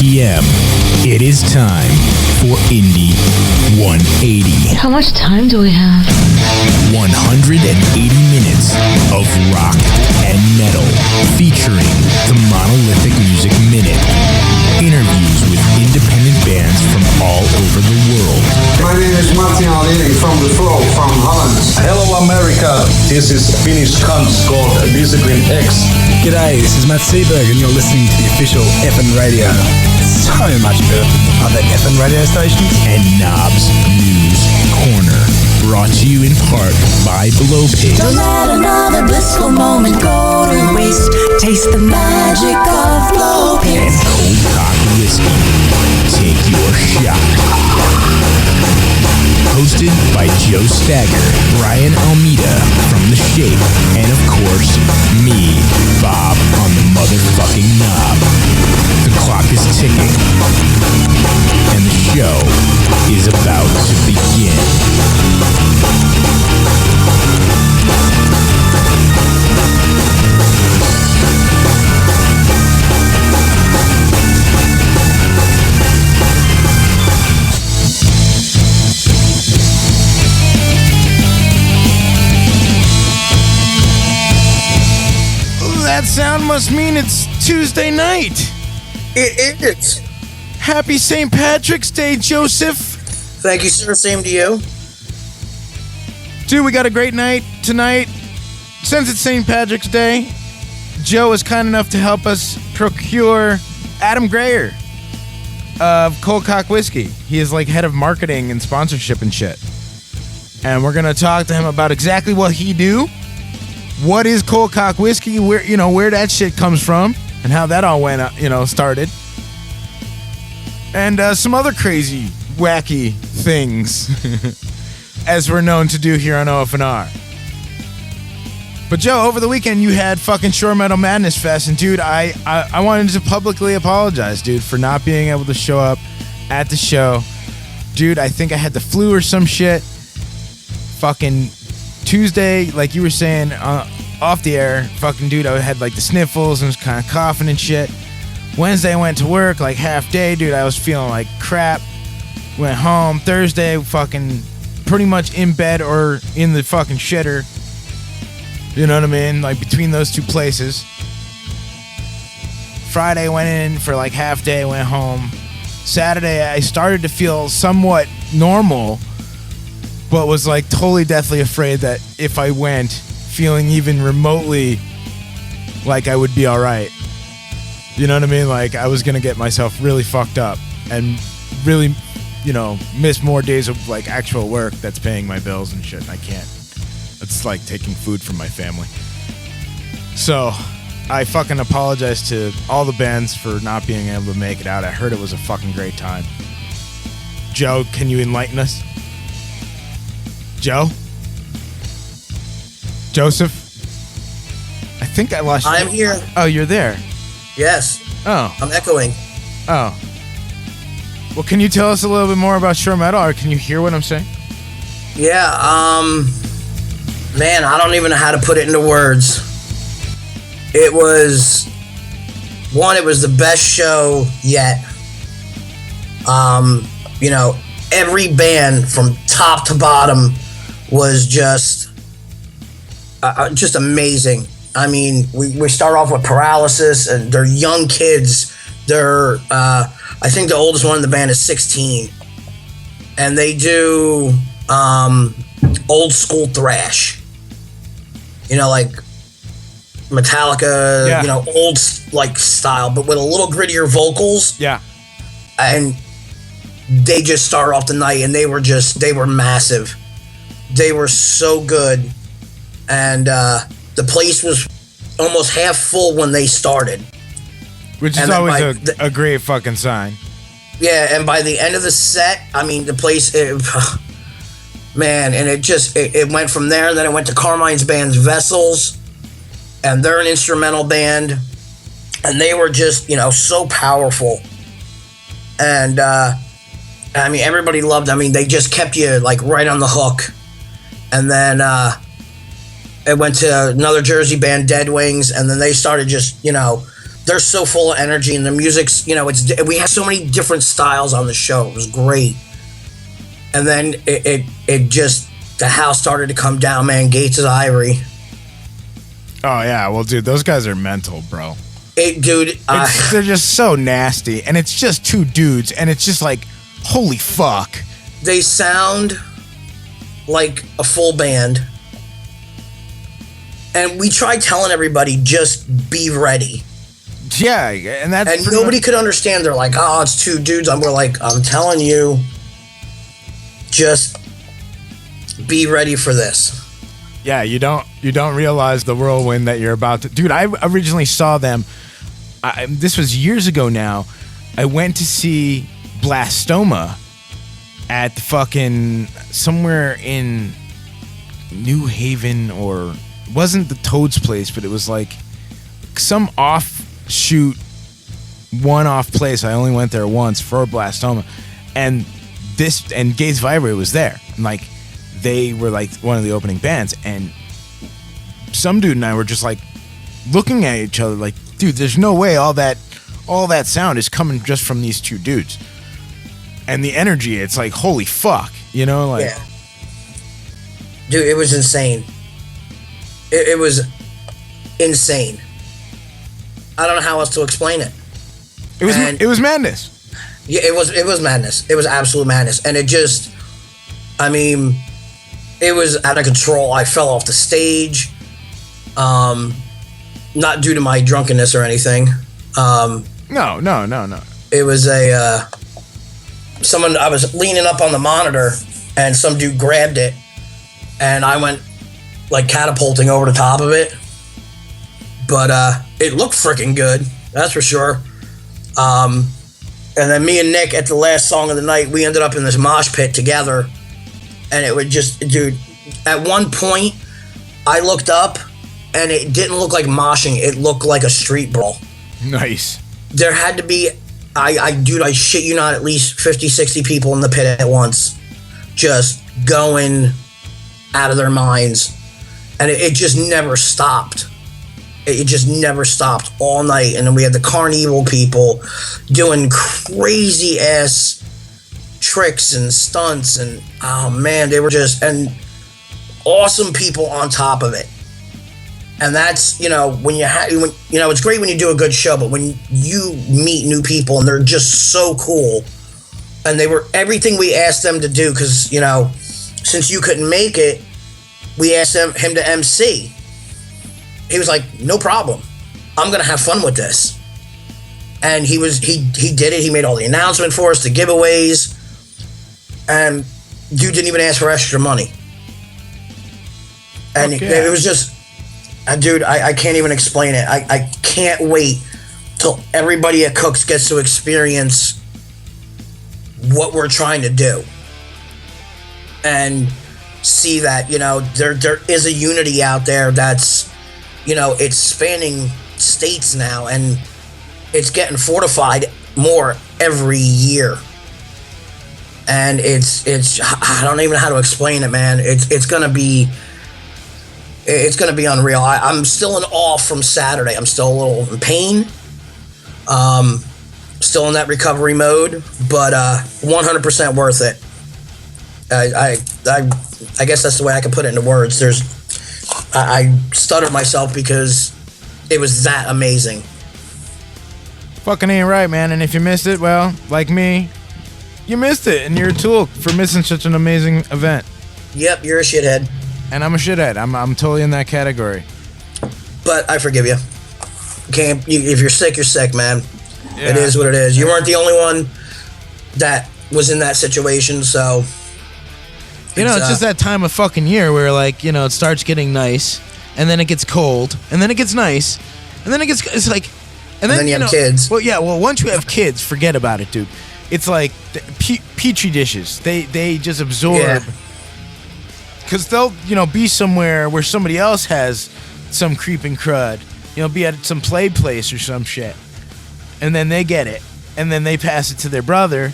p.m. It is time for Indie 180. How much time do we have? 180 minutes of rock and metal featuring the Monolithic Music Minute. Interviews with independent bands from all over the world. My name is Martin Alini from The Flow from Holland. Hello America, this is Finnish cunts called Discipline X. G'day, this is Matt Seberg and you're listening to the official FN Radio. So much better than other FN radio stations. And Knobs News Corner, brought to you in part by Below Pig. Don't let another blissful moment go to waste. Taste the magic of Blow Pig. And Coldcock Whiskey. Take your shot. Hosted by Joe Stagger, Brian Almeida from The Shape, and of course, me, Bob, on the motherfucking knob. The clock is ticking, and the show is about to begin. That sound must mean it's Tuesday night. It is. Happy St. Patrick's Day, Joseph. Thank you, sir. Same to you. Dude, we got a great night tonight. Since it's St. Patrick's Day, Joe is kind enough to help us procure Adam Grayer of Coldcock Whiskey. He is like head of marketing and sponsorship and shit. And we're going to talk to him about exactly what he do. What is Coldcock Whiskey? Where that shit comes from, and how that all went, started, and some other crazy, wacky things, as we're known to do here on OFNR. But Joe, over the weekend you had fucking Shore Metal Madness Fest, and dude, I wanted to publicly apologize, dude, for not being able to show up at the show. Dude, I think I had the flu or some shit. Fucking Tuesday, like you were saying off the air, fucking dude, I had like the sniffles and was kind of coughing and shit. Wednesday I went to work like half day, dude, I was feeling like crap. Went home. Thursday, fucking pretty much in bed or in the fucking shitter. You know what I mean? Like between those two places. Friday went in for like half day, went home. Saturday I started to feel somewhat normal, but was like totally deathly afraid that if I went feeling even remotely like I would be all right, you know what I mean? Like I was going to get myself really fucked up and really, miss more days of like actual work that's paying my bills and shit. And I can't. It's like taking food from my family. So I fucking apologize to all the bands for not being able to make it out. I heard it was a fucking great time. Joe, can you enlighten us? Joe? Joseph? I think I lost you. I'm here. Oh, you're there. Yes. Oh. I'm echoing. Oh. Well, can you tell us a little bit more about Shore Metal, or can you hear what I'm saying? Yeah, man, I don't even know how to put it into words. It was the best show yet. Every band from top to bottom was just amazing. I mean, we start off with Paralysis, and they're young kids. They're, I think the oldest one in the band is 16. And they do old school thrash. Like Metallica, yeah. Old like style, but with a little grittier vocals. Yeah. And they just started off the night, and they were massive. They were so good. And the place was almost half full when they started. Which is always a great fucking sign. Yeah, and by the end of the set, I mean, the place, man, and it went from there, and then it went to Carmine's band's Vessels, and they're an instrumental band, and they were just, so powerful. And, I mean, everybody loved, they just kept you, like, right on the hook. And then, it went to another Jersey band, Dead Wings, and then they started just, they're so full of energy, and the music's, you know, we have so many different styles on the show. It was great. And then it just, the house started to come down, man. Gates of Ivory. Oh yeah, well, dude, those guys are mental, bro. Dude, they're just so nasty, and it's just two dudes, and it's just like, holy fuck. They sound like a full band, and we tried telling everybody, just be ready. Yeah, and nobody could understand. They're like, oh, it's two dudes. We're like, I'm telling you, just be ready for this. Yeah, you don't realize the whirlwind that you're about to. Dude, I originally saw them. This was years ago now. I went to see Blastoma at the fucking somewhere in New Haven, or it wasn't the Toad's place, but it was like some offshoot, one-off place. I only went there once for Blastoma, and Gates of Ivory was there. And like, they were like one of the opening bands, and some dude and I were just like looking at each other like, dude, there's no way all that sound is coming just from these two dudes. And the energy, it's like, holy fuck, you know, like. Yeah. Dude, it was insane. It was insane. I don't know how else to explain it. It was madness. Yeah, it was madness. It was absolute madness. And it just, I mean, it was out of control. I fell off the stage. Not due to my drunkenness or anything. No. It was I was leaning up on the monitor, and some dude grabbed it, and I went like catapulting over the top of it. But it looked freaking good, that's for sure. And then me and Nick, at the last song of the night, we ended up in this mosh pit together, and it would just, dude, at one point I looked up, and it didn't look like moshing, it looked like a street brawl. Nice. There had to be, I shit you not, at least 50, 60 people in the pit at once, just going out of their minds. And it just never stopped. It just never stopped all night. And then we had the Carnival people doing crazy ass tricks and stunts. And oh man, they were just, and awesome people on top of it. And that's, you know, it's great when you do a good show, but when you meet new people and they're just so cool, and they were everything we asked them to do, because, you know, since you couldn't make it, we asked him to MC. He was like, no problem. I'm going to have fun with this. And he did it. He made all the announcement for us, the giveaways. And dude didn't even ask for extra money. And it was just, dude, I can't even explain it. I can't wait till everybody at Cook's gets to experience what we're trying to do. And see that, you know, there is a unity out there that's, you know, it's spanning states now, and it's getting fortified more every year. And it's I don't even know how to explain it, man. It's gonna be unreal. I'm still in awe from Saturday. I'm still a little in pain. Still in that recovery mode, but 100% worth it. I guess that's the way I can put it into words. I stuttered myself because it was that amazing. Fucking ain't right, man. And if you missed it, well, like me, you missed it, and you're a tool for missing such an amazing event. Yep, you're a shithead. And I'm a shithead. I'm totally in that category. But I forgive you. If you're sick, you're sick, man. Yeah. It is what it is. You weren't the only one that was in that situation, so... You know, it's just that time of fucking year where, like, you know, it starts getting nice, and then it gets cold, and then it gets nice, and then it's like... And then you have kids. Well, yeah, once you have kids, forget about it, dude. It's like Petri dishes. They just absorb... Because they'll, you know, be somewhere where somebody else has some creeping crud. You know, be at some play place or some shit. And then they get it. And then they pass it to their brother.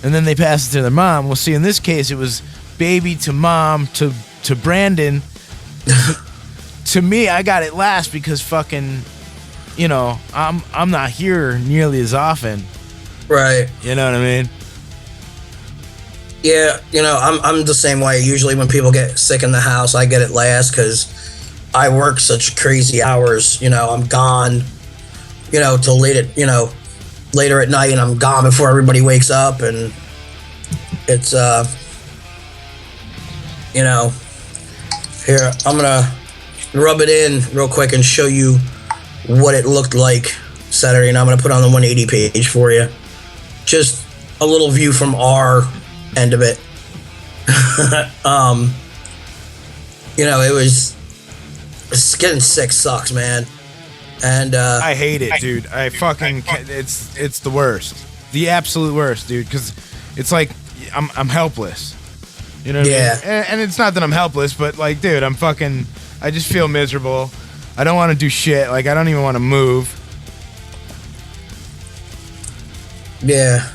And then they pass it to their mom. Well, see, in this case, it was baby to mom to Brandon. To me, I got it last because fucking I'm not here nearly as often. Right. You know what I mean? Yeah, I'm the same way. Usually when people get sick in the house, I get it last because I work such crazy hours. I'm gone, till later at night, and I'm gone before everybody wakes up, and it's, here, I'm gonna rub it in real quick and show you what it looked like Saturday, and I'm gonna put on the 180 page for you. Just a little view from our end of it. It's getting sick sucks, man. And I hate it, dude. I fucking it's the worst, the absolute worst, dude. Because it's like I'm helpless. You know what I mean? And it's not that I'm helpless, but like, dude, I just feel miserable. I don't want to do shit. Like, I don't even want to move. Yeah.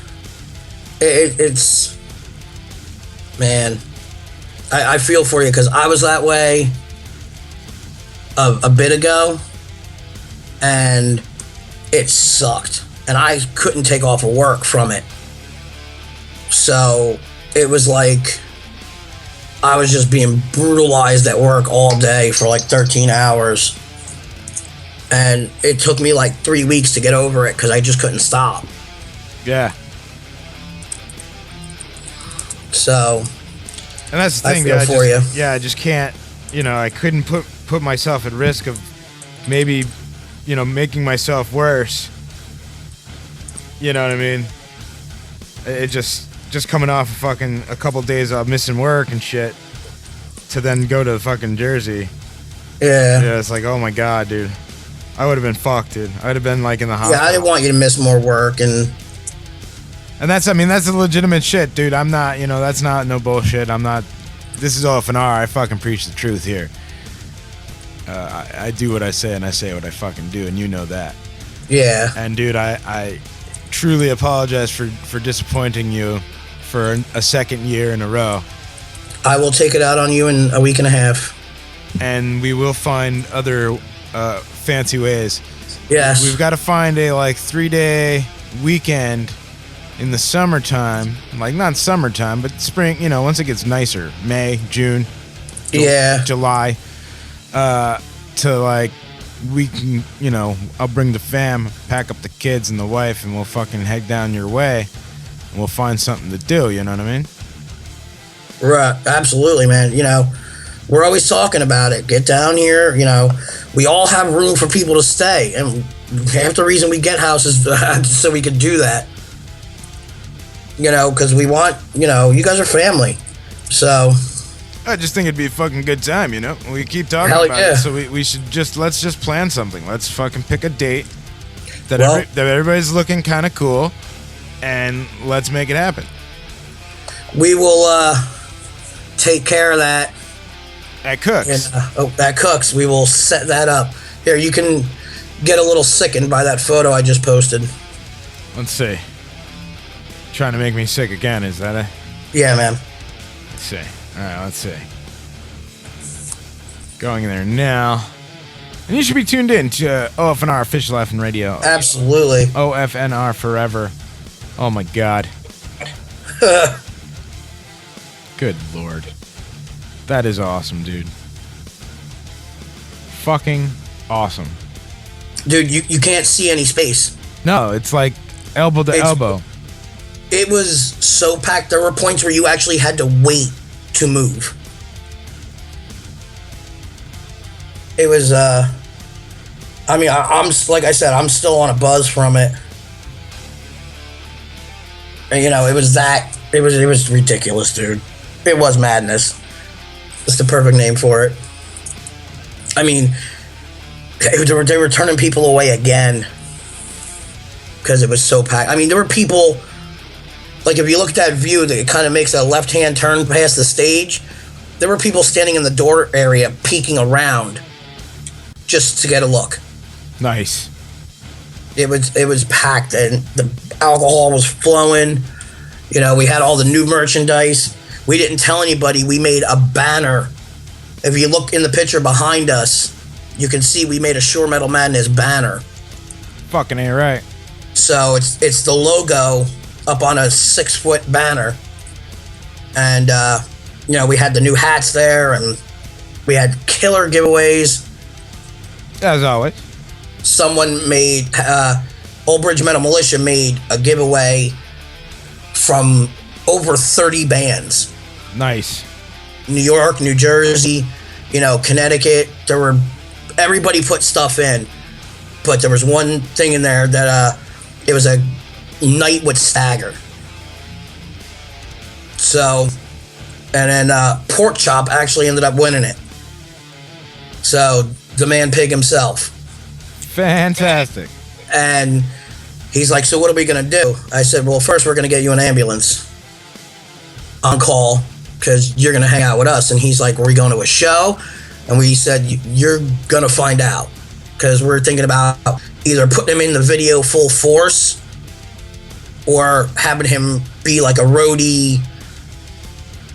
It's man, I feel for you because I was that way a bit ago, and it sucked, and I couldn't take off of work from it. So it was like I was just being brutalized at work all day for like 13 hours, and it took me like 3 weeks to get over it because I just couldn't stop. Yeah. So, and that's the thing, I feel for you. Yeah, I just can't. I couldn't put myself at risk of maybe, making myself worse. You know what I mean? It just coming off a couple days of missing work and shit, to then go to fucking Jersey. Yeah. Yeah, it's like, oh my god, dude. I would have been fucked, dude. I would have been like in the hospital. Yeah, I didn't want you to miss more work, and that's a legitimate shit, dude. I'm not, that's not no bullshit. I'm not. This is OFNR. I fucking preach the truth here. I do what I say, and I say what I fucking do, and you know that. Yeah. And dude, I truly apologize for disappointing you for a second year in a row. I will take it out on you in a week and a half. And we will find other fancy ways. Yes. We've got to find a 3-day weekend in the summertime, like not summertime, but spring, once it gets nicer, May, June, July, to we can, I'll bring the fam, pack up the kids and the wife, and we'll fucking head down your way, and we'll find something to do, you know what I mean? Right, absolutely, man. We're always talking about it. Get down here, we all have room for people to stay, and half the reason we get houses so we could do that. Because we want, you guys are family. So I just think it'd be a fucking good time, We keep talking about it, so we should let's just plan something. Let's fucking pick a date that everybody's looking kind of cool, and let's make it happen. We will take care of that. At Cooks. And, at Cooks, we will set that up. Here, you can get a little sickened by that photo I just posted. Let's see. Trying to make me sick again, is that it? Yeah, man. Let's see. Alright, let's see. Going there now. And you should be tuned in to OFNR Official FN Radio. Absolutely. OFNR forever. Oh my god. Good lord. That is awesome, dude. Fucking awesome. Dude, you can't see any space. No, it's like elbow to elbow. It was so packed. There were points where you actually had to wait to move. It was, I'm like I said, I'm still on a buzz from it. And, it was ridiculous, dude. It was madness. That's the perfect name for it. I mean, they were turning people away again because it was so packed. I mean, there were people, like if you look at that view, that it kind of makes a left-hand turn past the stage. There were people standing in the door area peeking around just to get a look. Nice. It was packed, and the alcohol was flowing. We had all the new merchandise. We didn't tell anybody. We made a banner. If you look in the picture behind us, you can see we made a Shore Metal Madness banner. Fucking A, right. So it's the logo up on a 6-foot banner. And, we had the new hats there, and we had killer giveaways. As always. Someone made, Old Bridge Metal Militia made a giveaway from over 30 bands. Nice. New York, New Jersey, Connecticut. Everybody put stuff in, but there was one thing in there that it was a night with Stagger. So, and then Pork Chop actually ended up winning it. So the man pig himself. Fantastic. And he's like, so what are we gonna do? I said, well, first we're gonna get you an ambulance on call, because you're gonna hang out with us. And he's like, were we going to a show? And we said, you're gonna find out, because we're thinking about either putting him in the video full force or having him be like a roadie,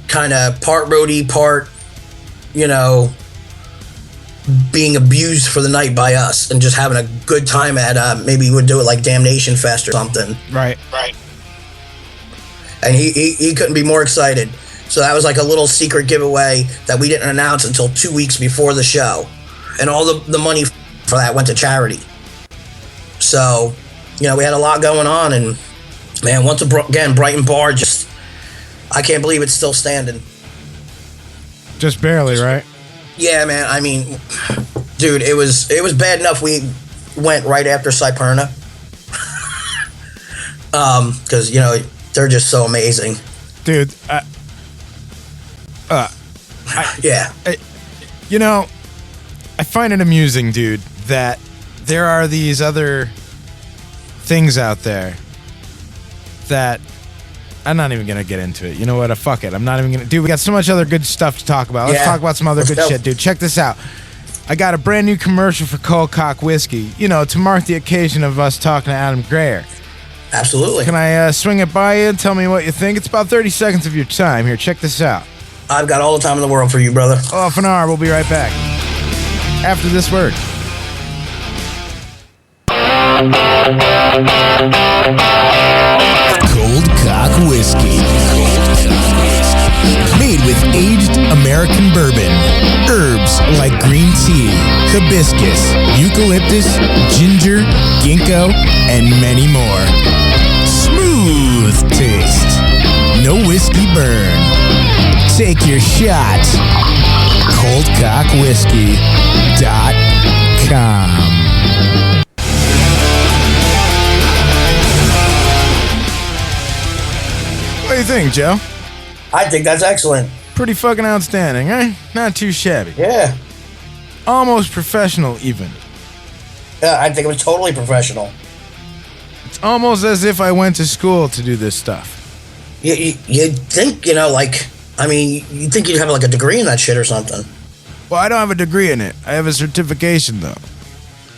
kind of part roadie, part, being abused for the night by us, and just having a good time at maybe we'd do it like Damnation Fest or something. Right. And he couldn't be more excited. So that was like a little secret giveaway that we didn't announce until 2 weeks before the show. And all the money for that went to charity. So, we had a lot going on. And, man, once again, Brighton Bar I can't believe it's still standing. Just barely, right? Yeah, man. I mean, dude, it was bad enough we went right after Cyperna. Because, they're just so amazing. Dude, yeah. I find it amusing, dude, that there are these other things out there that I'm not even going to get into it. You know what? Fuck it. I'm not even going to. Dude, we got so much other good stuff to talk about. Let's talk about some other good shit, dude. Check this out. I got a brand new commercial for Coldcock Whiskey, to mark the occasion of us talking to Adam Grayer. Absolutely. Can I swing it by you and tell me what you think? It's about 30 seconds of your time. Here, check this out. I've got all the time in the world for you, brother. OFNR, we'll be right back. After this word. Coldcock Whiskey. Made with aged American bourbon, herbs like green tea, hibiscus, eucalyptus, ginger, ginkgo, and many more. Smooth taste. No whiskey burn. Take your shot. ColdcockWhiskey.com. What do you think, Joe? I think that's excellent. Pretty fucking outstanding, eh? Not too shabby. Yeah. Almost professional, even. Yeah, I think it was totally professional. It's almost as if I went to school to do this stuff. You'd think, you'd think you'd have like a degree in that shit or something. Well, I don't have a degree in it. I have a certification, though.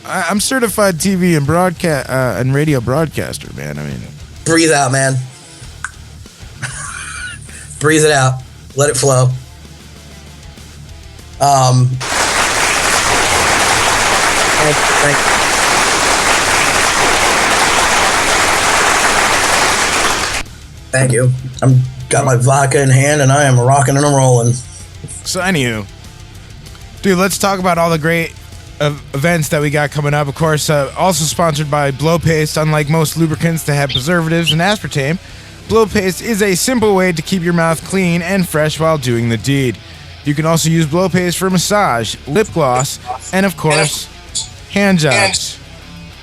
I'm certified TV and broadcast and radio broadcaster, man. Breathe out, man. Breathe it out. Let it flow. Thank you. I'm got my vodka in hand and I am rocking and rolling. So, anywho, dude, let's talk about all the great events that we got coming up. Of course, also sponsored by Blow Paste. Unlike most lubricants that have preservatives and aspartame, Blow Paste is a simple way to keep your mouth clean and fresh while doing the deed. You can also use Blow Paste for massage, lip gloss, and of course, hand jobs.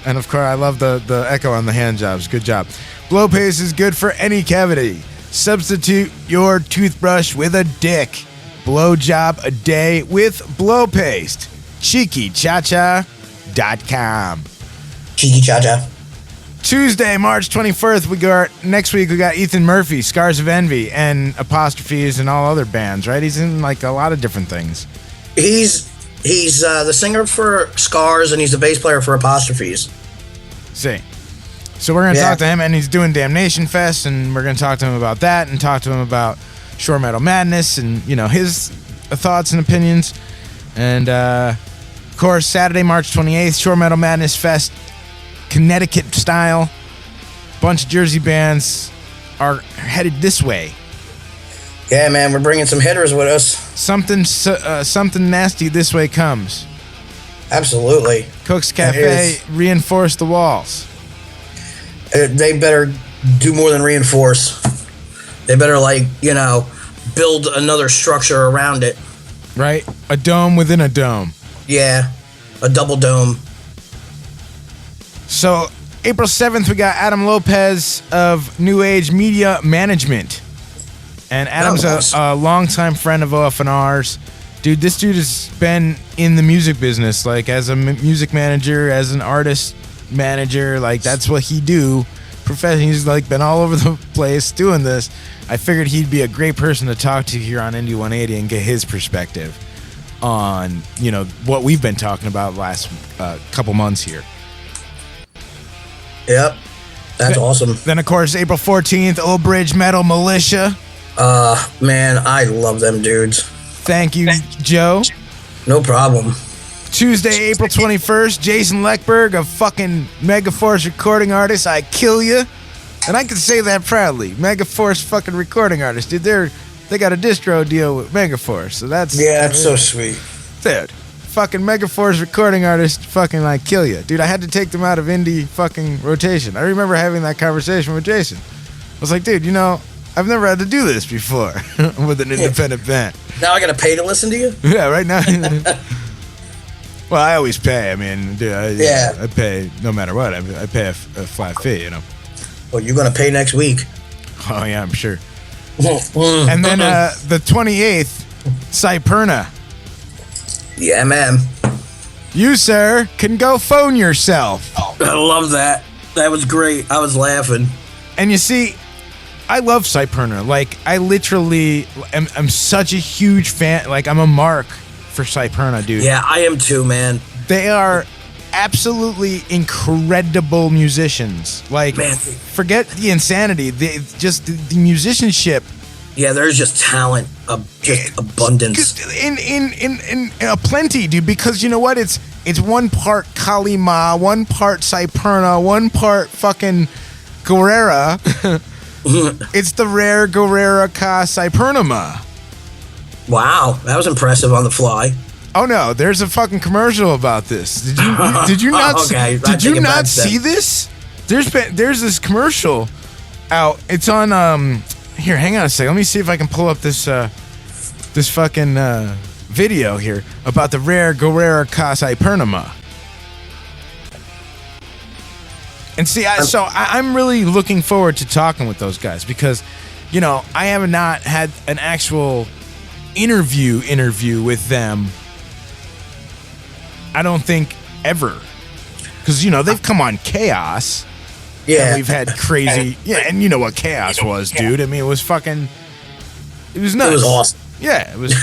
And of course, I love the echo on the hand jobs. Good job. Blow Paste is good for any cavity. Substitute your toothbrush with a dick. Blow job a day with Blow Paste. CheekyChacha.com. Cheeky Cha-Cha. Tuesday, March 24th, next week we got Ethan Murphy, Scars of Envy, and Apostrophes and all other bands, right? He's in like a lot of different things. He's the singer for Scars and he's the bass player for Apostrophes. See. So we're going to talk to him, and he's doing Damnation Fest, and we're going to talk to him about that and talk to him about Shore Metal Madness and, his thoughts and opinions. And, of course, Saturday, March 28th, Shore Metal Madness Fest Connecticut style. Bunch of Jersey bands are headed this way. Yeah, man, we're bringing some hitters with us. Something nasty this way comes. Absolutely. Cook's Cafe reinforce the walls. They better do more than reinforce. They better, build another structure around it. Right? A dome within a dome. Yeah, a double dome. So, April 7th, we got Adam Lopez of New Age Media Management. And Adam's a longtime friend of OFNR's. Dude, this dude has been in the music business, as a music manager, as an artist manager. That's what he do. He's been all over the place doing this. I figured he'd be a great person to talk to here on Indie 180 and get his perspective on, what we've been talking about the last couple months here. Yep. That's awesome. Then, of course, April 14th, Old Bridge Metal Militia. Man, I love them dudes. Thank you, Joe. No problem. Tuesday, April 21st, Jason Leckberg, a fucking Megaforce recording artist. I kill you. And I can say that proudly. Megaforce fucking recording artist. Dude, they got a distro deal with Megaforce. So that's so sweet. Dude, fucking Megaforce recording artist, fucking I kill you. Dude, I had to take them out of indie fucking rotation. I remember having that conversation with Jason. I was like, dude, I've never had to do this before with an independent band. Now I gotta pay to listen to you? Yeah, right now. Well, I always pay. I mean, dude, I pay no matter what. I pay a flat fee, Well, you're gonna pay next week. Oh, yeah, I'm sure. And then the 28th, Cyperna. Yeah, man. You, sir, can go phone yourself. I love that. That was great. I was laughing. And you see, I love Cyperna. I literally am such a huge fan. I'm a mark for Cyperna, dude. Yeah, I am too, man. They are absolutely incredible musicians. Man, forget the insanity. The musicianship. Yeah, there's just talent, just abundance. In plenty, dude. Because you know what? It's one part Kalima, one part Cyperna, one part fucking Guerrera. It's the rare Guerrera Ka Cypernama. Wow, that was impressive on the fly. Oh no, there's a fucking commercial about this. Did you not okay, did you not see this? There's this commercial out. It's on here, hang on a second. Let me see if I can pull up this fucking video here about the rare Guerrera Ka Cypernama. And see, I'm really looking forward to talking with those guys because, I have not had an actual interview with them. I don't think ever, because they've come on Chaos. Yeah, we've had crazy. Yeah, and you know what Chaos was, dude. I mean, it was fucking. It was nuts. It was awesome. Yeah, it was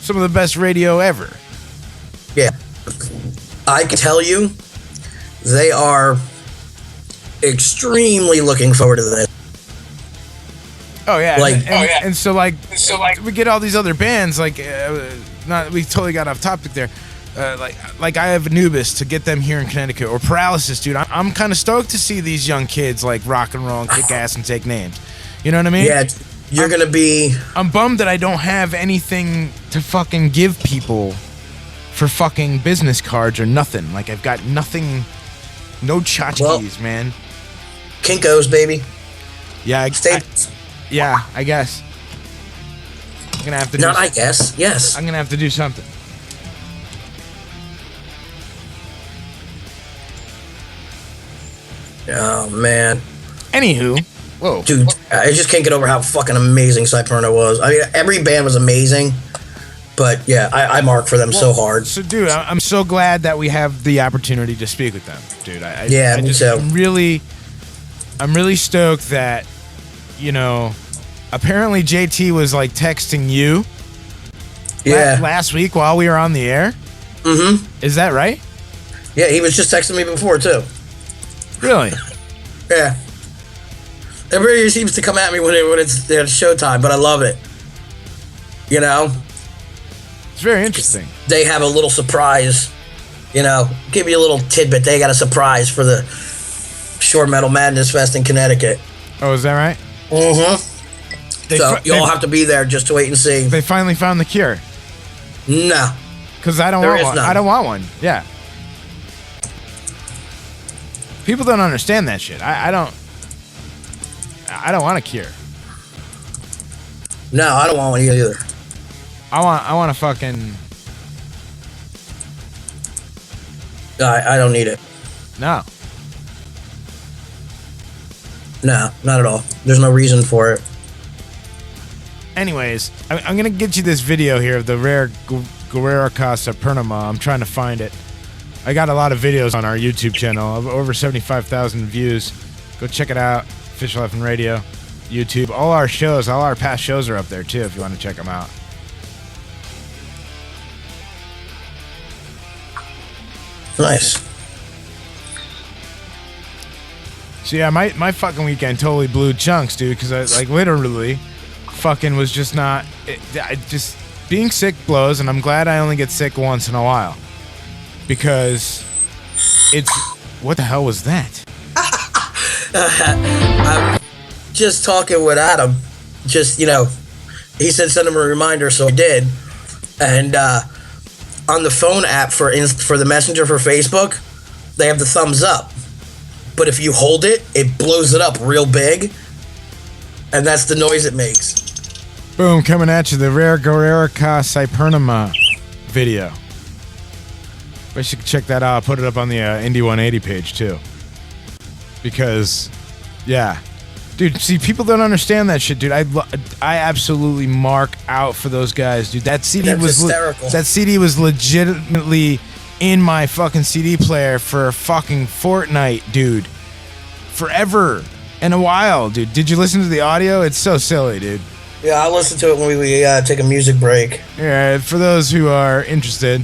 some of the best radio ever. Yeah, I can tell you, they are extremely looking forward to this. Oh yeah, and so we get all these other bands we totally got off topic there. Like I have Anubis to get them here in Connecticut or Paralysis, dude. I'm kind of stoked to see these young kids rock and roll and kick ass and take names. You know what I mean? Yeah, you're gonna be. I'm bummed that I don't have anything to fucking give people for fucking business cards or nothing. I've got nothing, no tchotchkes, man. Kinkos, baby. Yeah, yeah, I guess. I'm gonna have to. Not I guess. Yes. I'm gonna have to do something. Oh man. Anywho, whoa, dude, I just can't get over how fucking amazing Cyperna was. I mean, every band was amazing, but yeah, I mark for them so hard. So, dude, I'm so glad that we have the opportunity to speak with them, dude. Me too. I'm really stoked that, apparently JT was texting you. Yeah. Last week while we were on the air. Mm-hmm. Is that right? Yeah, he was just texting me before too. Really? Yeah. Everybody seems to come at me when it's showtime, but I love it. It's very interesting. They have a little surprise, You know, give you a little tidbit. They got a surprise for the Short Metal Madness Fest in Connecticut. Oh, is that right? Mm-hmm. So you all have to be there just to wait and see. They finally found the cure. No. Because I don't There want is one. none. I don't want one. Yeah. People don't understand that shit. I don't want a cure. No, I don't want one either. I want a fucking... I don't need it. No. No, not at all. There's no reason for it. Anyways, I'm going to get you this video here of the rare Guerrera Casa Pernama. I'm trying to find it. I got a lot of videos on our YouTube channel. Over 75,000 views. Go check it out. Official FN Radio, YouTube. All our shows, all our past shows are up there too if you want to check them out. Nice. So yeah, my fucking weekend totally blew chunks, dude, because I like literally fucking was just not... I just... Being sick blows, and I'm glad I only get sick once in a while. Because it's... What the hell was that? I'm just talking with Adam. Just, you know, he said send him a reminder, so I did. And on the phone app for the Messenger for Facebook, they have the thumbs up. But if you hold it, it blows it up real big. And that's the noise it makes. Boom, coming at you, the rare Guerrera Casa Pernama video. I should check that out. I'll put it up on the Indie 180 page, too. Because, yeah. Dude, see, people don't understand that shit, dude. I absolutely mark out for those guys, dude. That CD That's was hysterical. that CD was legitimately in my fucking CD player for a fucking fortnight, dude. Forever and a while, dude. Did you listen to the audio? It's so silly, dude. Yeah, I'll listen to it when we take a music break. Yeah, for those who are interested.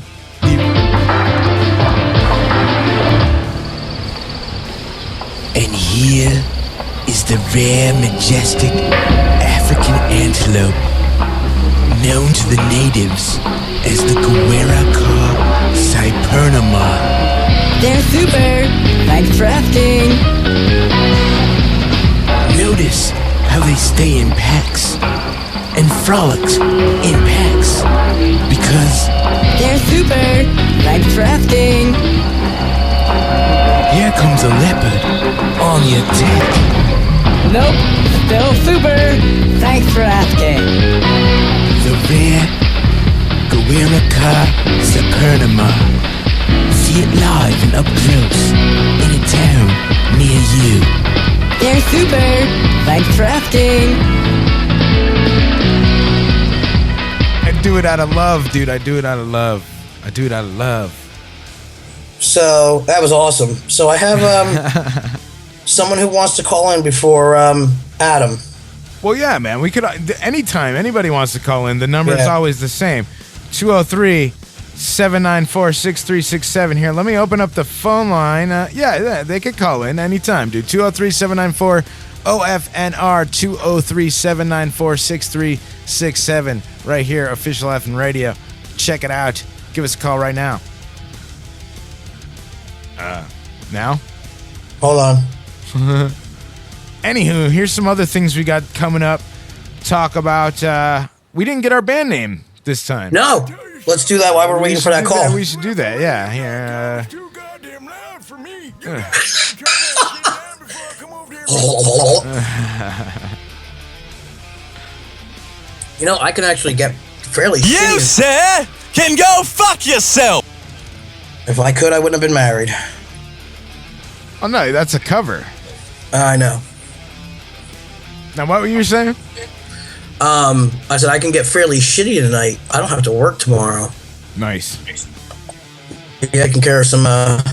And here is the rare, majestic African antelope, known to the natives as the Guerrera Cypernama. They're super. Thanks for asking. Notice how they stay in packs and frolics in packs because They're super. Thanks for asking. here comes a leopard on the attack. Nope. Still super. Thanks for asking. The rare Guerrera Cypernama. See it live and up close in a town near you. They're super. Thanks for asking. I do it out of love, dude. I do it out of love. I do it out of love. So that was awesome. So I have someone who wants to call in before Adam. Well, yeah, man. We could anytime anybody wants to call in. The number is Yeah. always the same: 203-794-6367. Here, let me open up the phone line. Yeah, they could call in anytime, dude. 203-794 OFNR 203-794-6367. Right here, Official FN Radio. Check it out. Give us a call right now. Now? Hold on. Anywho, here's some other things we got coming up. Talk about, we didn't get our band name this time. No. Let's do that while we're waiting for that call. We should do that, yeah. Here, Too goddamn loud for me. You know, I can actually get fairly You, shitty. sir, can go fuck yourself. If I could, I wouldn't have been married. oh no, that's a cover. I know. Now, what were you saying? I said I can get fairly shitty tonight. I don't have to work tomorrow. Nice. Yeah, I can care of some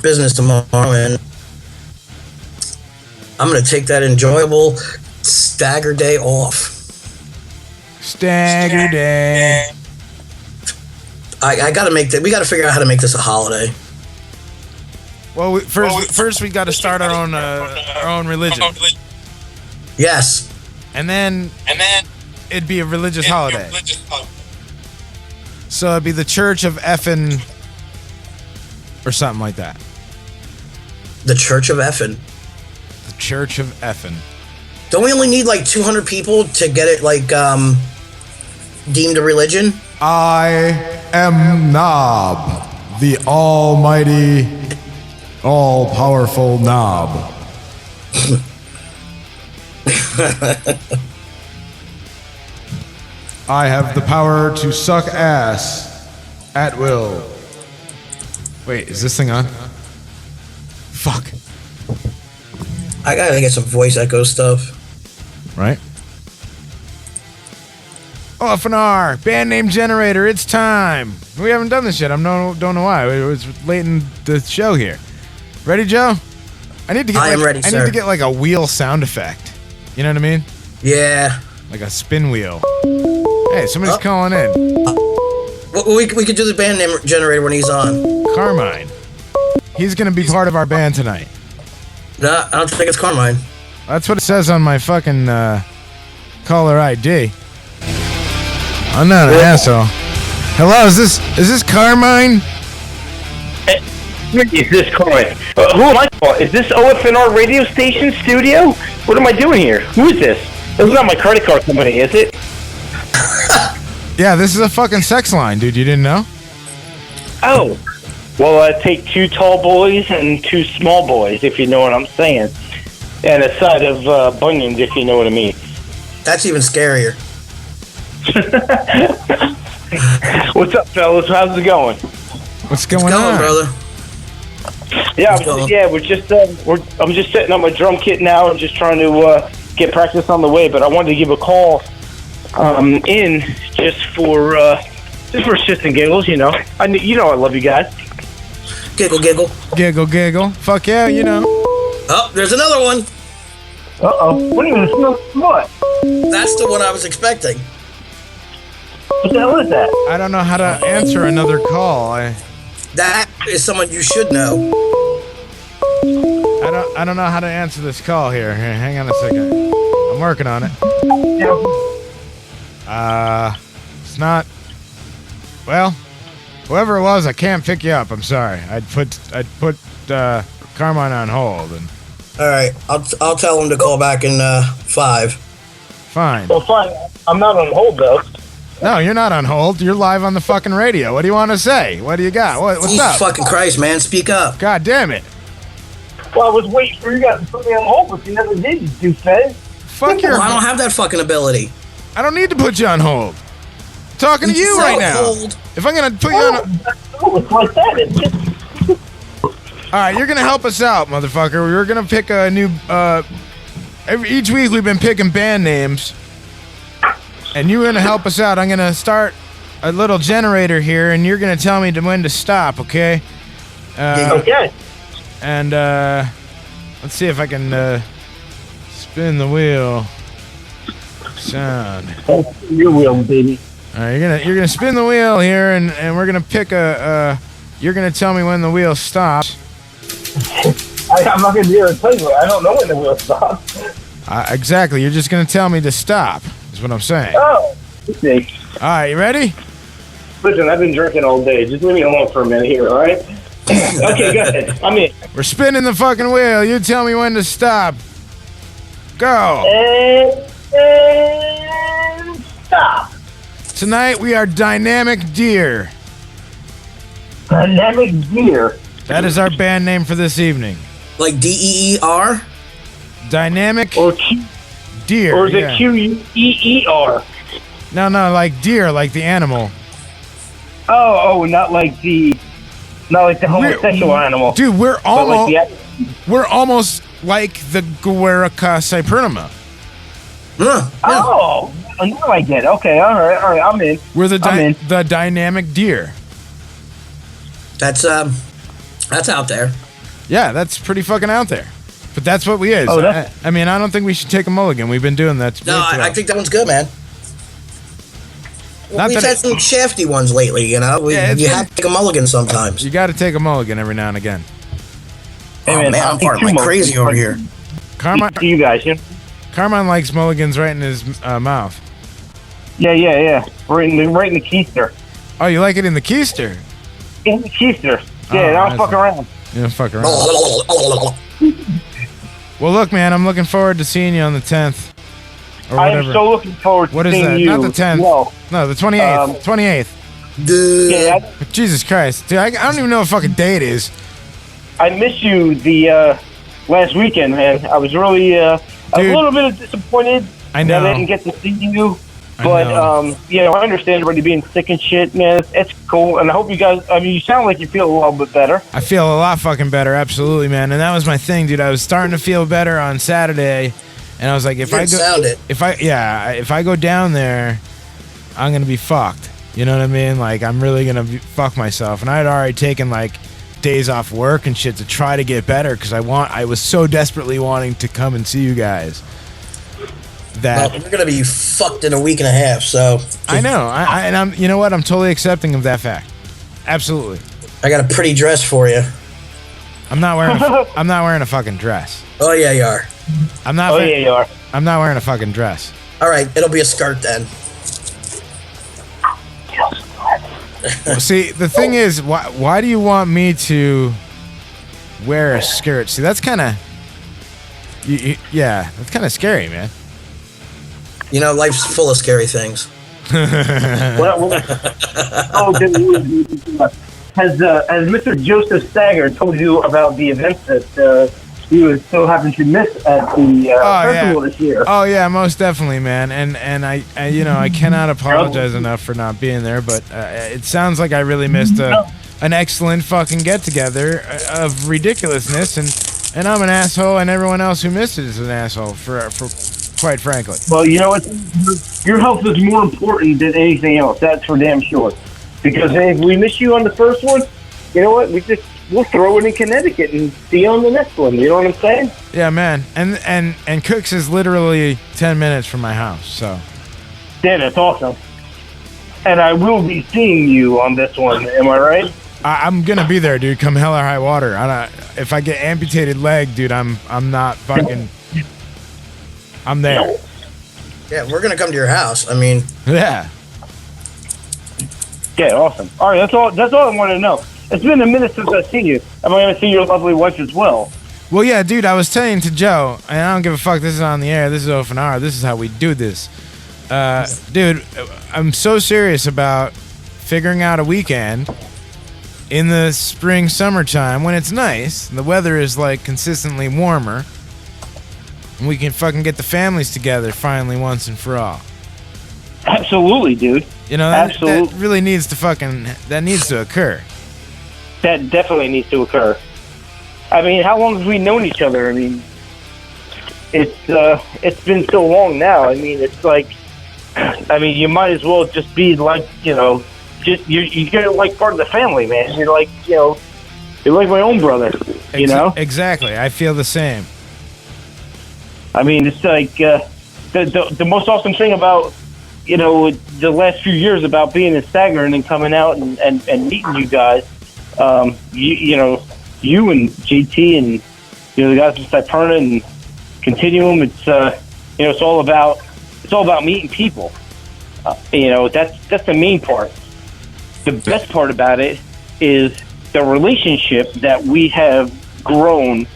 business tomorrow, and I'm gonna take that enjoyable stagger day off. Stagger day. I gotta make that. We gotta figure out how to make this a holiday. Well, first we got to start our own religion, Yes. and then it'd be a religious holiday. So it'd be the Church of Effin, or something like that. The Church of Effin. The Church of Effin. Don't we only need like 200 people to get it like deemed a religion? I am Knob, the almighty, all-powerful Knob. I have the power to suck ass at will. Wait, is this thing on? Fuck. I gotta get some voice echo stuff. Right? OFNR, band name generator, it's time. We haven't done this yet. Don't know why. It was late in the show here. Ready, Joe? I need to get ready, I need to get like a wheel sound effect. You know what I mean? Yeah. Like a spin wheel. Hey, somebody's calling in. We could do the band name generator when he's on. Carmine. He's gonna be part of our band tonight. No, I don't think it's Carmine. That's what it says on my fucking caller ID. I'm not an asshole. Hello, is this Carmine? Is this Carmine? Who am I? Is this OFNR radio station studio? What am I doing here? Who is this? This is not my credit card company, is it? Yeah, this is a fucking sex line, dude. You didn't know? Oh. Well, I take 2 tall boys and 2 small boys, if you know what I'm saying. And a side of bunions, if you know what I mean. That's even scarier. What's up, fellas? How's it going? What's going on, brother? Yeah, we're just I'm just setting up my drum kit now. I'm just trying to get practice on the way, but I wanted to give a call in just for shits and giggles. You know, I love you guys. Giggle, giggle, giggle, giggle. Fuck yeah, you know. Oh, there's another one. What do you mean? What? That's the one I was expecting. What the hell is that? I don't know how to answer another call. That is someone you should know. I don't know how to answer this call here. Here, hang on a second. I'm working on it. It's not. Well, whoever it was, I can't pick you up. I'm sorry. I'd put Carmine on hold. And all right, I'll tell him to call back in 5. Fine. Well, fine. I'm not on hold though. No, you're not on hold. You're live on the fucking radio. What do you want to say? What do you got? What's Jesus up? Fucking Christ, man. Speak up. God damn it. Well, I was waiting for you guys to put me on hold, but you never did, you doofus. Fuck your... Well, I don't have that fucking ability. I don't need to put you on hold. I'm talking to you right now. Hold. If I'm going to put you on... It's like that. All right, you're going to help us out, motherfucker. We're going to pick a new... Each week we've been picking band names. And you're going to help us out. I'm going to start a little generator here, and you're going to tell me when to stop, okay? Okay. And let's see if I can spin the wheel. Sound. Your wheel, baby. All right, you're gonna spin the wheel here, and we're gonna pick a. You're gonna tell me when the wheel stops. I'm not gonna be able to tell you. I don't know when the wheel stops. Exactly. You're just gonna tell me to stop. Is what I'm saying. Oh. Let's see. All right, you ready? Listen, I've been drinking all day. Just leave me alone for a minute here, all right? Okay, go ahead. I'm in. We're spinning the fucking wheel. You tell me when to stop. Go. And stop. Tonight we are Dynamic Deer. Dynamic Deer. That is our band name for this evening. Like DEER? Dynamic or Deer. Or is it QEER? No, like deer, like the animal. Oh, not like the homosexual animal. Dude, we're almost like like the Guerica cyprinuma. Oh, now I get it. Okay, all right, I'm in. We're the dynamic deer. That's out there. Yeah, that's pretty fucking out there. But that's what we is. Oh, I mean, I don't think we should take a mulligan. We've been doing that. No, I think that one's good, man. Not We've that had some shafty ones lately, you know. You have to take a mulligan sometimes. You got to take a mulligan every now and again. Oh, man, I'm part like crazy over here. Carmine, you guys, yeah? Carmine likes mulligans right in his mouth. Yeah. Right in the keister. Oh, you like it in the keister? In the keister. Yeah, don't fuck around. You don't fuck around. Well, look, man, I'm looking forward to seeing you on the 10th. Or I whatever. am so looking forward to What is seeing that? you. Not the 10th. No, the 28th. 28th. Yeah, Jesus Christ. Dude, I don't even know what fucking day it is. I miss you the last weekend, man. I was really a little bit disappointed I know. that I didn't get to see you. I But, know. I understand everybody being sick and shit, man. It's cool. And I hope you guys, you sound like you feel a little bit better. I feel a lot fucking better, absolutely, man. And that was my thing, dude. I was starting to feel better on Saturday, and I was like, if I go down there, I'm gonna be fucked. You know what I mean? Like, I'm really gonna fuck myself. And I had already taken like days off work and shit to try to get better because I was so desperately wanting to come and see you guys. That we're gonna be fucked in a week and a half. So I know, and I'm. You know what? I'm totally accepting of that fact. Absolutely. I got a pretty dress for you. I'm not wearing. I'm not wearing a fucking dress. Oh yeah, you are. I'm not. Oh yeah, you are. I'm not wearing a fucking dress. All right, it'll be a skirt then. Well, see, the thing is, why do you want me to wear a skirt? See, that's kind of. Yeah, that's kind of scary, man. You know, life's full of scary things. Has Mr. Joseph Stagger told you about the events that he was so happen to miss at the festival this year? Oh yeah, most definitely, man. And I I cannot apologize enough for not being there. But it sounds like I really missed an excellent fucking get together of ridiculousness, and I'm an asshole, and everyone else who missed it is an asshole for quite frankly. Well, you know what? Your health is more important than anything else. That's for damn sure. Because if we miss you on the first one, you know what? We'll throw it in Connecticut and see you on the next one. You know what I'm saying? Yeah, man. And Cooks is literally 10 minutes from my house, so. Yeah, that's awesome. And I will be seeing you on this one. Am I right? I'm gonna be there, dude. Come hell or high water. If I get amputated leg, dude, I'm not fucking. I'm there. Yeah, we're gonna come to your house. I mean. Yeah. Yeah, awesome. All right, that's all I wanted to know. It's been a minute since I've seen you. Am I gonna see your lovely wife as well? Well, yeah, dude. I was telling to Joe, and I don't give a fuck. This is on the air. This is OFNR. This is how we do this. Dude, I'm so serious about figuring out a weekend in the spring, summertime when it's nice. The weather is like consistently warmer. And we can fucking get the families together finally once and for all. Absolutely, dude. You know, that really needs to occur. That definitely needs to occur. I mean, how long have we known each other? I mean, it's been so long now. I mean, it's like, you might as well just be like, you're like part of the family, man. You're like, you're like my own brother. You know? Exactly. I feel the same. I mean, it's like the most awesome thing about the last few years about being in Stagger and then coming out and meeting you guys. You and GT and the guys from Pertinent and Continuum. It's all about meeting people. That's the main part. The best part about it is the relationship that we have grown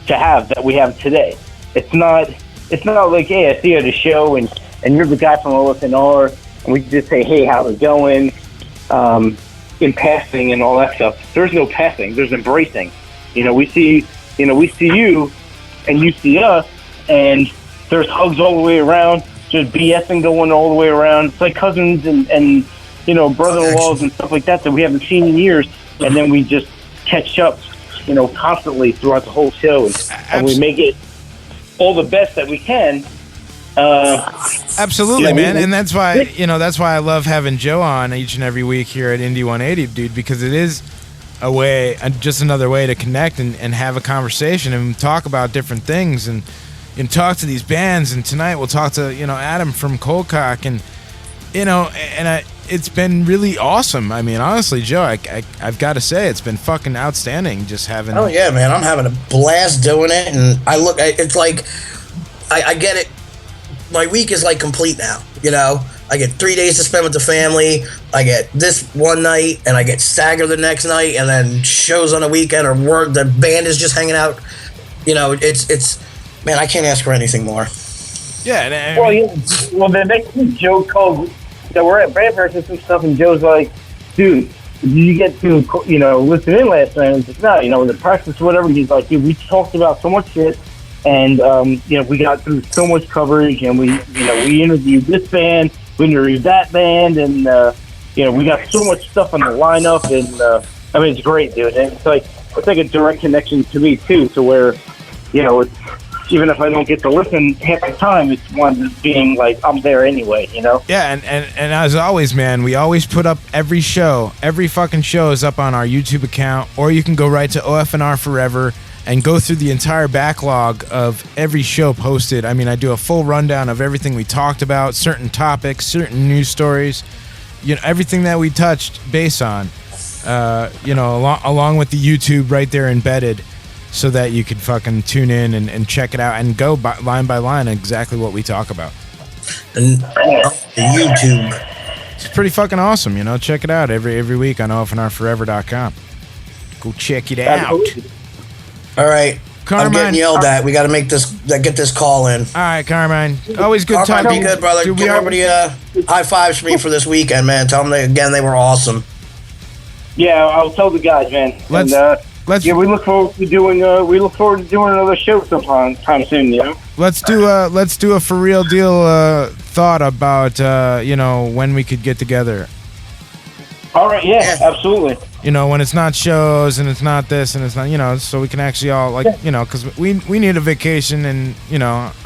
to have, that we have today. It's not like, hey, I see you at a show and you're the guy from OFNR and we just say, hey, how's it going? In passing and all that stuff. There's no passing. There's embracing. We see you and you see us, and there's hugs all the way around. There's BSing going all the way around. It's like cousins and brother-in-laws and stuff like that we haven't seen in years, and then we just catch up, constantly throughout the whole show, and we make it all the best that we can. Absolutely, man, and that's why I love having Joe on each and every week here at Indie 180, dude, because it is just another way to connect and have a conversation and talk about different things and talk to these bands. And tonight we'll talk to Adam from Coldcock, and it's been really awesome. I mean, honestly, Joe, I've got to say it's been fucking outstanding just having. Oh yeah, man, I'm having a blast doing it, and it's like I get it. My week is like complete now, I get 3 days to spend with the family. I get this one night, and I get stagger the next night, and then shows on the weekend or work. The band is just hanging out. You know, it's man, I can't ask for anything more. Yeah. Well, the next week Joe called. So we're at band practice and stuff, and Joe's like, "Dude, did you get to listen in last night?" And it's like, "No, the practice, whatever." He's like, "Dude, we talked about so much shit, and we got through so much coverage, and we interviewed this band, we interviewed that band, and we got so much stuff on the lineup, and I mean, it's great, dude. And it's like a direct connection to me too, to where, it's, even if I don't get to listen half the time, it's one that's being like, I'm there anyway, Yeah, and as always, man, we always put up every fucking show is up on our YouTube account, or you can go right to OFNR Forever and go through the entire backlog of every show posted. I mean, I do a full rundown of everything we talked about, certain topics, certain news stories, everything that we touched base on, along with the YouTube right there embedded, so that you could fucking tune in and check it out and go line by line exactly what we talk about. And YouTube. It's pretty fucking awesome, Check it out every week on OFNRforever.com. Go check it out. All right. Carmine, I'm getting yelled at. We got to get this call in. All right, Carmine. Always good talking. Carmine, be good, brother. Give everybody high fives for me for this weekend, man. Tell them they were awesome. Yeah, I'll tell the guys, man. We look forward to doing another show sometime soon. Let's do a for real deal thought about when we could get together. All right, yeah, absolutely. When it's not shows and it's not this and it's not so we can actually all because we need a vacation and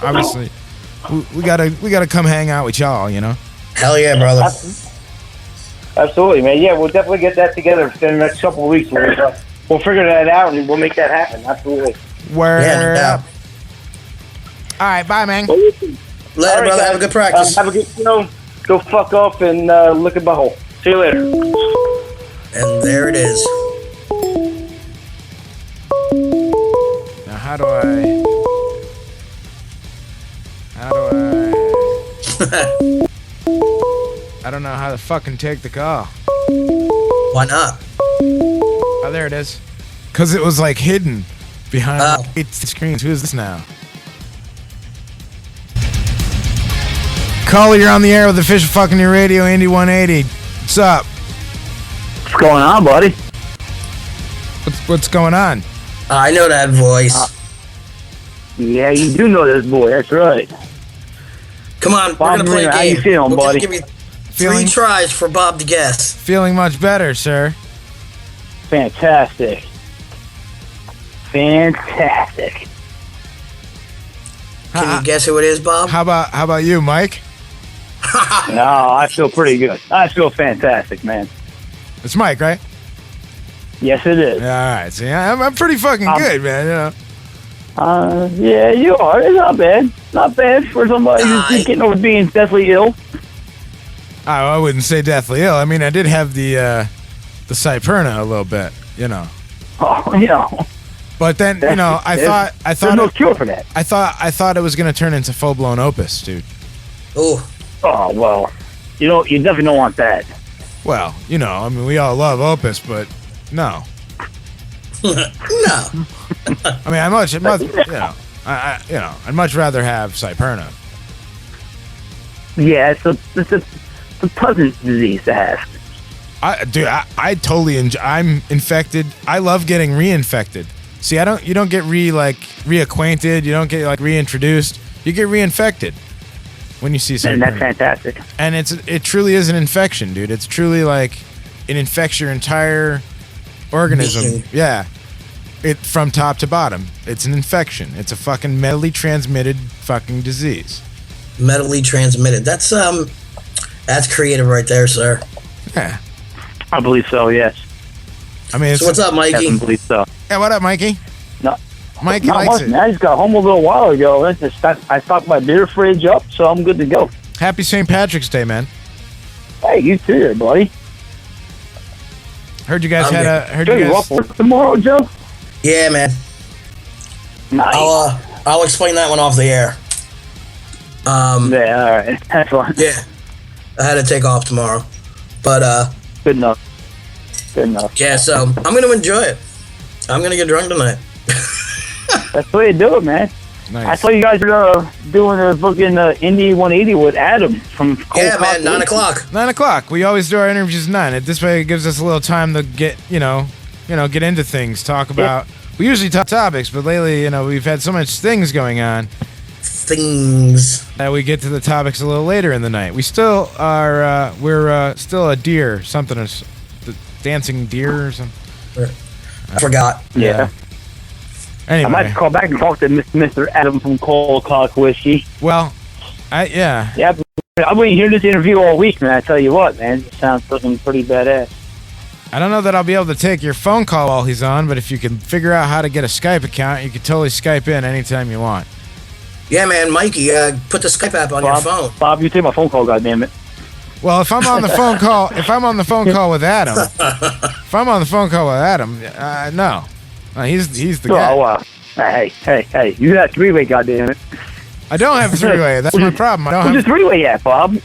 obviously we gotta come hang out with y'all. Hell yeah, brother. Absolutely, man. Yeah, we'll definitely get that together in the next couple of weeks. We'll figure that out and we'll make that happen. Absolutely. Word up. All right, bye, man. Later, brother. Guys. Have a good practice. Have a good show. Go fuck off and look at butthole. See you later. And there it is. Now, how do I? I don't know how to fucking take the call. Why not? Oh, there it is. Because it was like hidden behind the screens. Who is this now? Caller, you're on the air with Official Fucking Your Radio, Indy 180. What's up? What's going on, buddy? What's going on? I know that voice. Yeah, you do know this boy. That's right. Come on, we're gonna play a game. How you feeling, buddy? Just give you 3 tries for Bob to guess. Feeling much better, sir. Fantastic. Can you guess who it is, Bob? How about you, Mike? No, I feel pretty good. I feel fantastic, man. It's Mike, right? Yes, it is. Yeah, all right. See, I'm pretty fucking good, man. Yeah, you are. It's not bad. Not bad for somebody who's getting over being deathly ill. I wouldn't say deathly ill. I mean, I did have the Cyperna a little bit, Oh, But then, I thought there's no cure for that. I thought it was gonna turn into full blown Opus, dude. Oh. Oh well, you definitely don't want that. Well, I mean, we all love Opus, but no. No. I mean, I'd much rather have Cyperna. Yeah, it's a pleasant disease to have. I totally enjoy. I'm infected. I love getting reinfected. See, you don't get reacquainted. You don't get reintroduced. You get reinfected when you see something. And that's fantastic. And it truly is an infection, dude. It's truly it infects your entire organism. Yeah. It from top to bottom. It's an infection. It's a fucking metally transmitted fucking disease. Metally transmitted. That's creative right there, sir. Yeah. I believe so, yes. I mean, so what's up, Mikey? I believe so. Yeah, what up, Mikey? No. Mikey not likes much, it. Man. I just got home a little while ago. I stocked my beer fridge up, so I'm good to go. Happy St. Patrick's Day, man. Hey, you too there, buddy. Heard you guys had a... Heard you guys... off work tomorrow, Joe? Yeah, man. Nice. I'll explain that one off the air. Yeah, all right. That's fine. Yeah. I had to take off tomorrow. But, Good enough. Good enough. yeah, so I'm going to enjoy it. I'm going to get drunk tonight. That's the way to do it, man. Nice. I saw you guys were doing a fucking Indy 180 with Adam from Coldcock. Yeah, man, 9 o'clock. 9 o'clock. We always do our interviews at 9. This way it gives us a little time to get, get into things, talk about. We usually talk topics, but lately, we've had so much things going on. Things. That we get to the topics a little later in the night. We still are, we're still a deer, something, the dancing deer or something. I forgot. Yeah. Anyway. I might have to call back and talk to Mr. Adam from Coldcock Whiskey. Well, yeah. Yeah, I've been hearing this interview all week, man. I tell you what, man. It sounds looking pretty badass. I don't know that I'll be able to take your phone call while he's on, but if you can figure out how to get a Skype account, you can totally Skype in anytime you want. Yeah, man, Mikey, put the Skype app on your phone. Bob, you take my phone call, goddammit. Well, if I'm on the phone call, with Adam, no. He's the guy. Oh, wow. Hey, you got three-way, goddammit. I don't have a three-way. That's my problem. I don't have a three-way at, Bob?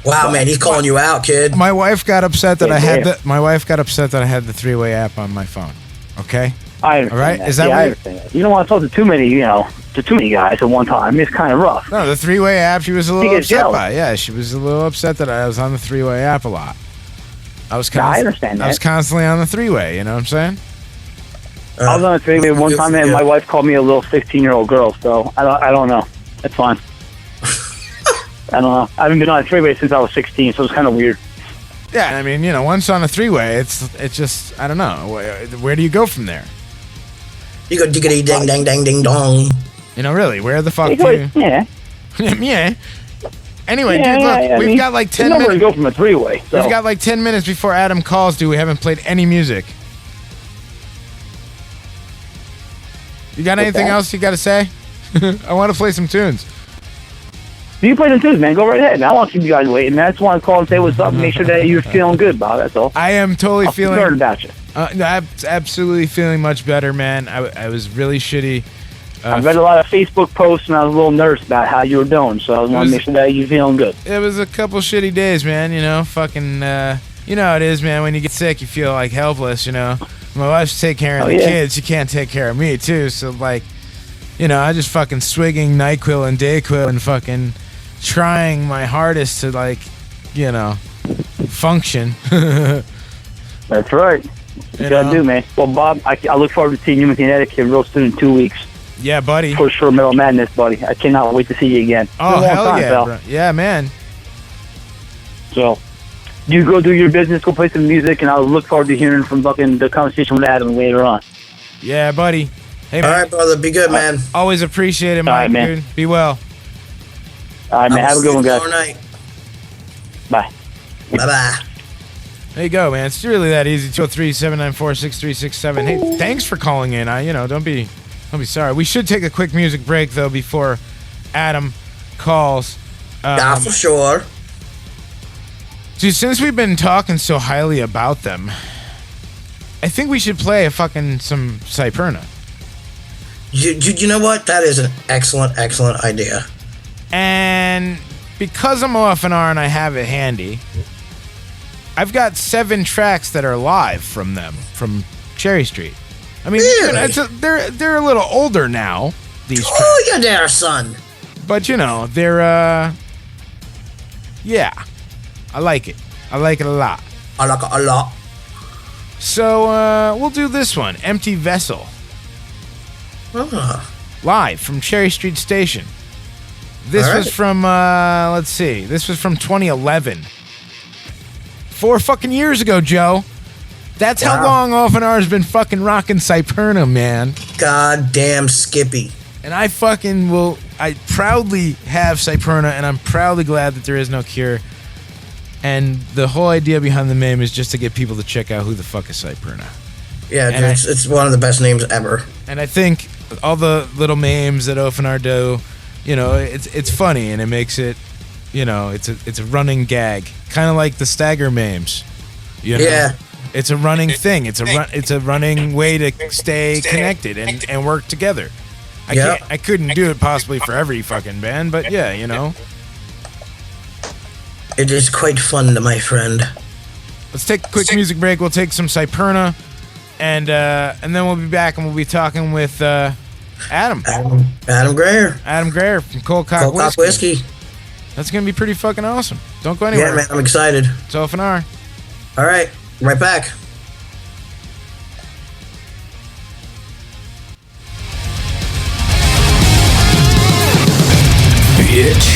Wow, man, he's calling you out, kid. My wife got upset that I had the three-way app on my phone. Okay. I understand. All right. That. Is that I understand that. You don't want to talk to too many, guys at one time. It's kind of rough. No, the three-way app. She was a little upset by. Yeah, she was a little upset that I was on the three-way app a lot. I understand that. I was constantly on the three-way. You know what I'm saying? I was on the three-way one time, and my wife called me a little 16-year-old girl. So I don't know. It's fine. I don't know. I haven't been on a three-way since I was 16, so it's kind of weird. Yeah, I mean, once on a three-way, it's just, I don't know. Where do you go from there? You go diggity ding dang dang ding dong. Really, where the fuck do you? Yeah. Yeah. Anyway, dude, look, we've got like 10 minutes. to go from a three-way. So. We've got like 10 minutes before Adam calls, dude. We haven't played any music. You got anything else you got to say? I want to play some tunes. You play them tunes, man. Go right ahead. I won't keep you guys waiting, man. I just want to call and say what's up and make sure that you're feeling good, Bob. That's all. I am totally feeling... I'm about you. I'm absolutely feeling much better, man. I was really shitty. I read a lot of Facebook posts, and I was a little nervous about how you were doing, so I want to make sure that you're feeling good. It was a couple shitty days, man, fucking... you know how it is, man. When you get sick, you feel, like, helpless, My wife's taking care of the kids. She can't take care of me, too. So, like, I just fucking swigging NyQuil and Dayquil and fucking trying my hardest to, like, function. That's right. You gotta do, man. Well, Bob, I look forward to seeing you in Connecticut real soon in 2 weeks. Yeah, buddy. For sure, Metal Madness, buddy. I cannot wait to see you again. Oh, hell yeah, bro. Yeah, man. So, you go do your business, go play some music, and I'll look forward to hearing from fucking the conversation with Adam later on. Yeah, buddy. Hey, man. All right, brother. Be good, man. Always appreciate it, Mike, man. dude. Be well. All right, man. Have a good one, guys. Night. Bye. Bye-bye. There you go, man. It's really that easy. 203-794-6367. Hey, thanks for calling in. Don't be sorry. We should take a quick music break though before Adam calls. Yeah, for sure. Dude, since we've been talking so highly about them, I think we should play some Cyperna. You know what? That is an excellent idea. And because I'm OFNR and I have it handy, I've got 7 tracks that are live from them, from Cherry Street. I mean, really? They're a little older now, these tracks. Oh, you there, son. But, they're, yeah. I like it. I like it a lot. I like it a lot. So, we'll do this one, Empty Vessel. Live from Cherry Street Station. This was from, let's see, this was from 2011. 4 fucking years ago, Joe. That's how long OFNR has been fucking rocking Cyperna, man. Goddamn Skippy. And I proudly have Cyperna, and I'm proudly glad that there is no cure. And the whole idea behind the name is just to get people to check out who the fuck is Cyperna. Yeah, dude, it's one of the best names ever. And I think all the little memes that OFNR do, it's funny, and it makes it, it's a running gag. Kind of like the Stagger memes. Yeah. It's a running thing. It's a running way to stay connected and work together. I couldn't do it possibly for every fucking band, but yeah, you know. It is quite fun, my friend. Let's take a quick music break. We'll take some Cyperna, and then we'll be back and we'll be talking with Adam Greer. Adam Greer from Coldcock Whiskey. That's gonna be pretty fucking awesome. Don't go anywhere. Yeah, man, I'm excited. It's OFNR. All right, right back. Bitch.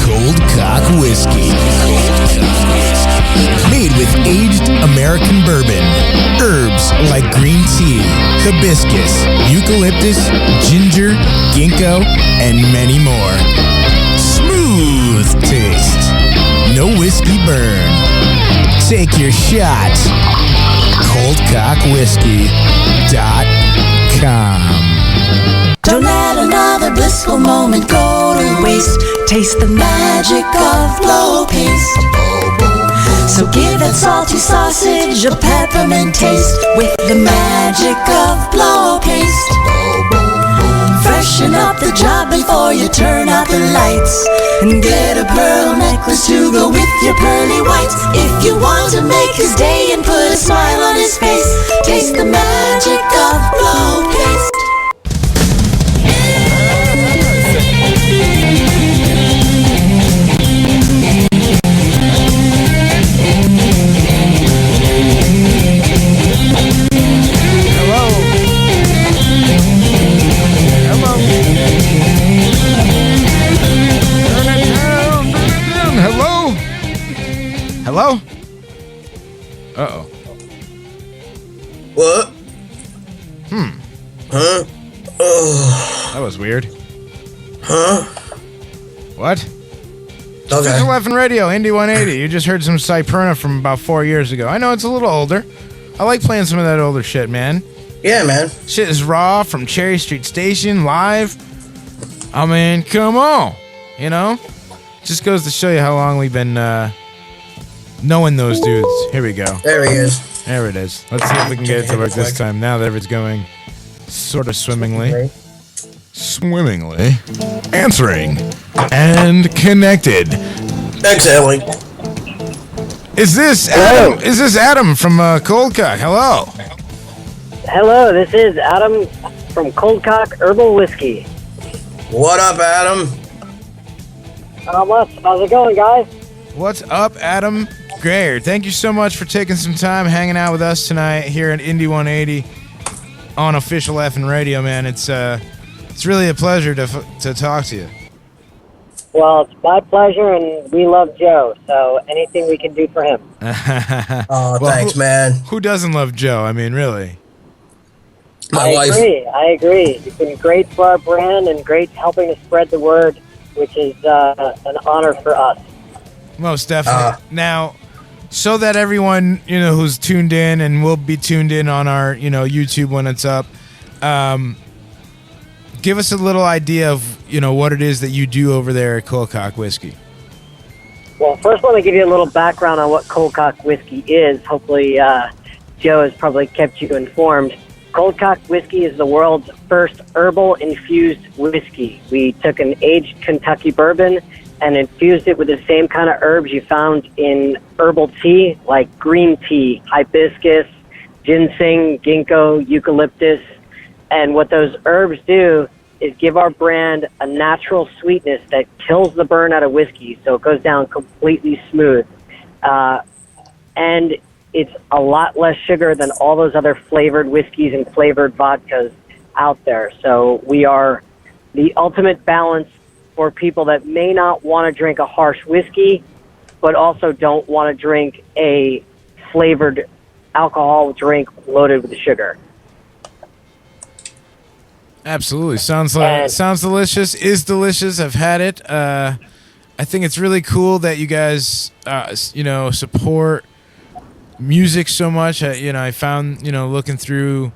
Coldcock Whiskey. Made with aged American bourbon, herbs like green tea, hibiscus, eucalyptus, ginger, ginkgo, and many more. Smooth taste. No whiskey burn. Take your shot. ColdcockWhiskey.com. Don't let another blissful moment go to waste. Taste the magic of blow paste. So give that salty sausage a peppermint taste with the magic of blow paste. freshen up the job before you turn out the lights. And get a pearl necklace to go with your pearly whites. If you want to make his day and put a smile on his face, taste the magic of blow paste. Hello? Uh-oh. What? Huh? Oh. That was weird. Huh? What? Okay. Official FM Radio, Indy 180. You just heard some Cyperna from about 4 years ago. I know it's a little older. I like playing some of that older shit, man. Yeah, man. Shit is raw from Cherry Street Station, live. I mean, come on. You know? Just goes to show you how long we've been knowing those dudes. Here we go. There he is. There it is. Let's see if we can get it to work this time. Now that it's going sort of swimmingly. Swimmingly. Answering. And connected. Exhaling. Is this Adam? Is this Adam from Coldcock? Hello. Hello, this is Adam from Coldcock Herbal Whiskey. What up, Adam? Not much. How's it going, guys? What's up, Adam Grayer? Thank you so much for taking some time hanging out with us tonight here at Indy 180 on Official Effin' Radio, man. It's really a pleasure to talk to you. Well, it's my pleasure, and we love Joe, so anything we can do for him. Oh, well, thanks, man. Who doesn't love Joe? I mean, really. My wife. I agree. You've been great for our brand and great helping to spread the word, which is an honor for us. Most definitely. Now, so that everyone, who's tuned in and will be tuned in on our, YouTube when it's up, give us a little idea of, what it is that you do over there at Coldcock Whiskey. Well, first, let me give you a little background on what Coldcock Whiskey is. Hopefully, Joe has probably kept you informed. Coldcock Whiskey is the world's first herbal-infused whiskey. We took an aged Kentucky bourbon and infused it with the same kind of herbs you found in herbal tea, like green tea, hibiscus, ginseng, ginkgo, eucalyptus. And what those herbs do is give our brand a natural sweetness that kills the burn out of whiskey, so it goes down completely smooth. And it's a lot less sugar than all those other flavored whiskeys and flavored vodkas out there. So we are the ultimate balance for people that may not want to drink a harsh whiskey, but also don't want to drink a flavored alcohol drink loaded with sugar. Absolutely. Sounds delicious. Is delicious. I've had it. I think it's really cool that you guys, support music so much. I found, looking through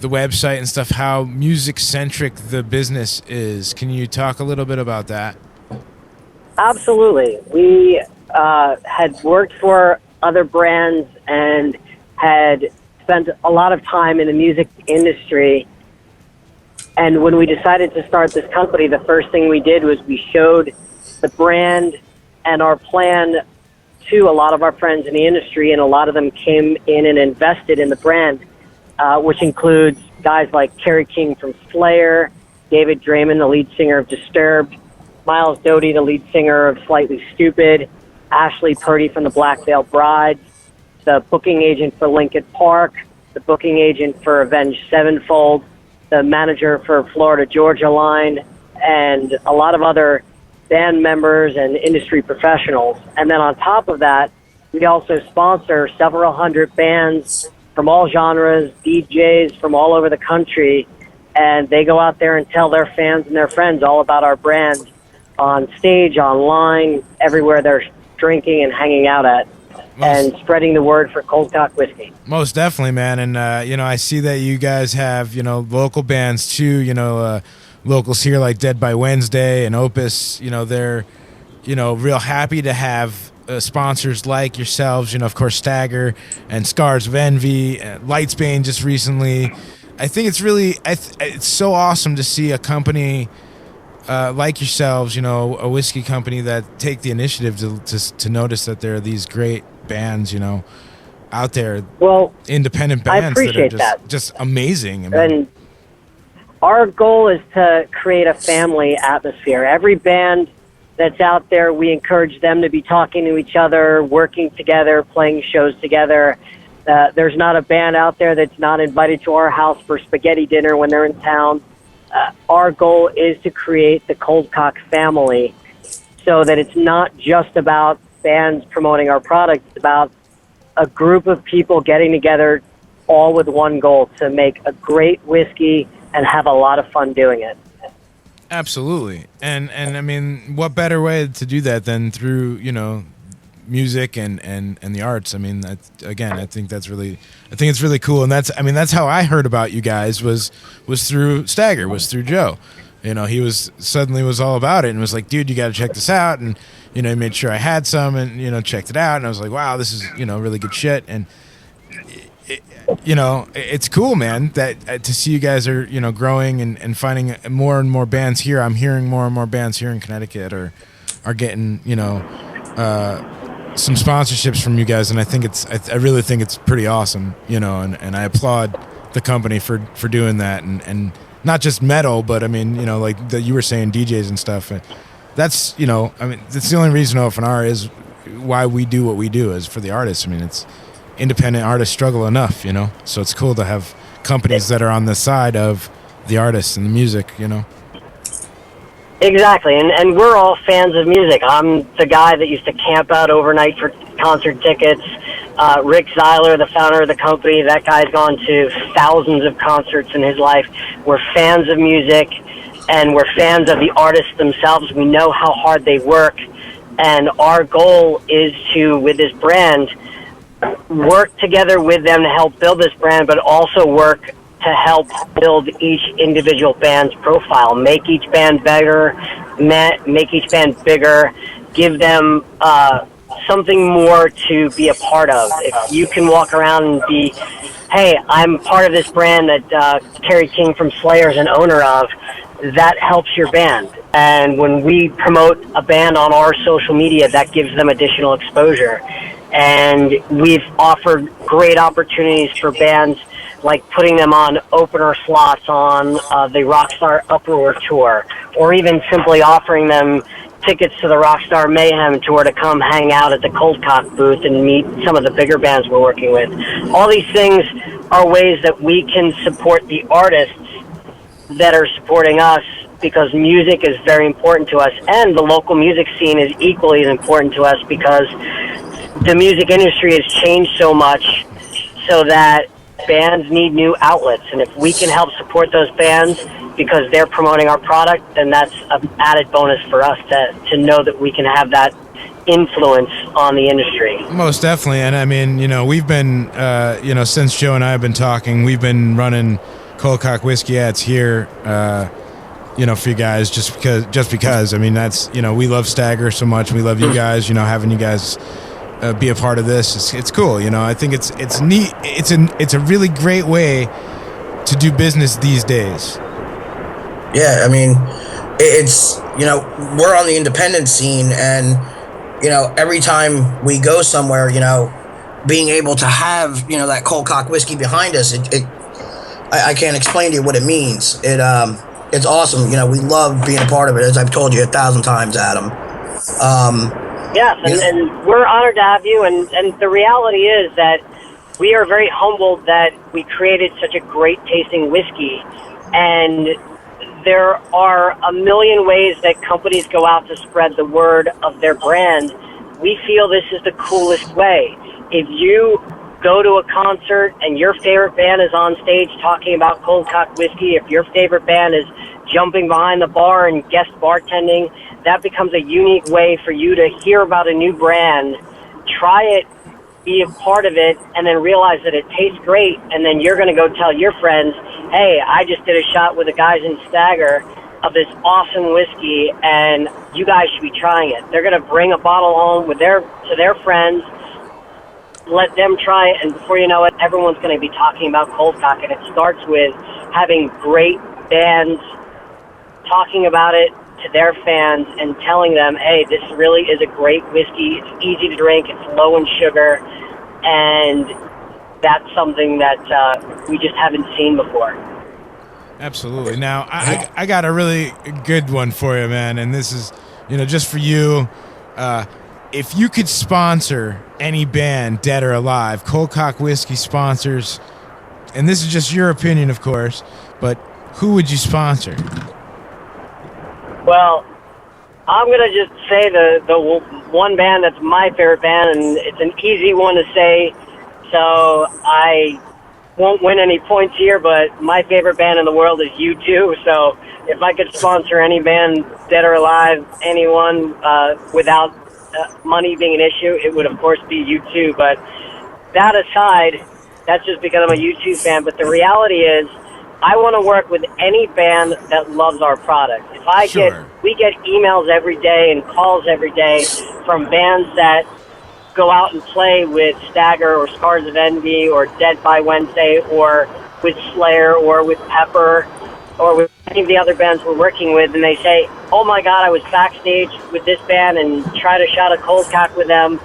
the website and stuff, how music-centric the business is. Can you talk a little bit about that? Absolutely. We had worked for other brands and had spent a lot of time in the music industry. And when we decided to start this company, the first thing we did was we showed the brand and our plan to a lot of our friends in the industry, and a lot of them came in and invested in the brand, which includes guys like Kerry King from Slayer, David Draymond, the lead singer of Disturbed, Miles Doty, the lead singer of Slightly Stupid, Ashley Purdy from the Black Veil Brides, the booking agent for Linkin Park, the booking agent for Avenged Sevenfold, the manager for Florida Georgia Line, and a lot of other band members and industry professionals. And then on top of that, we also sponsor several hundred bands from all genres, DJs from all over the country, and they go out there and tell their fans and their friends all about our brand on stage, online, everywhere they're drinking and hanging out at, and spreading the word for Coldcock Whiskey. Most definitely, man. And, I see that you guys have, local bands too, locals here like Dead by Wednesday and Opus. They're, real happy to have sponsors like yourselves, of course, Stagger and Scars of Envy, Lightsbane just recently. I think it's really it's so awesome to see a company like yourselves, you know, a whiskey company that take the initiative to notice that there are these great bands, you know, out there. Well, independent bands I appreciate that are just amazing. I mean, and our goal is to create a family atmosphere. Every band that's out there, we encourage them to be talking to each other, working together, playing shows together. There's not a band out there that's not invited to our house for spaghetti dinner when they're in town. Our goal is to create the Coldcock family so that it's not just about bands promoting our product. It's about a group of people getting together all with one goal, to make a great whiskey and have a lot of fun doing it. absolutely. And I mean, what better way to do that than through, you know, music and the arts? I mean, again, I think it's really cool. And that's how I heard about you guys was through Stagger, was through Joe. You know, he was all about it and was like, dude, you got to check this out. And, you know, he made sure I had some and, you know, checked it out. And I was like, wow, this is, you know, really good shit. And, you know, it's cool, man, that to see you guys are, you know, growing and finding more and more bands here. I'm hearing more and more bands here in Connecticut are getting, you know, some sponsorships from you guys. And I really think it's pretty awesome, you know, and I applaud the company for doing that. And not just metal, but I mean, you know, like you were saying, DJs and stuff. That's, you know, I mean, that's the only reason OFNR is why we do what we do, is for the artists. I mean, it's independent artists struggle enough, you know, so it's cool to have companies that are on the side of the artists and the music, you know. Exactly, and we're all fans of music. I'm the guy that used to camp out overnight for concert tickets. Rick Zeiler, the founder of the company, that guy's gone to thousands of concerts in his life. We're fans of music, and we're fans of the artists themselves. We know how hard they work, and our goal is to, with this brand, work together with them to help build this brand, but also work to help build each individual band's profile, make each band better, make each band bigger, give them something more to be a part of. If you can walk around and be, hey, I'm part of this brand that Kerry King from Slayer is an owner of, that helps your band. And when we promote a band on our social media, that gives them additional exposure. And we've offered great opportunities for bands, like putting them on opener slots on the Rockstar Uproar tour, or even simply offering them tickets to the Rockstar Mayhem tour to come hang out at the Coldcock booth and meet some of the bigger bands we're working with. All these things are ways that we can support the artists that are supporting us, because music is very important to us, and the local music scene is equally as important to us, because the music industry has changed so much so that bands need new outlets. And if we can help support those bands because they're promoting our product, then that's an added bonus for us to know that we can have that influence on the industry. Most definitely. And I mean, you know, we've been, you know, since Joe and I have been talking, we've been running Coldcock whiskey ads here, you know, for you guys, just because, I mean, that's, you know, we love Stagger so much. We love you guys, you know, having you guys be a part of this. It's cool. You know, I think it's neat. It's a really great way to do business these days. Yeah. I mean, it's, you know, we're on the independent scene, and, you know, every time we go somewhere, you know, being able to have, you know, that Coldcock whiskey behind us, I can't explain to you what it means. It's awesome. You know, we love being a part of it, as I've told you 1,000 times, Adam. Yes, and we're honored to have you. And the reality is that we are very humbled that we created such a great tasting whiskey. And there are a million ways that companies go out to spread the word of their brand. We feel this is the coolest way. If you go to a concert and your favorite band is on stage talking about Coldcock whiskey, if your favorite band is jumping behind the bar and guest bartending, that becomes a unique way for you to hear about a new brand, try it, be a part of it, and then realize that it tastes great. And then you're going to go tell your friends, hey, I just did a shot with the guys in Stagger of this awesome whiskey, and you guys should be trying it. They're going to bring a bottle home to their friends, let them try it, and before you know it, everyone's going to be talking about Coldcock, and it starts with having great bands talking about it to their fans and telling them, hey, this really is a great whiskey. It's easy to drink. It's low in sugar, and that's something that we just haven't seen before. Absolutely. Now, I got a really good one for you, man, and this is, just for you. If you could sponsor any band, dead or alive, Coldcock Whiskey sponsors, and this is just your opinion, of course, but who would you sponsor? Well, I'm going to just say the one band that's my favorite band, and it's an easy one to say, so I won't win any points here, but my favorite band in the world is U2, so if I could sponsor any band, dead or alive, anyone, without money being an issue, it would of course be U2. But that aside, that's just because I'm a U2 fan. But the reality is, I want to work with any band that loves our product. We get emails every day and calls every day from bands that go out and play with Stagger or Scars of Envy or Dead by Wednesday or with Slayer or with Pepper or with any of the other bands we're working with, and they say, oh my God, I was backstage with this band and tried a shot of Coldcock with them,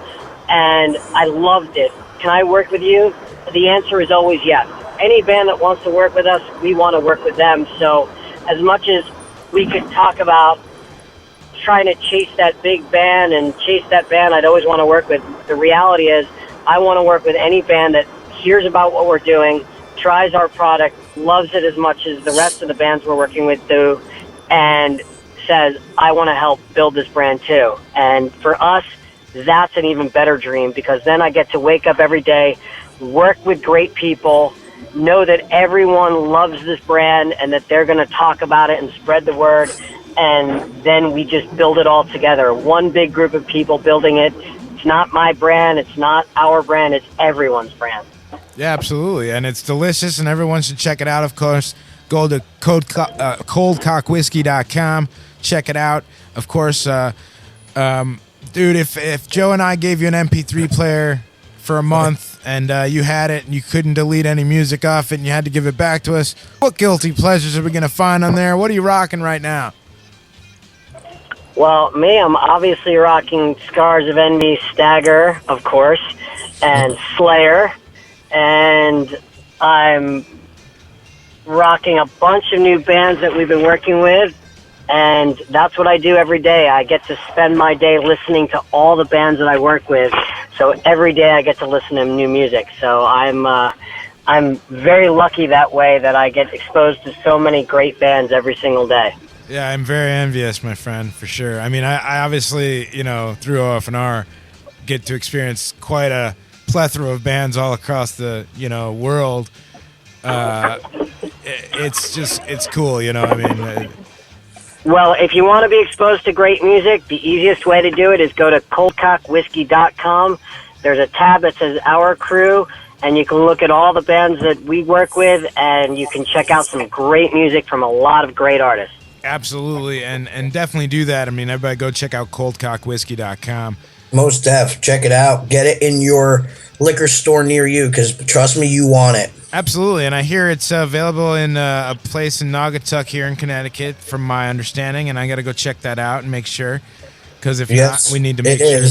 and I loved it. Can I work with you? The answer is always yes. Any band that wants to work with us, we want to work with them. So as much as we could talk about trying to chase that big band and chase that band I'd always want to work with, the reality is I want to work with any band that hears about what we're doing, tries our product, loves it as much as the rest of the bands we're working with do, and says, I want to help build this brand too. And for us, that's an even better dream, because then I get to wake up every day, work with great people, know that everyone loves this brand and that they're going to talk about it and spread the word, and then we just build it all together. One big group of people building it. It's not my brand, it's not our brand, it's everyone's brand. Yeah, absolutely, and it's delicious, and everyone should check it out, of course. Go to coldcockwhiskey.com. Check it out. Of course, dude, if Joe and I gave you an MP3 player for a month and you had it and you couldn't delete any music off it and you had to give it back to us, what guilty pleasures are we going to find on there? What are you rocking right now? Well, me, I'm obviously rocking Scars of Envy, Stagger, of course, and Slayer, and I'm rocking a bunch of new bands that we've been working with, and that's what I do every day. I get to spend my day listening to all the bands that I work with, so every day I get to listen to new music. So I'm very lucky that way, that I get exposed to so many great bands every single day. Yeah, I'm very envious, my friend, for sure. I mean, I obviously, through OFNR, get to experience quite a plethora of bands all across the, world. It's cool, Well, if you want to be exposed to great music, the easiest way to do it is go to coldcockwhiskey.com. There's a tab that says Our Crew, and you can look at all the bands that we work with, and you can check out some great music from a lot of great artists. Absolutely, and definitely do that. I mean, everybody go check out coldcockwhiskey.com. Most def. Check it out. Get it in your liquor store near you, because trust me, you want it. Absolutely, and I hear it's available in a place in Naugatuck here in Connecticut, from my understanding, and I got to go check that out and make sure, because if not, we need to make sure.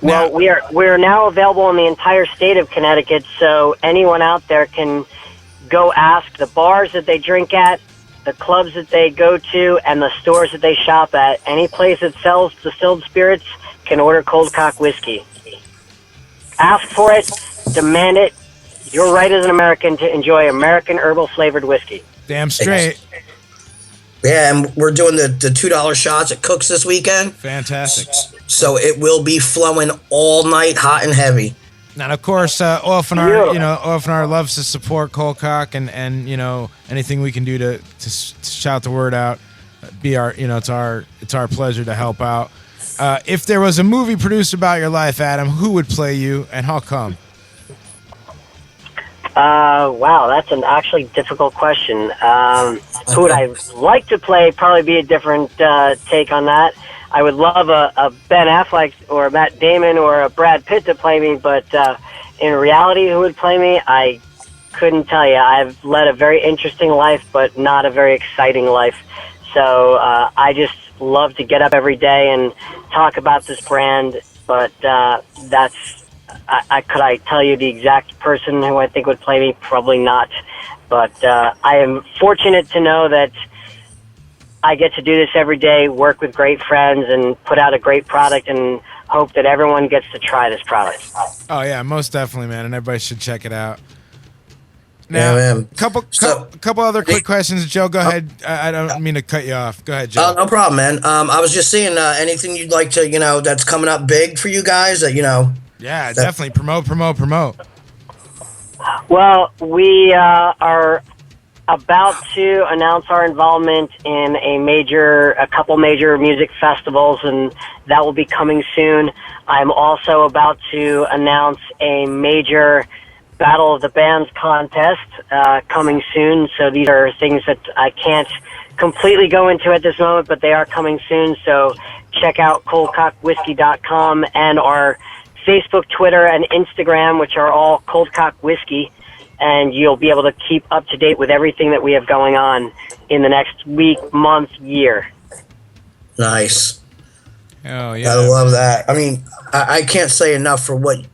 Well, we're now available in the entire state of Connecticut, so anyone out there can go ask the bars that they drink at, the clubs that they go to, and the stores that they shop at. Any place that sells distilled spirits can order Coldcock whiskey. Ask for it, demand it. Your right as an American to enjoy American herbal-flavored whiskey. Damn straight. Yeah, and we're doing the $2 shots at Cook's this weekend. Fantastic. So it will be flowing all night, hot and heavy. And of course, OFNR, OFNR loves to support Coldcock, and anything we can do to shout the word out. It's our pleasure to help out. If there was a movie produced about your life, Adam, who would play you, and how come? Wow, that's an actually difficult question. Who would I like to play? Probably be a different take on that. I would love a Ben Affleck or a Matt Damon or a Brad Pitt to play me, but in reality, who would play me, I couldn't tell you. I've led a very interesting life, but not a very exciting life. So I just love to get up every day and talk about this brand, but that's... could I tell you the exact person who I think would play me? Probably not. But I am fortunate to know that I get to do this every day, work with great friends, and put out a great product, and hope that everyone gets to try this product. Oh yeah, most definitely, man, and everybody should check it out. Now, Yeah, man. couple other quick questions, Joe. Go ahead. I don't mean to cut you off. Go ahead, Joe. No problem, man. I was just saying, anything you'd like to, that's coming up big for you guys that, Yeah, definitely. Promote. Well, we are about to announce our involvement in a couple major music festivals, and that will be coming soon. I'm also about to announce a major Battle of the Bands contest coming soon. So these are things that I can't completely go into at this moment, but they are coming soon. So check out coldcockwhiskey.com and our Facebook, Twitter, and Instagram, which are all Coldcock Whiskey, and you'll be able to keep up to date with everything that we have going on in the next week, month, year. Nice. Oh, yeah. I love that. I mean, I can't say enough for what,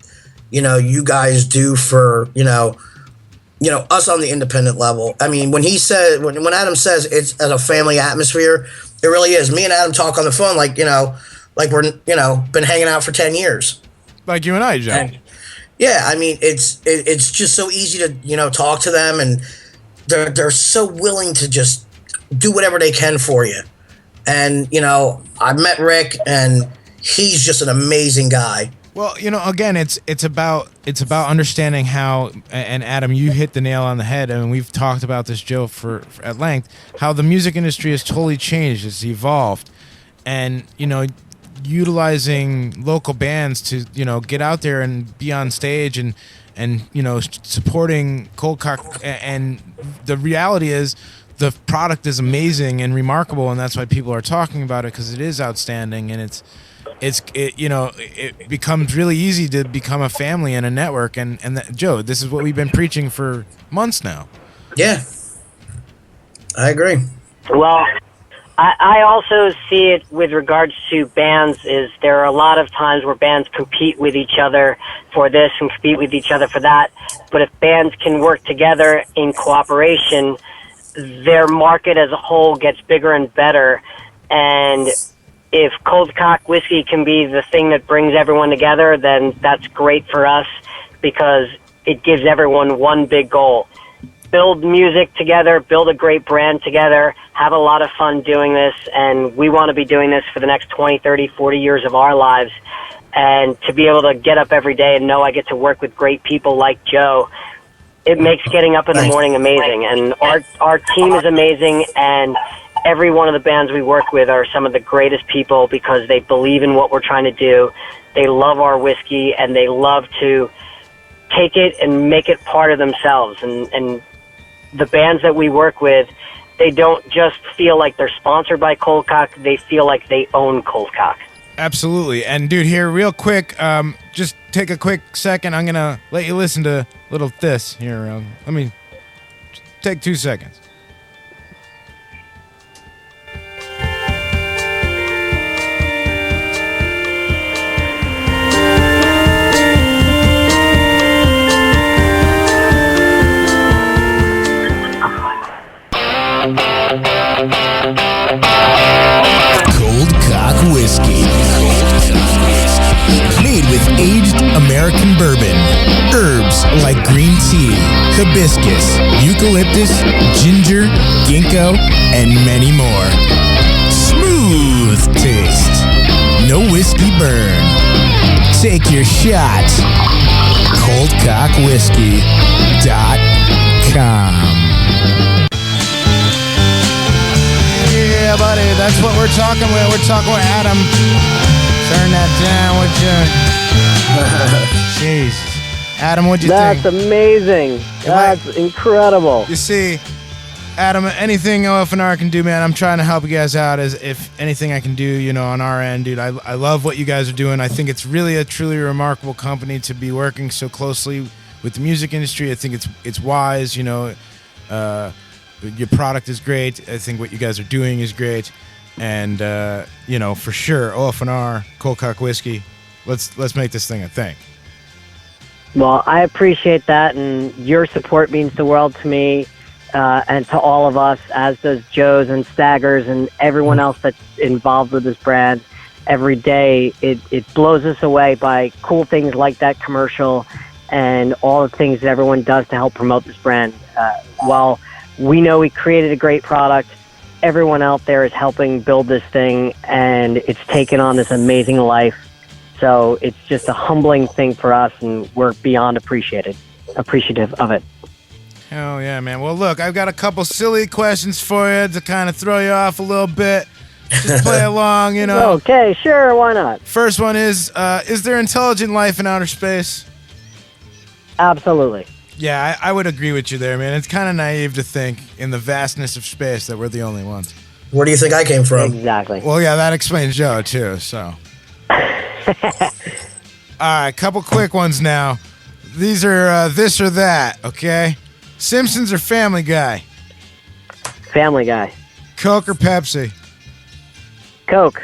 you guys do for, us on the independent level. I mean, when he said, when Adam says it's a family atmosphere, it really is. Me and Adam talk on the phone like we're, been hanging out for 10 years. Like you and I, Joe. Yeah, I mean, it's just so easy to, talk to them, and they're so willing to just do whatever they can for you. And, I've met Rick, and he's just an amazing guy. Well, again, it's about understanding how, and Adam, you hit the nail on the head. I mean, we've talked about this, Joe, for at length, how the music industry has totally changed. It's evolved, and utilizing local bands to get out there and be on stage and supporting Coldcock. And the reality is, the product is amazing and remarkable, and that's why people are talking about it, because it is outstanding, and it becomes really easy to become a family and a network. And Joe, this is what we've been preaching for months now. Yeah, I agree. Well, I also see it with regards to bands. Is there are a lot of times where bands compete with each other for this and compete with each other for that. But if bands can work together in cooperation, their market as a whole gets bigger and better. And if Coldcock Whiskey can be the thing that brings everyone together, then that's great for us, because it gives everyone one big goal. Build music together, build a great brand together, have a lot of fun doing this, and we want to be doing this for the next 20, 30, 40 years of our lives. And to be able to get up every day and know I get to work with great people like Joe, it makes getting up in the morning amazing. And our team is amazing, and every one of the bands we work with are some of the greatest people, because they believe in what we're trying to do. They love our whiskey, and they love to take it and make it part of themselves. And the bands that we work with, they don't just feel like they're sponsored by Coldcock, they feel like they own Coldcock. Absolutely. And dude, here real quick, just take a quick second. I'm gonna let you listen to little this here. Let me take 2 seconds. Coldcock Whiskey. Made with aged American bourbon, herbs like green tea, hibiscus, eucalyptus, ginger, ginkgo, and many more. Smooth taste. No whiskey burn. Take your shot. ColdcockWhiskey.com. Yeah, buddy, that's what we're talking with. We're talking with Adam. Turn that down, would you? Jeez. Adam, what'd you think? That's amazing. That's incredible. You see, Adam, anything OFNR can do, man, I'm trying to help you guys out as if anything I can do, you know, on our end, dude. I love what you guys are doing. I think it's really a truly remarkable company to be working so closely with the music industry. I think it's wise, you know. Your product is great. I think what you guys are doing is great. And, you know, for sure, OFNR, Coldcock Whiskey, let's make this thing a thing. Well, I appreciate that, and your support means the world to me and to all of us, as does Joe's and Stagger's and everyone else that's involved with this brand. Every day, it blows us away by cool things like that commercial and all the things that everyone does to help promote this brand. While we know we created a great product, everyone out there is helping build this thing, and it's taken on this amazing life. So it's just a humbling thing for us, and we're beyond appreciative of it. Hell yeah, man. Well, look, I've got a couple silly questions for you to kind of throw you off a little bit. Just play along, you know. Okay, sure, why not? First one is there intelligent life in outer space? Absolutely. Yeah, I would agree with you there, man. It's kind of naive to think in the vastness of space that we're the only ones. Where do you think I came from? Exactly. Well, yeah, that explains Joe, too, so. All right, couple quick ones now. These are this or that, okay? Simpsons or Family Guy? Family Guy. Coke or Pepsi? Coke.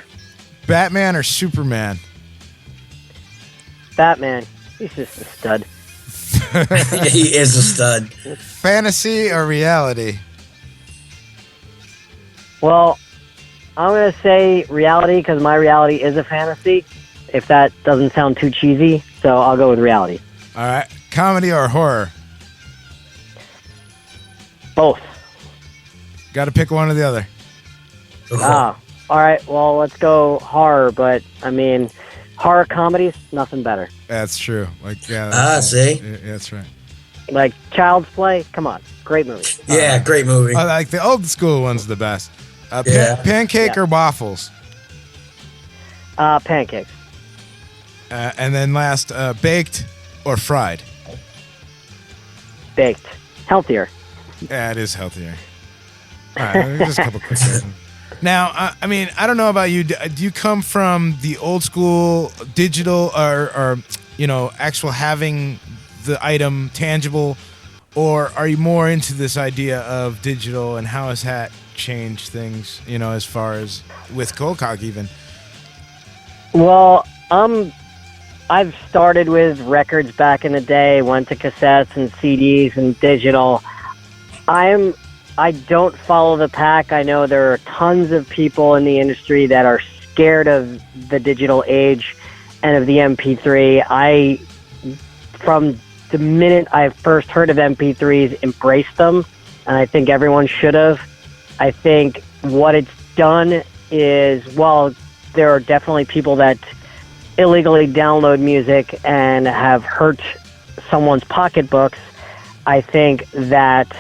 Batman or Superman? Batman. He's just a stud. He is a stud. Fantasy or reality? Well, I'm going to say reality because my reality is a fantasy, if that doesn't sound too cheesy. So I'll go with reality. All right. Comedy or horror? Both. Got to pick one or the other. All right. Well, let's go horror, but I mean, horror comedies, nothing better. That's true. Like, yeah. See? Yeah, that's right. Like Child's Play, come on, great movie. Yeah, great movie. I like the old school ones, the best. Pancake or waffles? Pancakes. And then last, baked or fried? Baked. Healthier. Yeah, it is healthier. All right, just a couple quick questions. Now, I mean, I don't know about you. Do you come from the old school digital or you know, actual having the item tangible, or are you more into this idea of digital, and how has that changed things, you know, as far as with Coldcock even? Well, I've started with records back in the day, went to cassettes and CDs and digital. I don't follow the pack. I know there are tons of people in the industry that are scared of the digital age and of the MP3. From the minute I first heard of MP3s, embraced them, and I think everyone should have. I think what it's done is, well, there are definitely people that illegally download music and have hurt someone's pocketbooks. I think that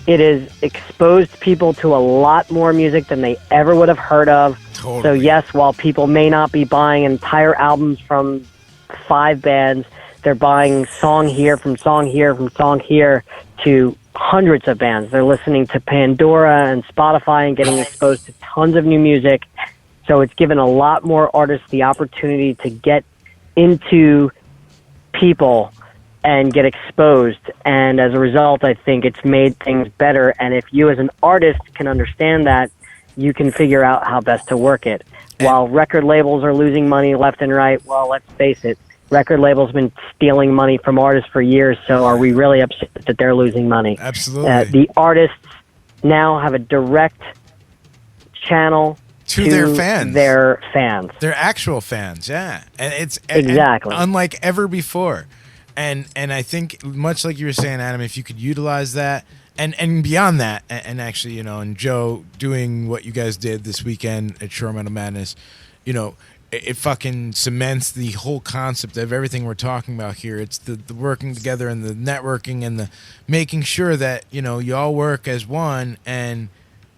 it has exposed people to a lot more music than they ever would have heard of. Totally. So yes, while people may not be buying entire albums from 5 bands, they're buying song here from song here from song here to hundreds of bands. They're listening to Pandora and Spotify and getting exposed to tons of new music. So it's given a lot more artists the opportunity to get into people and get exposed. And as a result, I think it's made things better. And if you as an artist can understand that, you can figure out how best to work it. While record labels are losing money left and right, well, let's face it, record labels have been stealing money from artists for years, so are we really upset that they're losing money? Absolutely. The artists now have a direct channel to their fans. Their actual fans, yeah. And it's exactly unlike ever before. And I think, much like you were saying, Adam, if you could utilize that, and beyond that, and actually, you know, and Joe doing what you guys did this weekend at Shore Metal Madness, you know, it fucking cements the whole concept of everything we're talking about here. It's the working together and the networking and the making sure that, you know, you all work as one and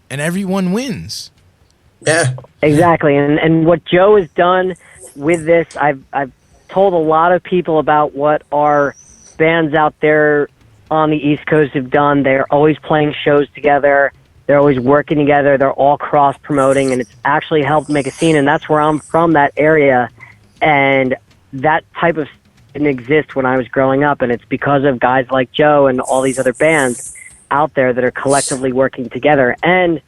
everyone wins. Yeah. Exactly. And what Joe has done with this, I've told a lot of people about what our bands out there on the East Coast have done. They're always playing shows together. They're always working together. They're all cross-promoting, and it's actually helped make a scene, and that's where I'm from, that area. And that type of didn't exist when I was growing up, and it's because of guys like Joe and all these other bands out there that are collectively working together. And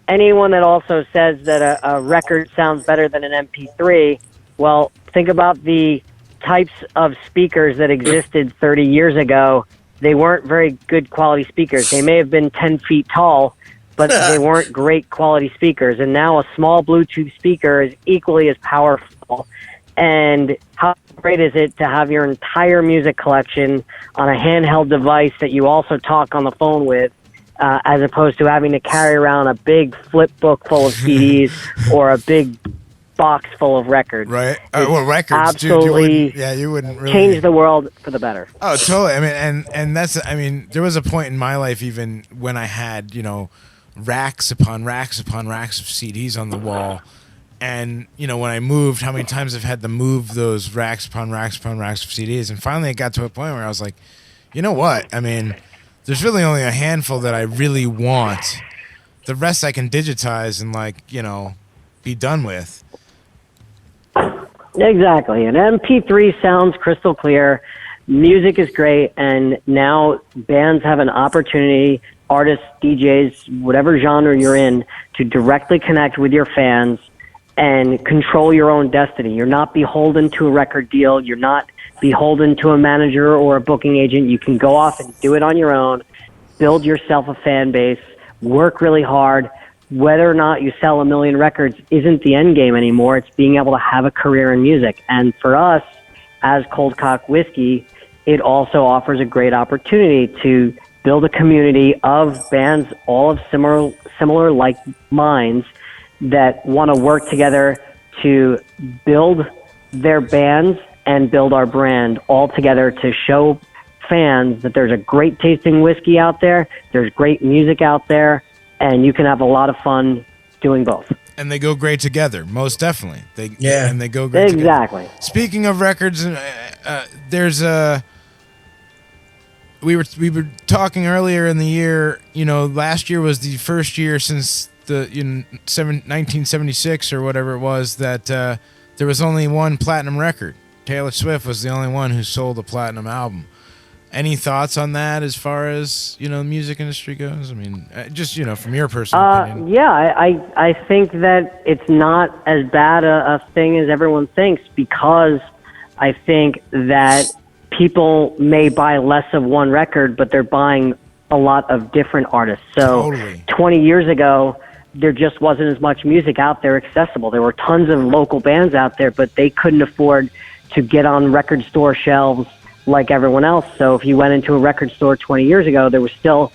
anyone that also says that a record sounds better than an MP3, well, think about the types of speakers that existed 30 years ago. They weren't very good quality speakers. They may have been 10 feet tall, but they weren't great quality speakers. And now a small Bluetooth speaker is equally as powerful. And how great is it to have your entire music collection on a handheld device that you also talk on the phone with, as opposed to having to carry around a big flip book full of CDs or a big box full of records. Right. Well, records, absolutely dude, you wouldn't really change the world for the better. Oh, totally. I mean, and that's, I mean, there was a point in my life, even when I had, racks upon racks upon racks of CDs on the wall. And, when I moved, how many times I've had to move those racks upon racks upon racks of CDs. And finally it got to a point where I was like, you know what? I mean, there's really only a handful that I really want. The rest I can digitize and be done with. Exactly. And MP3 sounds crystal clear. Music is great. And now bands have an opportunity, artists, DJs, whatever genre you're in, to directly connect with your fans and control your own destiny. You're not beholden to a record deal. You're not beholden to a manager or a booking agent. You can go off and do it on your own, build yourself a fan base, work really hard. Whether or not you sell 1 million records isn't the end game anymore. It's being able to have a career in music. And for us, as Coldcock Whiskey, it also offers a great opportunity to build a community of bands, all of similar like minds, that want to work together to build their bands and build our brand all together to show fans that there's a great tasting whiskey out there, there's great music out there, and you can have a lot of fun doing both. And they go great together, most definitely. And they go great exactly. together. Speaking of records, there's a... We were talking earlier in the year, last year was the first year since the 1976 or whatever it was that there was only one platinum record. Taylor Swift was the only one who sold a platinum album. Any thoughts on that as far as, the music industry goes? I mean, just, from your personal opinion. Yeah, I think that it's not as bad a thing as everyone thinks, because I think that people may buy less of one record, but they're buying a lot of different artists. So 20 years ago, there just wasn't as much music out there accessible. There were tons of local bands out there, but they couldn't afford to get on record store shelves like everyone else. So if you went into a record store 20 years ago, there was still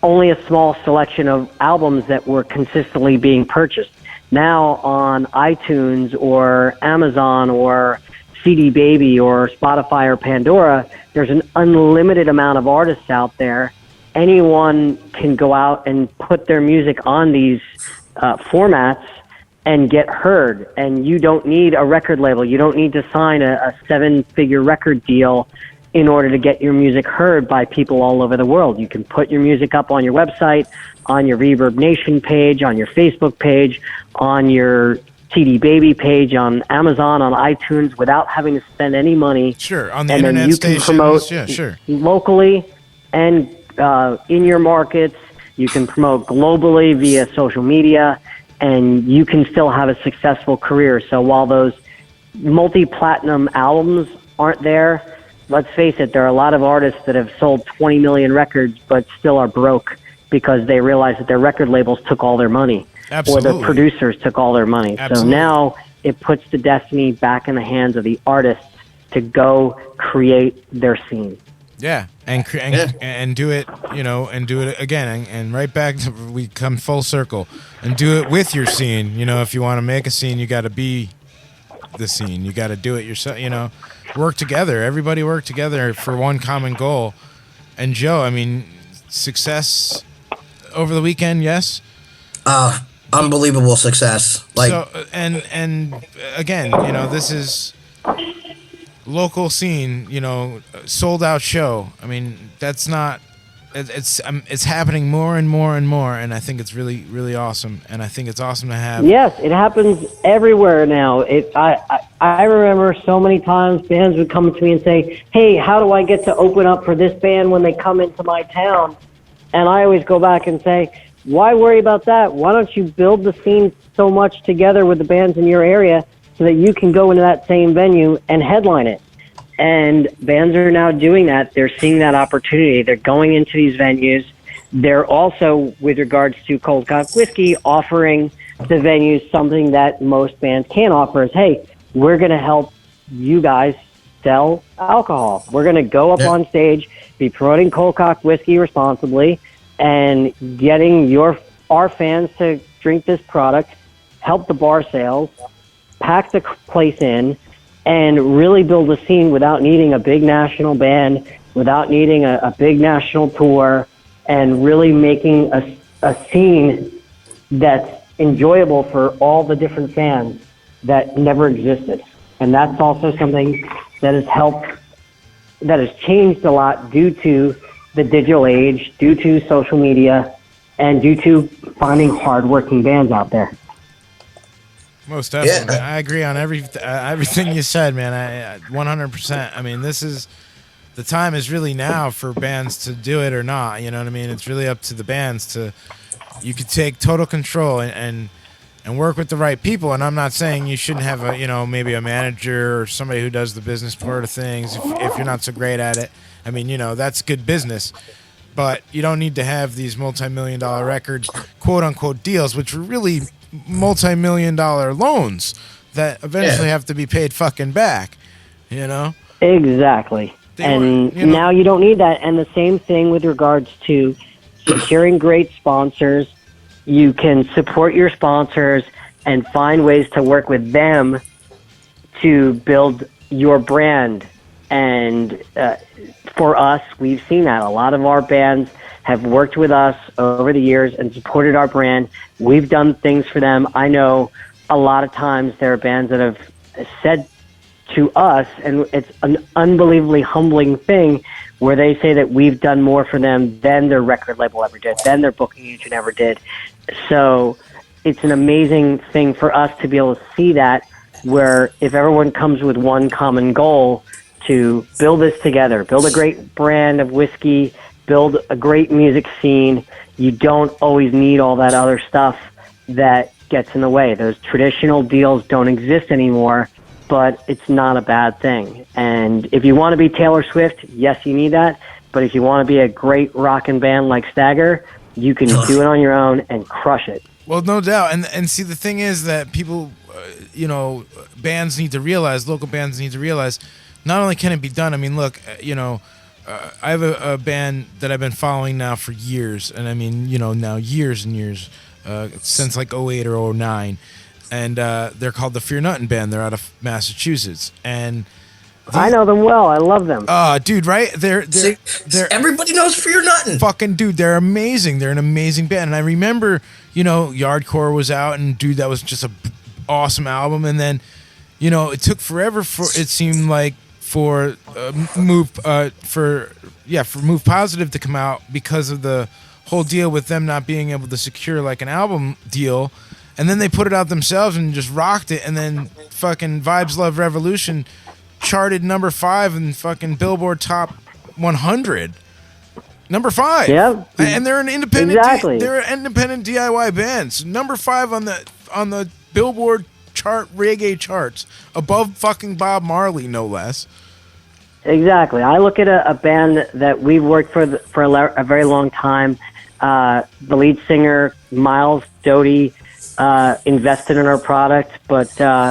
only a small selection of albums that were consistently being purchased. Now on iTunes or Amazon or CD Baby or Spotify or Pandora, there's an unlimited amount of artists out there. Anyone can go out and put their music on these formats and get heard. And you don't need a record label. You don't need to sign a 7-figure record deal in order to get your music heard by people all over the world. You can put your music up on your website, on your Reverb Nation page, on your Facebook page, on your CD Baby page, on Amazon, on iTunes, without having to spend any money. Sure, on the and internet then you stations. Can promote yeah, sure. locally and in your markets. You can promote globally via social media, and you can still have a successful career. So while those multi-platinum albums aren't there, let's face it, there are a lot of artists that have sold 20 million records but still are broke because they realize that their record labels took all their money. Absolutely. Or the producers took all their money. Absolutely. So now it puts the destiny back in the hands of the artists to go create their scene. Yeah, and do it, and do it again, and right back to, we come full circle, and do it with your scene. If you want to make a scene, you got to be the scene. You got to do it yourself. Work together. Everybody work together for one common goal. And Joe, I mean, success over the weekend, yes. Unbelievable success. So, and again, this is local scene, sold out show. I mean, that's not. It's happening more and more and more, and I think it's really, really awesome. And I think it's awesome to have. Yes, it happens everywhere now. I remember so many times bands would come to me and say, "Hey, how do I get to open up for this band when they come into my town?" And I always go back and say, "Why worry about that? Why don't you build the scene so much together with the bands in your area so that you can go into that same venue and headline it?" And bands are now doing that. They're seeing that opportunity. They're going into these venues. They're also, with regards to Coldcock Whiskey, offering the venues something that most bands can't offer is, hey, we're going to help you guys sell alcohol. We're going to go up on stage, be promoting Coldcock Whiskey responsibly, and getting our fans to drink this product, help the bar sales, pack the place in, and really build a scene without needing a big national band, without needing a big national tour, and really making a scene that's enjoyable for all the different fans that never existed. And that's also something that has changed a lot due to the digital age, due to social media, and due to finding hardworking bands out there. Most definitely. Yeah. I agree on everything you said, man. I 100%. I mean, the time is really now for bands to do it or not. You know what I mean? It's really up to the bands you could take total control and work with the right people. And I'm not saying you shouldn't have maybe a manager or somebody who does the business part of things if you're not so great at it. I mean, that's good business. But you don't need to have these multi-million-dollar records, quote-unquote deals, which are really multi-million-dollar loans that eventually have to be paid fucking back, Exactly. Now you don't need that. And the same thing with regards to securing great sponsors. You can support your sponsors and find ways to work with them to build your brand. And for us, we've seen that. A lot of our bands have worked with us over the years and supported our brand. We've done things for them. I know a lot of times there are bands that have said to us, and it's an unbelievably humbling thing, where they say that we've done more for them than their record label ever did, than their booking agent ever did. So it's an amazing thing for us to be able to see that, where if everyone comes with one common goal to build this together, build a great brand of whiskey, build a great music scene, you don't always need all that other stuff that gets in the way. Those traditional deals don't exist anymore, but it's not a bad thing. And if you want to be Taylor Swift, yes, you need that. But if you want to be a great rockin' band like Stagger, you can do it on your own and crush it. Well, no doubt. And see, the thing is that people, bands need to realize, local bands need to realize, not only can it be done, I mean, look, I have a band that I've been following now for years, and I mean, now years and years, since like 08 or 09, and they're called the Fear Nuttin' Band. They're out of Massachusetts, and I know them well. I love them. Dude, right? They're everybody knows Fear Nuttin'. Fucking dude, they're amazing. They're an amazing band, and I remember, Yardcore was out, and dude, that was just a awesome album, and then, it took forever it seemed like for Move Positive to come out because of the whole deal with them not being able to secure like an album deal, and then they put it out themselves and just rocked it, and then fucking Vibes Love Revolution charted number 5 in fucking Billboard Top 100. Number 5. Yeah. And they're an independent exactly. They're an independent DIY band. So number 5 on the Billboard chart, reggae charts, above fucking Bob Marley, no less. Exactly. I look at a band that we've worked for a very long time. The lead singer, Miles Doty, invested in our product, but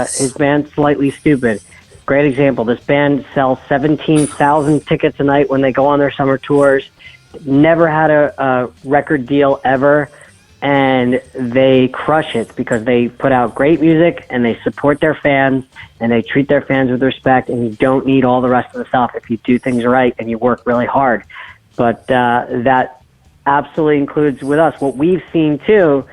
his band's Slightly Stupid. Great example. This band sells 17,000 tickets a night when they go on their summer tours. Never had a record deal ever, and they crush it because they put out great music and they support their fans and they treat their fans with respect, and you don't need all the rest of the stuff if you do things right and you work really hard. But that absolutely includes with us. What we've seen too,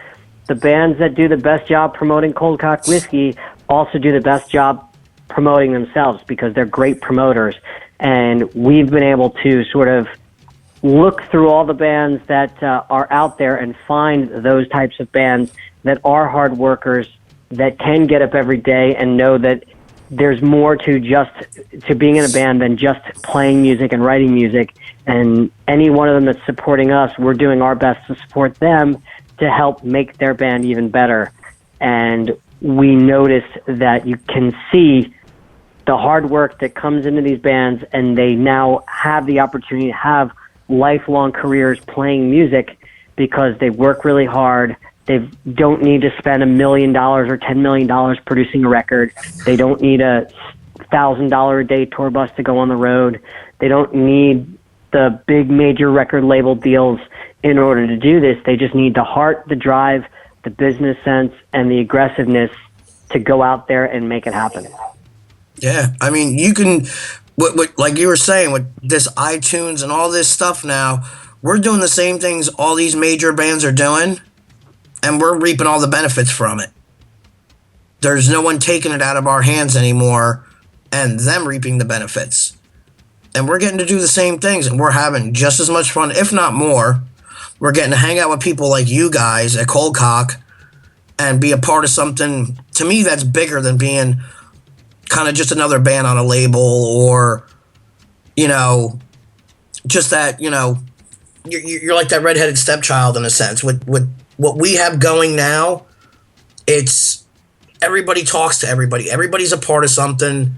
the bands that do the best job promoting Coldcock whiskey also do the best job promoting themselves because they're great promoters. And we've been able to sort of look through all the bands that are out there and find those types of bands that are hard workers, that can get up every day and know that there's more to being in a band than just playing music and writing music. And any one of them that's supporting us, we're doing our best to support them to help make their band even better. And we notice that you can see the hard work that comes into these bands, and they now have the opportunity to have lifelong careers playing music because they work really hard. They don't need to spend $1 million or $10 million producing a record. They don't need a $1,000 a day tour bus to go on the road. They don't need the big major record label deals in order to do this. They just need the heart, the drive, the business sense, and the aggressiveness to go out there and make it happen. Yeah, I mean, you can, like you were saying, with this iTunes and all this stuff now, we're doing the same things all these major bands are doing, and we're reaping all the benefits from it. There's no one taking it out of our hands anymore, and them reaping the benefits. And we're getting to do the same things, and we're having just as much fun, if not more. We're getting to hang out with people like you guys at Coldcock and be a part of something, to me, that's bigger than being kind of just another band on a label, or, you know, just that, you know, you're like that redheaded stepchild in a sense. With what we have going now, it's everybody talks to everybody. Everybody's a part of something.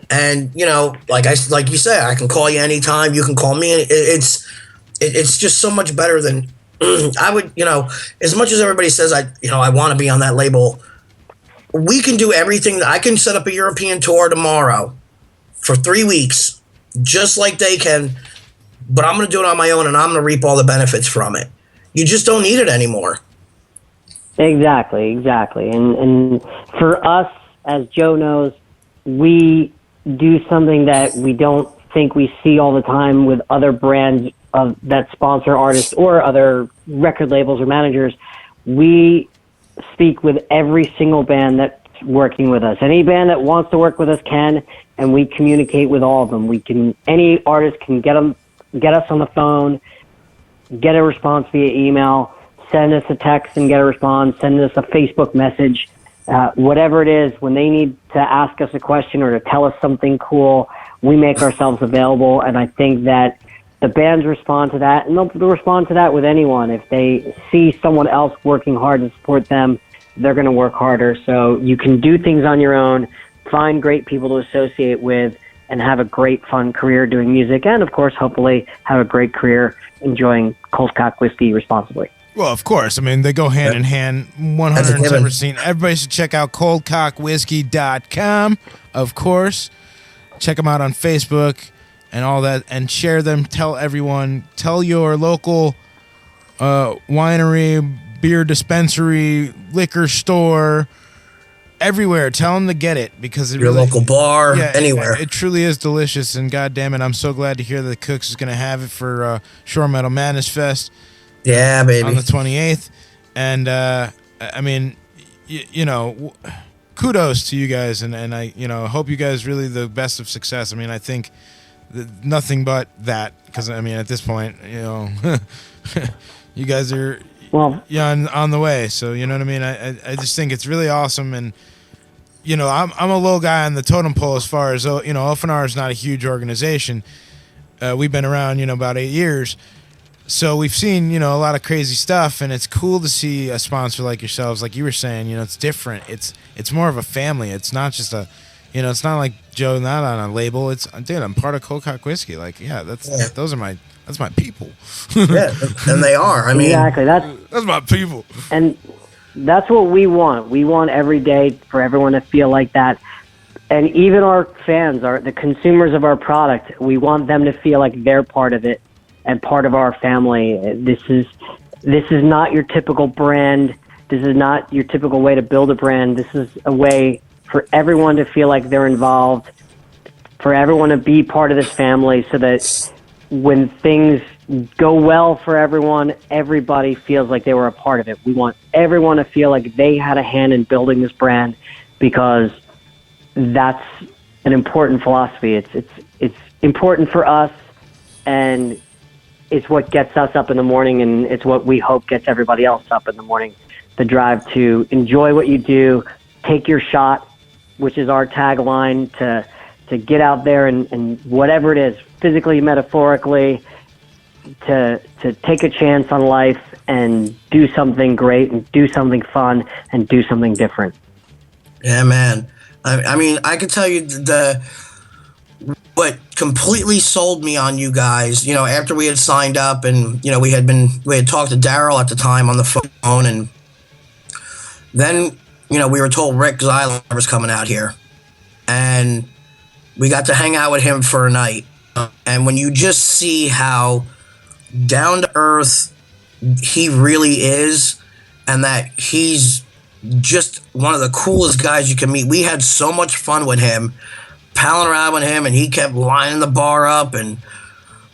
And, you know, like you say, I can call you anytime. You can call me. It's just so much better than I would, you know, as much as everybody says, I want to be on that label. We can do everything. I can set up a European tour tomorrow for 3 weeks, just like they can, but I'm going to do it on my own, and I'm going to reap all the benefits from it. You just don't need it anymore. Exactly. And for us, as Joe knows, we do something that we don't think we see all the time with other brands that sponsor artists or other record labels or managers. We speak with every single band that's working with us. Any band that wants to work with us can, and we communicate with all of them. Any artist can get us on the phone, get a response via email, send us a text and get a response, send us a Facebook message, whatever it is. When they need to ask us a question or to tell us something cool, we make ourselves available. And I think that the bands respond to that, and they'll respond to that with anyone. If they see someone else working hard to support them, they're going to work harder. So you can do things on your own, find great people to associate with, and have a great, fun career doing music. And, of course, hopefully have a great career enjoying Coldcock whiskey responsibly. Well, of course. I mean, they go hand in hand, 110%. Everybody should check out coldcockwhiskey.com, of course. Check them out on Facebook and all that, and share them. Tell everyone. Tell your local winery, beer dispensary, liquor store, everywhere. Tell them to get it, because your local bar, anywhere. It truly is delicious, and goddamn it, I'm so glad to hear that Cooks is going to have it for Shore Metal Madness Fest. Yeah, baby. On the 28th, and I mean, you know, kudos to you guys, and I, you know, hope you guys really the best of success. I mean, I think nothing but that, because I mean, at this point, you know, you guys are on the way. So you know what I mean. I just think it's really awesome, and you know, I'm a low guy on the totem pole as far as, you know, OFNR is not a huge organization. We've been around, you know, about 8 years. So we've seen, you know, a lot of crazy stuff, and it's cool to see a sponsor like yourselves, like you were saying, you know, it's different. It's more of a family. It's not just a, you know, it's not like Joe not on a label. It's, dude, I'm part of Coldcock Whiskey. Like, that's my people. Yeah, and they are. I mean, exactly. That's my people. And that's what we want. We want every day for everyone to feel like that. And even our fans, the consumers of our product, we want them to feel like they're part of it and part of our family. This is not your typical brand. This is not your typical way to build a brand. This is a way for everyone to feel like they're involved, for everyone to be part of this family, so that when things go well for everyone, everybody feels like they were a part of it. We want everyone to feel like they had a hand in building this brand, because that's an important philosophy. It's important for us, and it's what gets us up in the morning, and it's what we hope gets everybody else up in the morning. The drive to enjoy what you do, take your shot, which is our tagline, to get out there and whatever it is, physically, metaphorically, to take a chance on life and do something great and do something fun and do something different. Yeah, man. I mean, I can tell you what completely sold me on you guys, you know, after we had signed up and, you know, we had talked to Daryl at the time on the phone, and then, you know, we were told Rick Zyler was coming out here, and we got to hang out with him for a night. And when you just see how down to earth he really is, and that he's just one of the coolest guys you can meet. We had so much fun with him, palling around with him, and he kept lining the bar up, and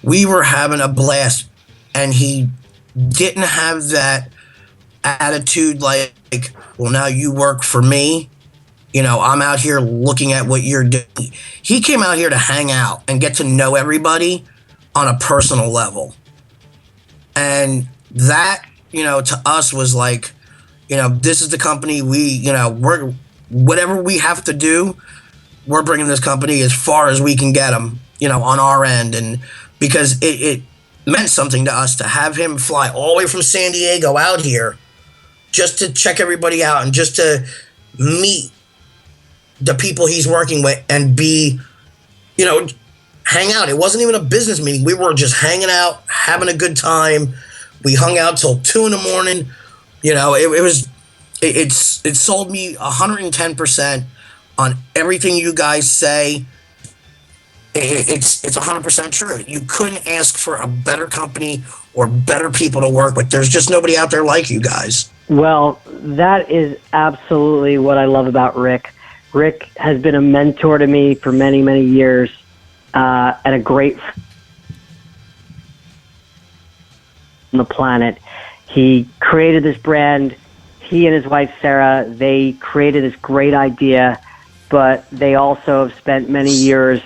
we were having a blast. And he didn't have that attitude like, well, now you work for me. You know, I'm out here looking at what you're doing. He came out here to hang out and get to know everybody on a personal level. And that, you know, to us was like, you know, this is the company we're whatever we have to do, we're bringing this company as far as we can get them, you know, on our end. And because it meant something to us to have him fly all the way from San Diego out here just to check everybody out and just to meet the people he's working with and be, you know, hang out. It wasn't even a business meeting. We were just hanging out, having a good time. We hung out till 2 a.m. You know, it sold me 110% on everything you guys say. It's 100% true. You couldn't ask for a better company or better people to work with. There's just nobody out there like you guys. Well, that is absolutely what I love about Rick. Rick has been a mentor to me for many, many years, and a great on the planet. He created this brand. He and his wife, Sarah, they created this great idea, but they also have spent many years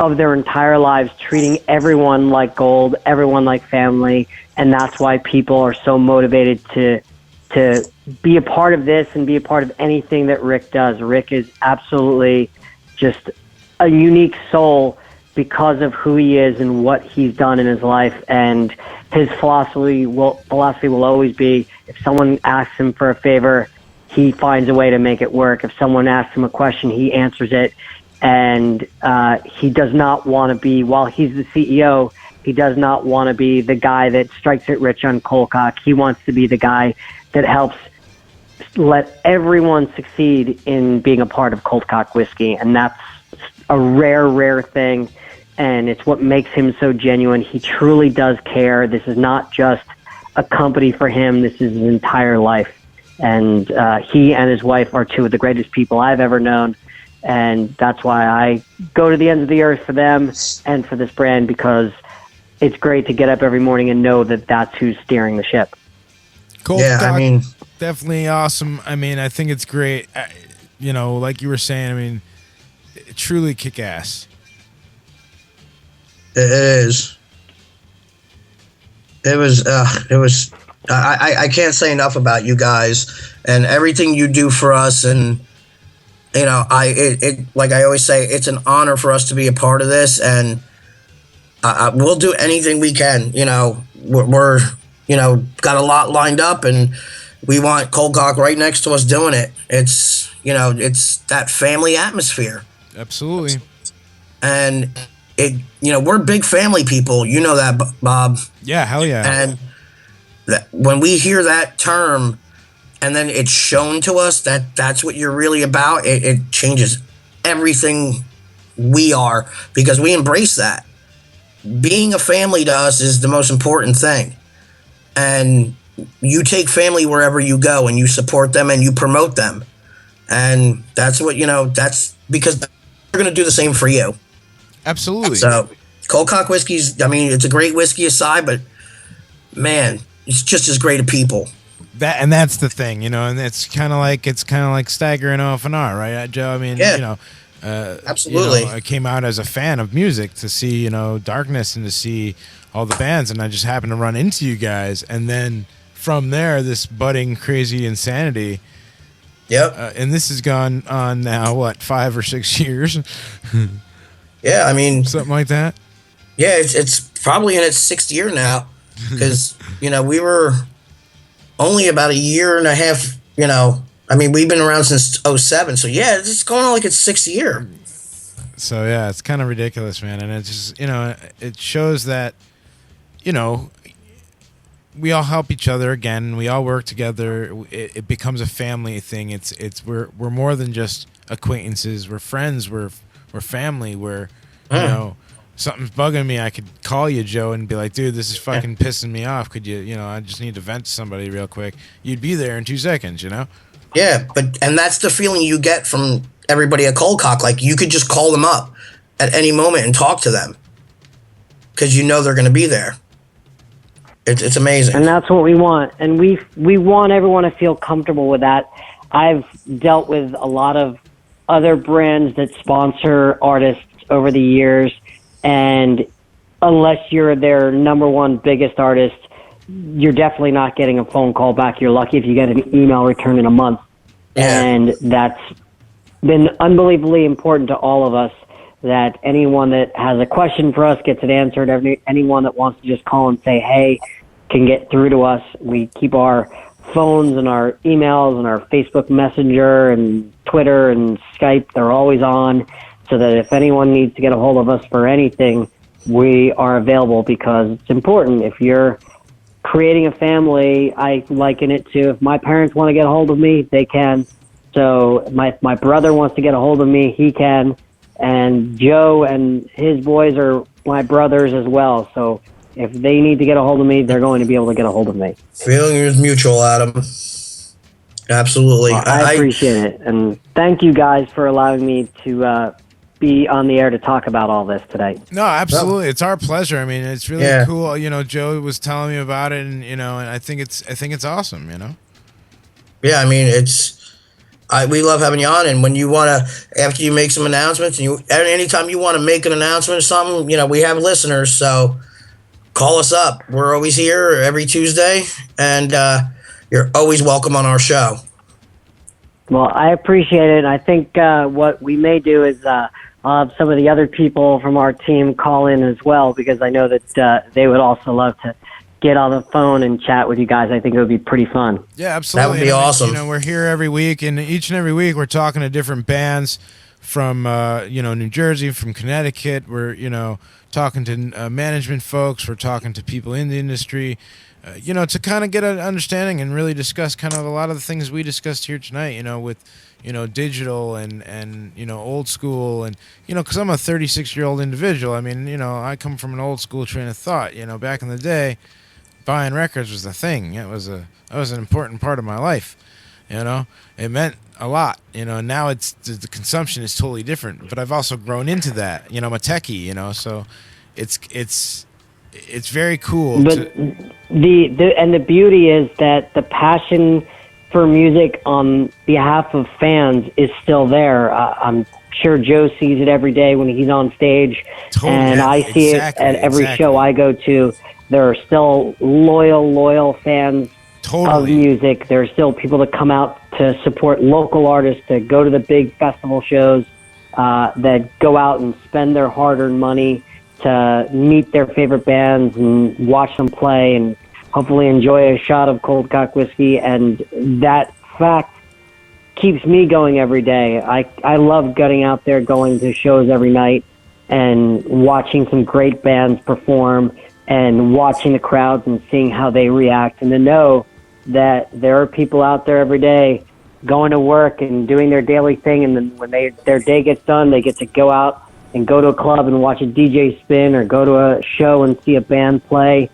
of their entire lives treating everyone like gold, everyone like family, and that's why people are so motivated to be a part of this and be a part of anything that Rick does. Rick is absolutely just a unique soul because of who he is and what he's done in his life, and his philosophy will always be, if someone asks him for a favor, he finds a way to make it work. If someone asks him a question, he answers it. And he does not want to be, while he's the CEO, he does not want to be the guy that strikes it rich on Coldcock. He wants to be the guy that helps let everyone succeed in being a part of Coldcock whiskey. And that's a rare, rare thing. And it's what makes him so genuine. He truly does care. This is not just a company for him. This is his entire life. And he and his wife are two of the greatest people I've ever known. And that's why I go to the ends of the earth for them and for this brand, because it's great to get up every morning and know that that's who's steering the ship. Cool. Yeah, I mean, definitely awesome. I mean, I think it's great. You know, like you were saying, I mean, truly kick ass. It is. It was. I can't say enough about you guys and everything you do for us. And, you know, like I always say, it's an honor for us to be a part of this, and we'll do anything we can. You know, we're you know, got a lot lined up, and we want Coldcock right next to us doing it. It's, you know, it's that family atmosphere. Absolutely. And it, you know, we're big family people. You know that, Bob. Yeah, hell yeah. And when we hear that term, and then it's shown to us that that's what you're really about, it changes everything we are, because we embrace that. Being a family to us is the most important thing. And you take family wherever you go, and you support them and you promote them. And that's what, you know, that's because they're going to do the same for you. Absolutely. So Coldcock whiskey's, I mean, it's a great whiskey aside, but man, it's just as great a people. that's the thing, you know, and it's kind of like Stagger and OFNR, right, Joe? I mean, you know, absolutely. You know, I came out as a fan of music to see, you know, Darkness and to see all the bands, and I just happened to run into you guys, and then from there, this budding crazy insanity. Yep. And this has gone on now, what, 5 or 6 years? Yeah, I mean, something like that. Yeah, it's probably in its 6th year now, because you know, we were only about a year and a half. You know, I mean, we've been around since 2007, so yeah, it's going on like its 6th year. So yeah, it's kind of ridiculous, man, and it just, you know, it shows that, you know, we all help each other again. We all work together. It becomes a family thing. We're more than just acquaintances. We're friends. We're family. We're, you know, something's bugging me. I could call you, Joe, and be like, dude, this is fucking pissing me off. Could you, you know, I just need to vent to somebody real quick. You'd be there in 2 seconds, you know? Yeah, and that's the feeling you get from everybody at Coldcock. Like, you could just call them up at any moment and talk to them because you know they're going to be there. It's amazing. And that's what we want. And we want everyone to feel comfortable with that. I've dealt with a lot of other brands that sponsor artists over the years, and unless you're their number one biggest artist, you're definitely not getting a phone call back. You're lucky if you get an email return in a month. Yeah. And that's been unbelievably important to all of us, that anyone that has a question for us gets it answered. Anyone that wants to just call and say, hey, can get through to us. We keep our phones and our emails and our Facebook Messenger and Twitter and Skype, they're always on, so that if anyone needs to get a hold of us for anything, we are available, because it's important. If you're creating a family, I liken it to, if my parents want to get a hold of me, they can. So my brother wants to get a hold of me, he can. And Joe and his boys are my brothers as well. So if they need to get a hold of me, they're going to be able to get a hold of me. Feeling is mutual, Adam. Absolutely. Well, I appreciate it. And thank you guys for allowing me to be on the air to talk about all this today. No, absolutely. It's our pleasure. I mean, it's really cool. You know, Joe was telling me about it, and, you know, and I think it's awesome, you know? Yeah, I mean, we love having you on, and when you want to, after you make some announcements, and anytime you want to make an announcement or something, you know, we have listeners, so call us up. We're always here every Tuesday, and you're always welcome on our show. Well, I appreciate it. I think what we may do is I'll have some of the other people from our team call in as well, because I know that they would also love to get on the phone and chat with you guys. I think it would be pretty fun. Yeah, absolutely. That would be awesome. You know, we're here every week, and each and every week we're talking to different bands from you know, New Jersey, from Connecticut. We're, you know, talking to management folks. We're talking to people in the industry, you know, to kind of get an understanding and really discuss kind of a lot of the things we discussed here tonight, you know, with, you know, digital and you know, old school, and, you know, because I'm a 36-year-old individual. I mean, you know, I come from an old school train of thought. You know, back in the day, buying records was the thing. That was an important part of my life. You know, it meant a lot. You know, now it's the consumption is totally different. But I've also grown into that. You know, I'm a techie. You know, so it's very cool. But the beauty is that the passion for music on behalf of fans is still there. I'm sure Joe sees it every day when he's on stage, and I see it at every show I go to. There are still loyal fans of music. There are still people that come out to support local artists, to go to the big festival shows, that go out and spend their hard-earned money to meet their favorite bands and watch them play and hopefully enjoy a shot of Coldcock whiskey. And that fact keeps me going every day. I love getting out there, going to shows every night and watching some great bands perform and watching the crowds and seeing how they react, and to know that there are people out there every day going to work and doing their daily thing, and then when their day gets done, they get to go out and go to a club and watch a DJ spin, or go to a show and see a band play,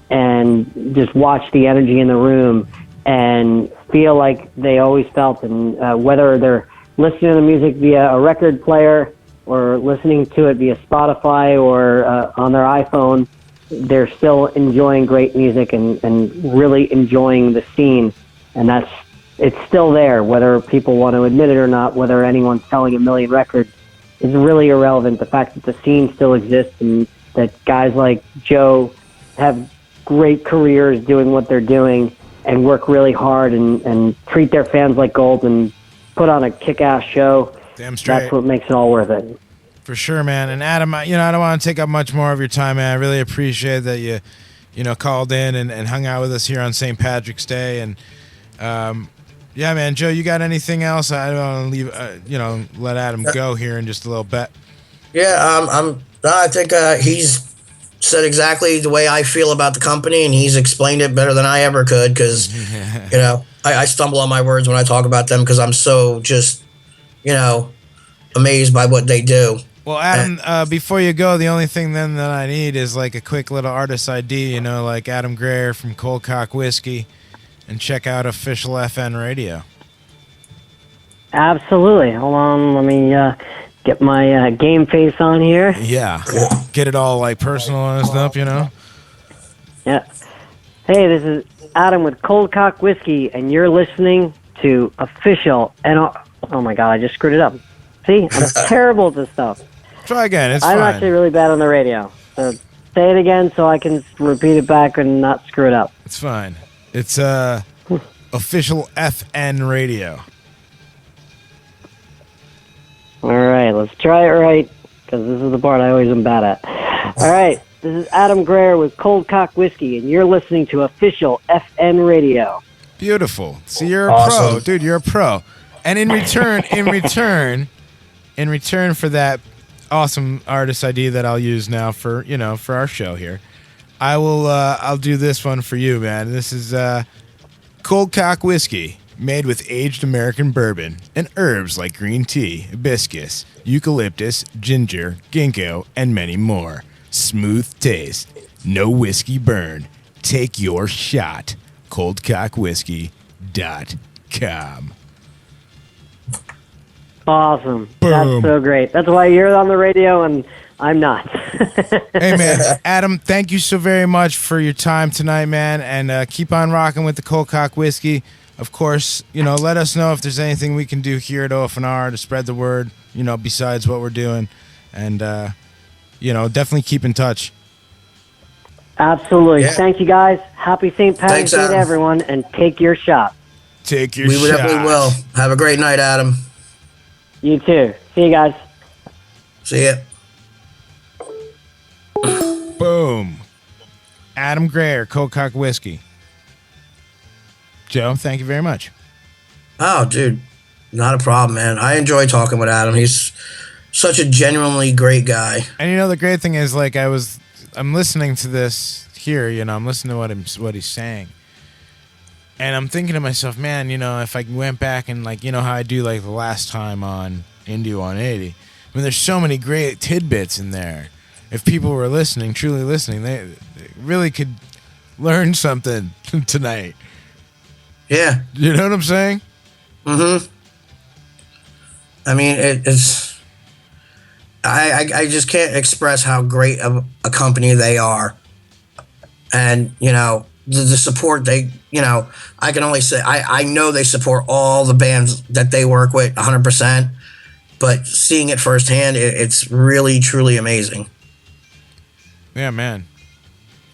and just watch the energy in the room and feel like they always felt. And whether they're listening to the music via a record player or listening to it via Spotify or on their iPhone, they're still enjoying great music and really enjoying the scene, and it's still there, whether people want to admit it or not, whether anyone's selling a million records is really irrelevant. The fact that the scene still exists and that guys like Joe have great careers doing what they're doing and work really hard and treat their fans like gold and put on a kick-ass show. Damn straight. That's what makes it all worth it. For sure, man. And Adam, I don't want to take up much more of your time, man. I really appreciate that you called in and hung out with us here on St. Patrick's Day. And yeah, man, Joe, you got anything else? I don't want to leave, let Adam go here in just a little bit. Yeah, I think he's said exactly the way I feel about the company, and he's explained it better than I ever could because, I stumble on my words when I talk about them because I'm so just, amazed by what they do. Well, Adam, before you go, the only thing then that I need is like a quick little artist ID, like Adam Greer from Coldcock Whiskey, and check out Official FN Radio. Absolutely. Hold on, let me get my game face on here. Yeah. Get it all like personal and stuff, Yeah. Hey, this is Adam with Coldcock Whiskey, and you're listening to Official NR. Oh my God, I just screwed it up. See, I'm terrible at this stuff. Try again. It's I'm fine. actually really bad on the radio. So say it again so I can repeat it back and not screw it up. It's fine. It's Official FN Radio. All right, let's try it right, because this is the part I always am bad at. All right, this is Adam Greer with Coldcock Whiskey, and you're listening to Official FN Radio. Beautiful. See, you're a pro, dude. You're a pro. And in return for that awesome artist ID that I'll use now for our show here, I'll do this one for you, man. This is Coldcock Whiskey, made with aged American bourbon and herbs like green tea, hibiscus, eucalyptus, ginger, ginkgo, and many more. Smooth taste, no whiskey burn. Take your shot. ColdcockWhiskey.com. Awesome. Boom. That's so great. That's why you're on the radio and I'm not. Hey, man. Adam, thank you so very much for your time tonight, man. And keep on rocking with the Coldcock Whiskey. Of course, let us know if there's anything we can do here at OFNR to spread the word, besides what we're doing. And, definitely keep in touch. Absolutely. Yeah. Thank you, guys. Happy St. Patrick's Day to everyone, and take your shot. Take your shot. We definitely will. Have a great night, Adam. You too. See you guys. See ya. Boom. Adam Greer, Coldcock Whiskey. Joe, thank you very much. Oh, dude. Not a problem, man. I enjoy talking with Adam. He's such a genuinely great guy. And the great thing is, like, I'm listening to this here, I'm listening to what he's saying. And I'm thinking to myself, man, if I went back and, like, how I do, like, the last time on Indie 180, I mean, there's so many great tidbits in there. If people were listening, truly listening, they really could learn something tonight. Yeah. You know what I'm saying? Mm-hmm. I mean, it's... I just can't express how great of a company they are. And, the support they, I can only say, I know they support all the bands that they work with 100%, but seeing it firsthand, it's really, truly amazing. Yeah, man.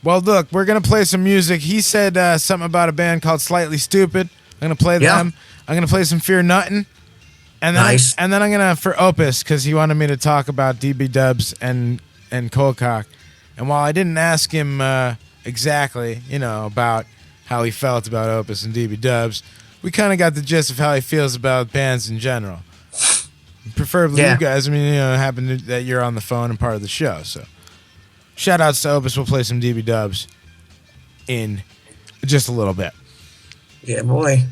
Well, look, we're going to play some music. He said something about a band called Slightly Stupid. I'm going to play them. I'm going to play some Fear Nuttin'. And then, nice. And then I'm going to, for Opus, because he wanted me to talk about DB Dubs and Coldcock. And while I didn't ask him exactly, about how he felt about Opus and DB Dubs, we kind of got the gist of how he feels about bands in general. Preferably you guys. I mean, happen that you're on the phone and part of the show. So, shout outs to Opus. We'll play some DB Dubs in just a little bit. Yeah, boy.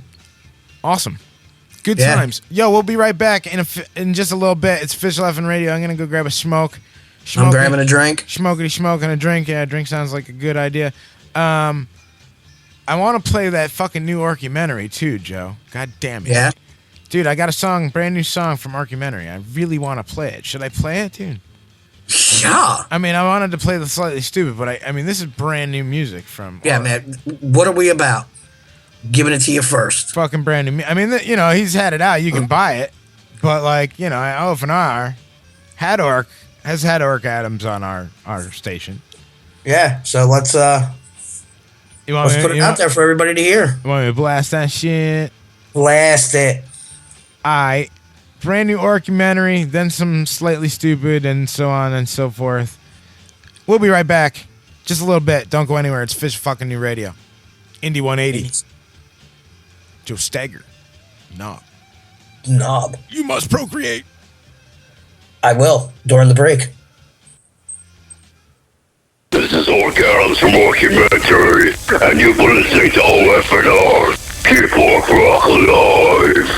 Awesome. Good times. Yo, we'll be right back in just a little bit. It's Official FN Radio. I'm going to go grab a smoke. I'm grabbing a drink. Smokity smoke and a drink. Yeah, a drink sounds like a good idea. I want to play that fucking new Orcumentary too, Joe. God damn it. Yeah. Dude, I got a brand new song from Orcumentary. I really want to play it. Should I play it, dude? Yeah. I mean, I wanted to play the Slightly Stupid, but I mean, this is brand new music from. Yeah, man. What are we about? Giving it to you first. Fucking brand new. I mean, you know, he's had it out. You can buy it, but like, you know, OFNR has had Orc Adams on our station. Yeah. So let's put it out there for everybody to hear. You want me to blast that shit? Blast it. Alright. Brand new Orcumentary, then some Slightly Stupid, and so on and so forth. We'll be right back. Just a little bit. Don't go anywhere. It's Fish fucking New Radio. Indie 180. Joe Stagger. Knob. You must procreate. I will, during the break. This is Orc Adams from Orcumentary, and you've been listening to OFNR. Keep Orc Rock alive.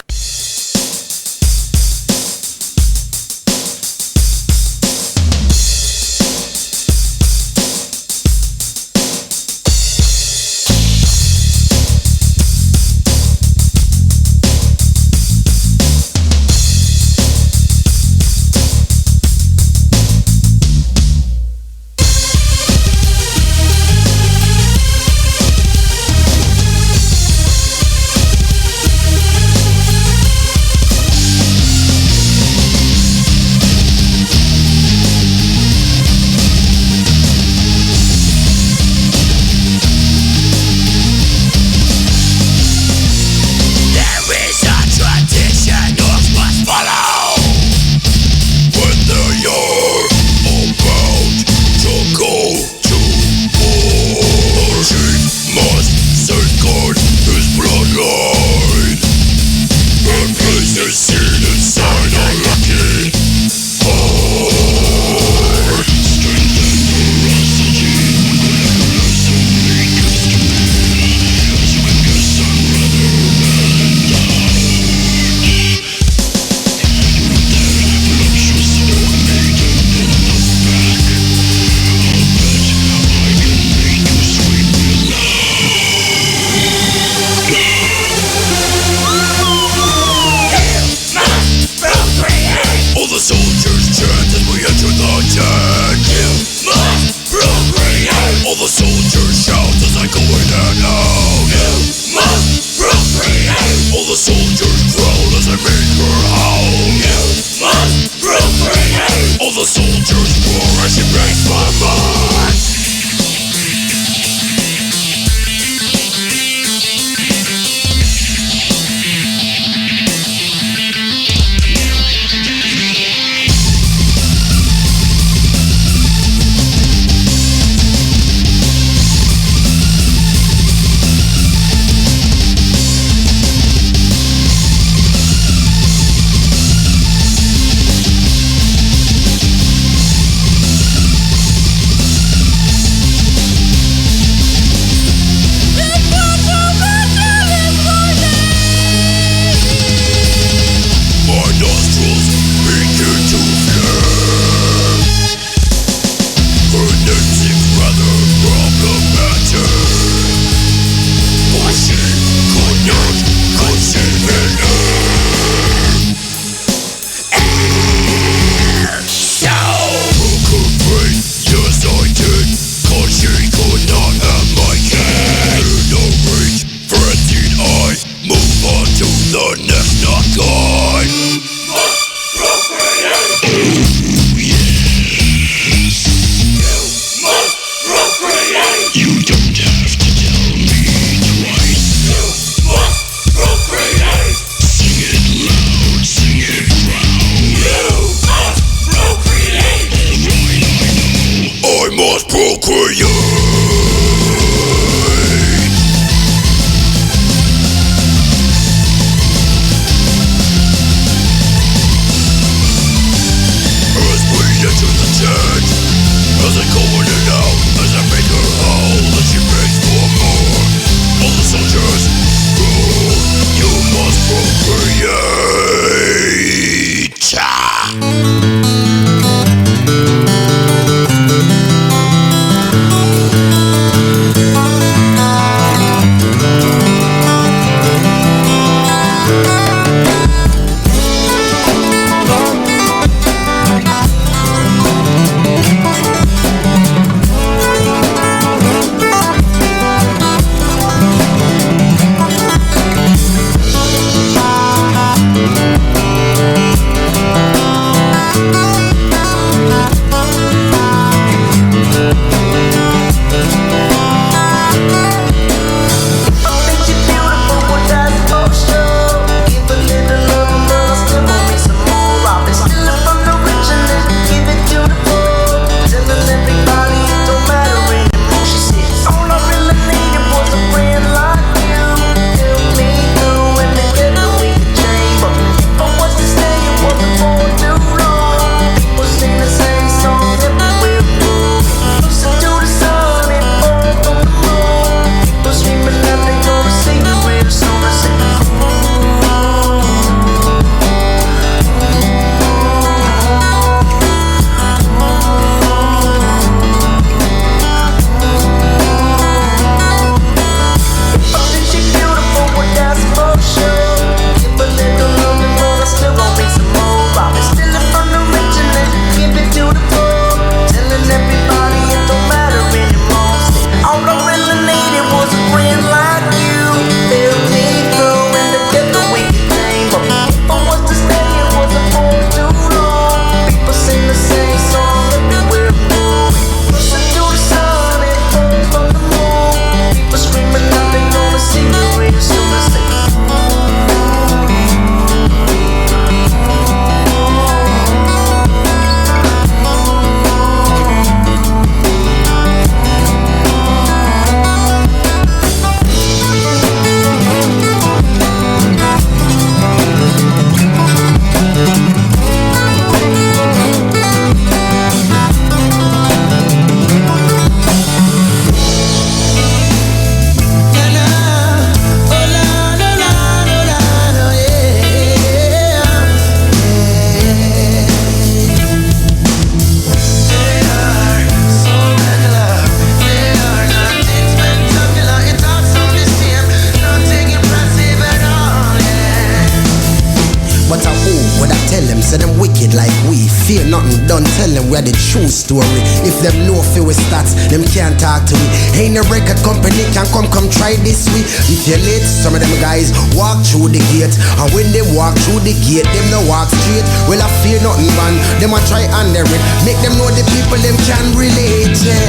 But who would I tell them? Say them wicked like we. Fear nothing, don't tell them we're the true story. If them know fear with stats, them can't talk to me. Ain't no record company can come try this week. If you're late, some of them guys walk through the gate. And when they walk through the gate, them no walk straight. Well, I fear nothing, man. Them a try under it. Make them know the people them can relate. Yeah.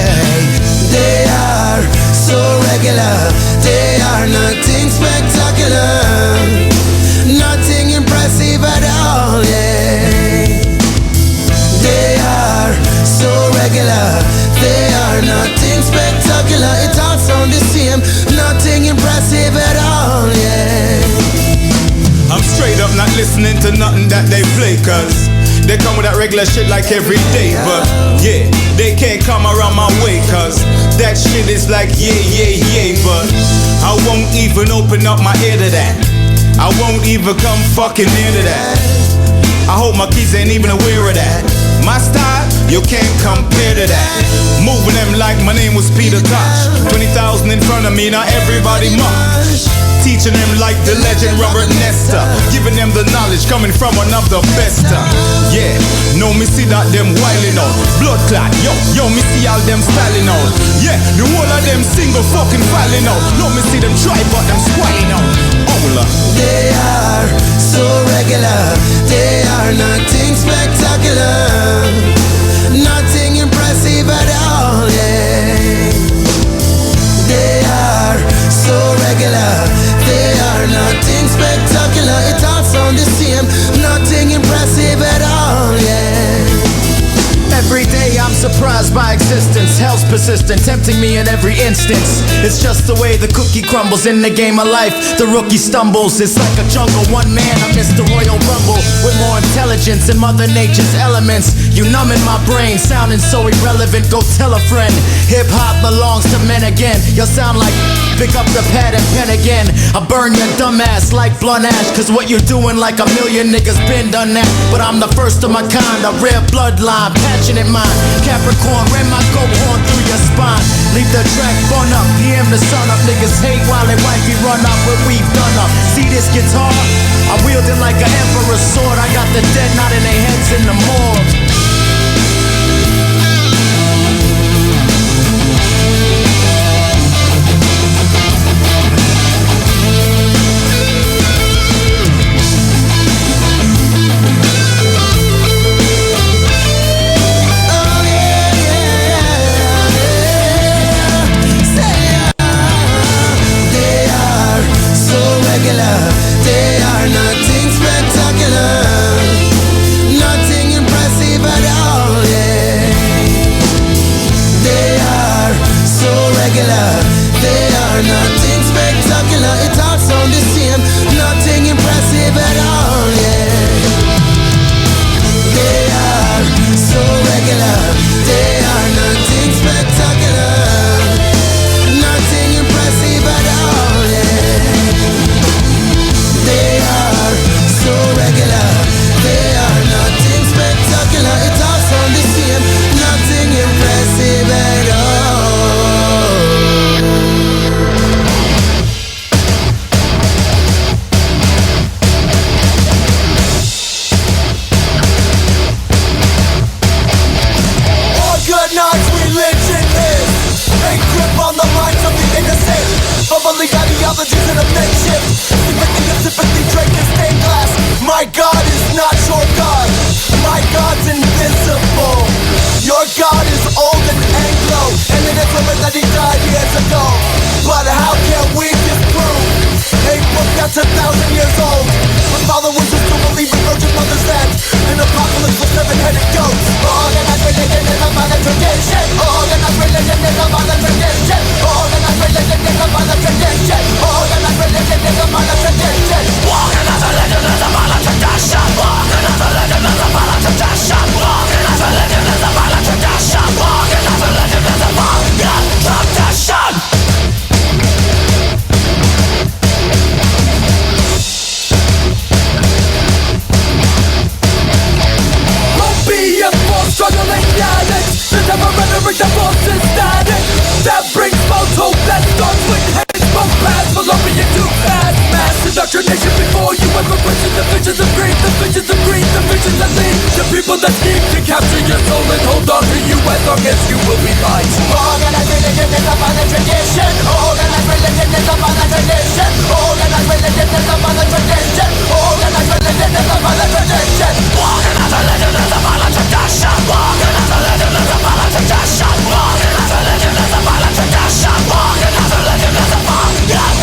They are so regular. They are nothing spectacular. Nothing impressive at all, yeah. They are so regular. They are nothing spectacular. It all sound the same. Nothing impressive at all, yeah. I'm straight up not listening to nothing that they play, cause they come with that regular shit like every day. But yeah, they can't come around my way, cause that shit is like yeah. But I won't even open up my ear to that. I won't even come fucking near to that. I hope my kids ain't even aware of that. My style, you can't compare to that. Moving them like my name was Peter Tosh. 20,000 in front of me, now everybody mush. Teaching them like the legend Robert Nesta. Giving them the knowledge coming from one of the best. Yeah, no me see that them wildin' out. Blood clot, yo, me see all them styling out. Yeah, the whole of them single fucking filing out. No me see them try but them squalling out. They are so regular. They are nothing spectacular. Nothing impressive at all, yeah. They are so regular. They are nothing spectacular. It all sound the same. Nothing impressive at all, yeah. Every day I'm surprised by existence. Hell's persistent, tempting me in every instance. It's just the way the cookie crumbles in the game of life. The rookie stumbles, it's like a jungle. One man, I'm Mr. Royal Rumble. With more intelligence than Mother Nature's elements. You numbing my brain, sounding so irrelevant. Go tell a friend. Hip-hop belongs to men again. You'll sound like pick up the pad and pen again. I burn your dumb ass like blunt ash. Cause what you're doing like a million niggas been done that. But I'm the first of my kind, a rare bloodline. Passionate mind, Capricorn, ran my goat horn through your spine. Leave the track bun up, PM the sun up. Niggas hate while they wifey run up what we've done up. See this guitar? I wield it like an emperor's sword. I got the dead nodding their heads in the morgue. They are nothing spectacular. Nothing impressive at all, yeah. They are so regular. They are nothing spectacular. It all sound the same. Nothing impressive at all, yeah. They are so regular. They are nothing spectacular. Nothing impressive at all, yeah. They are so regular. They are nothing spectacular. It all sound the same. Nothing impressive at all. All good nights religion is a grip on the minds of the innocent. Bubbly ideologies in a makeshift. Sympathy draped in stained glass. My God is not your God. My God's invisible. Your God is old and Anglo, and it is rumor that he died years ago. But how can we disprove a book that's 1,000 years old? My father was just to believe in Virgin Mother's land. An apocalypse with 7-headed goats. Organized religion is a violent tradition. Organized religion is a violent tradition. Organized religion is a violent tradition. Organized religion is a violent tradition. Organized religion is a violent tradition. Organized religion is a violent tradition. Organized religion is a violent tradition. Organized religion is a violent tradition. Opium for struggling addicts. The never rhetoric that falls is static. That brings false hope that starts with hate. Both paths will open you too fast. Massive indoctrination before you ever question the visions of greed, the visions of greed, the visions that lead the people that scheme to capture your soul and hold on to you as long as you will be right. Organized religion is a part of tradition. Organized religion is a part of tradition. Organized religion is a part of tradition. Organized religion is a part of tradition. Organized religion is a part of tradition. Organized religion is a part of tradition. Organized religion is a part of tradition. Organized religion is a part of tradition.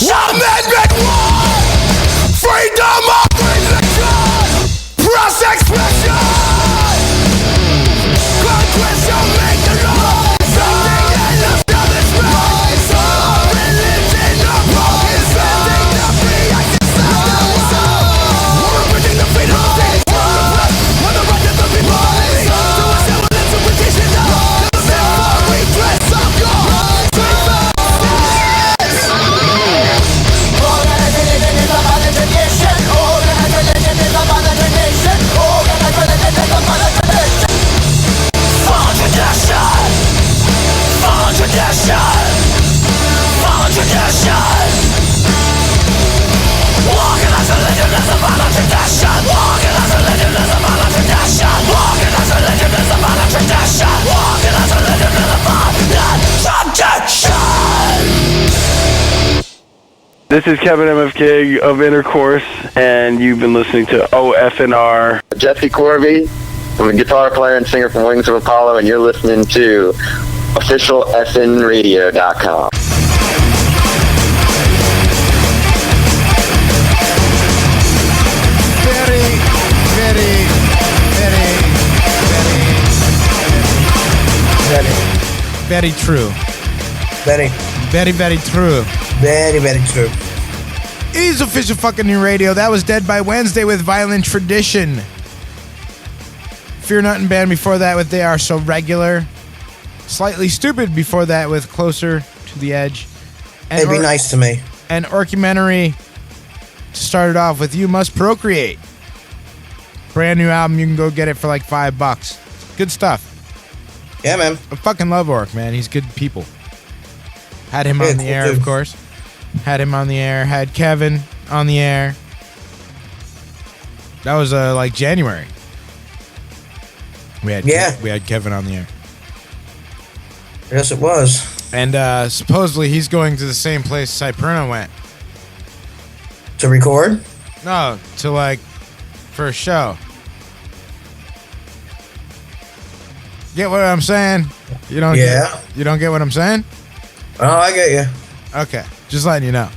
Amendment 1! Freedom of religion! Press expression! Congress shall make the law! Something in the establishment! Religion of law is sending the free exercise! We're bringing the freedom of speech! On the right of the people! To assemble interpretation of the for redress of your grievances! Organized religion is about the tradition! Organized religion is about the tradition! Organized religion is about the tradition! Follow tradition! Follow tradition! Follow tradition! Organized religion is about the tradition! Organized religion is about the tradition! Organized religion is about the tradition! Organized religion is about the tradition! This is Kevin MFK of Intercourse, and you've been listening to OFNR. Jesse Corby, I'm a guitar player and singer from Wings of Apollo, and you're listening to officialfnradio.com. Very true. Very true. Very true. It is official fucking new radio. That was Dead by Wednesday with Violent Tradition. Fear Nothing Band before that with They Are So Regular. Slightly Stupid before that with Closer to the Edge. And It'd be nice to me. And Orcumentary started off with You Must Procreate. Brand new album. You can go get it for like $5. Good stuff. Yeah, man. I fucking love Orc, man. He's good people. Had him on the air, of course. Had him on the air. Had Kevin on the air. That was like January. We had Kevin on the air. Yes, it was. And supposedly he's going to the same place Cyprina went. To record? No, to like for a show. Get what I'm saying? You don't you don't get what I'm saying? Oh, I get you. Okay, just letting you know.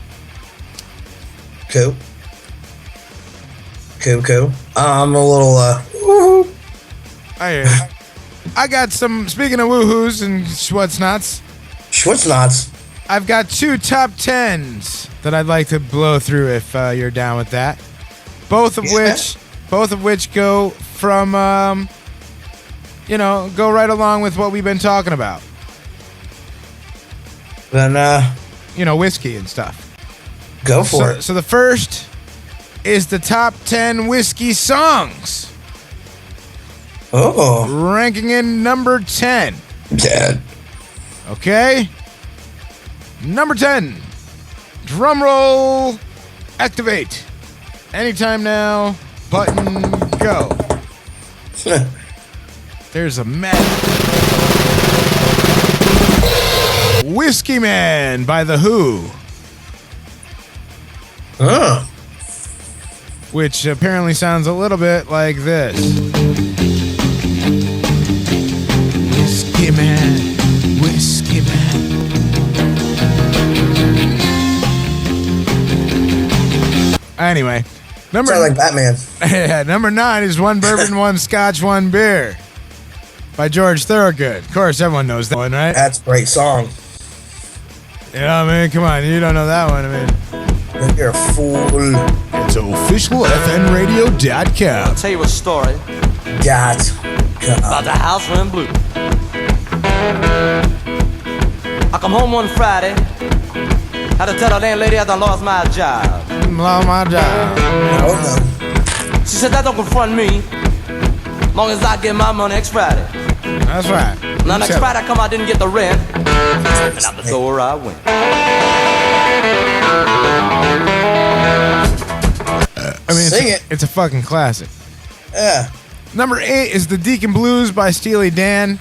Cool. I'm a little woohoo. I got some, speaking of woohoos and schwutznots. I've got 2 top 10s that I'd like to blow through if you're down with that. Both of which go from go right along with what we've been talking about. Then whiskey and stuff. Go for it. So the first is the top 10 whiskey songs. Oh. Ranking in number 10. Dead. Okay. Number 10. Drum roll. Activate. Anytime now. Button go. There's a man. Whiskey Man by The Who. Which apparently sounds a little bit like this. Whiskey Man, Whiskey Man. Anyway, sound like Batman. Yeah, number 9 is One Bourbon, One Scotch, One Beer by George Thorogood. Of course, everyone knows that one, right? That's a great song. Yeah, I mean, come on, you don't know that one. I mean, you're a fool. It's officialfnradio.com. I'll tell you a story. About the house went blue. I come home one Friday. Had to tell the landlady I done lost my job. Lost my job. Oh no. She said that don't confront me. Long as I get my money next Friday. That's right. Now next Friday I come out, didn't get the rent. And out the door I went. Sing it. It's a fucking classic. Yeah. Number 8 is The Deacon Blues by Steely Dan.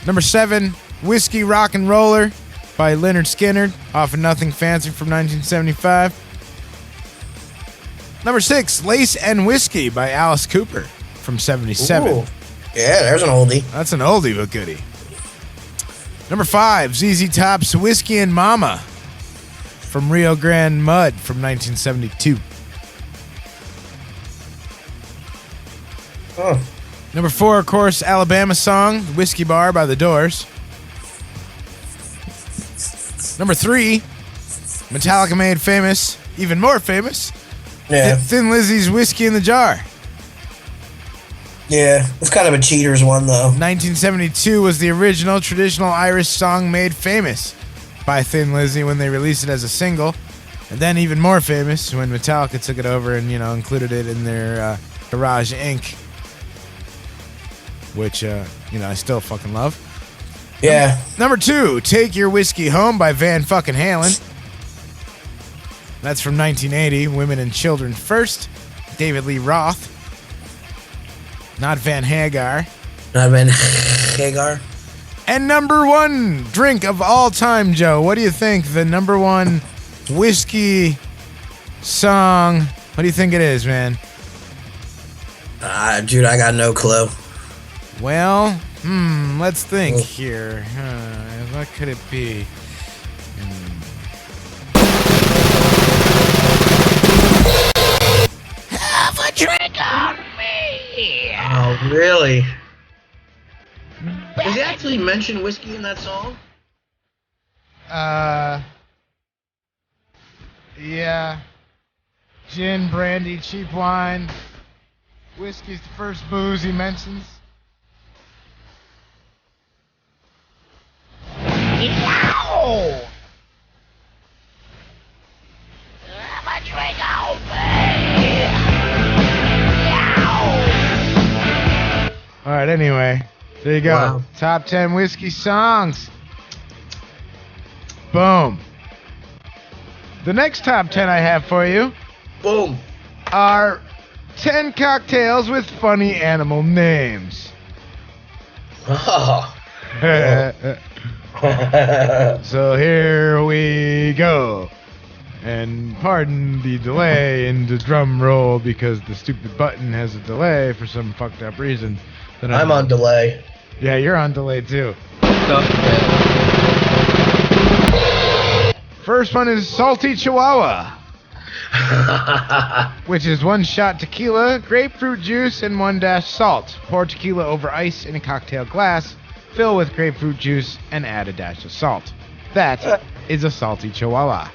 Number 7, Whiskey Rock and Roller by Leonard Skinner, off of Nothing Fancy from 1975. Number 6, Lace and Whiskey by Alice Cooper from 77. Ooh. Yeah, there's an oldie. That's an oldie but goodie. Number 5, ZZ Top's Whiskey and Mama from Rio Grande Mud from 1972. Oh. Number 4, of course, Alabama Song, Whiskey Bar by The Doors. Number 3, Metallica made famous, even more famous, Yeah. Thin Lizzy's Whiskey in the Jar. Yeah, it's kind of a cheater's one, though. 1972 was the original traditional Irish song made famous by Thin Lizzy when they released it as a single, and then even more famous when Metallica took it over and, included it in their Garage Inc., which, I still fucking love. Yeah. Number 2, Take Your Whiskey Home by Van fucking Halen. That's from 1980, Women and Children First, David Lee Roth. Not Van Hagar. Not Van Hagar. And number 1 drink of all time, Joe. What do you think the number 1 whiskey song? What do you think it is, man? Dude, I got no clue. Well, let's think here. What could it be? Have a drink on me. Oh, really? Does he actually mention whiskey in that song? Yeah. Gin, brandy, cheap wine. Whiskey's the first booze he mentions. Yow! Have a drink on me. Yow! Alright, anyway. There you go. Wow. Top 10 whiskey songs. Boom. The next top 10 I have for you. Boom. Are 10 cocktails with funny animal names. Oh. So here we go. And pardon the delay in the drum roll because the stupid button has a delay for some fucked up reason. That I'm on delay. Yeah, you're on delay too. First one is Salty Chihuahua, which is 1 shot tequila, grapefruit juice, and 1 dash salt. Pour tequila over ice in a cocktail glass, fill with grapefruit juice, and add a dash of salt. That is a Salty Chihuahua.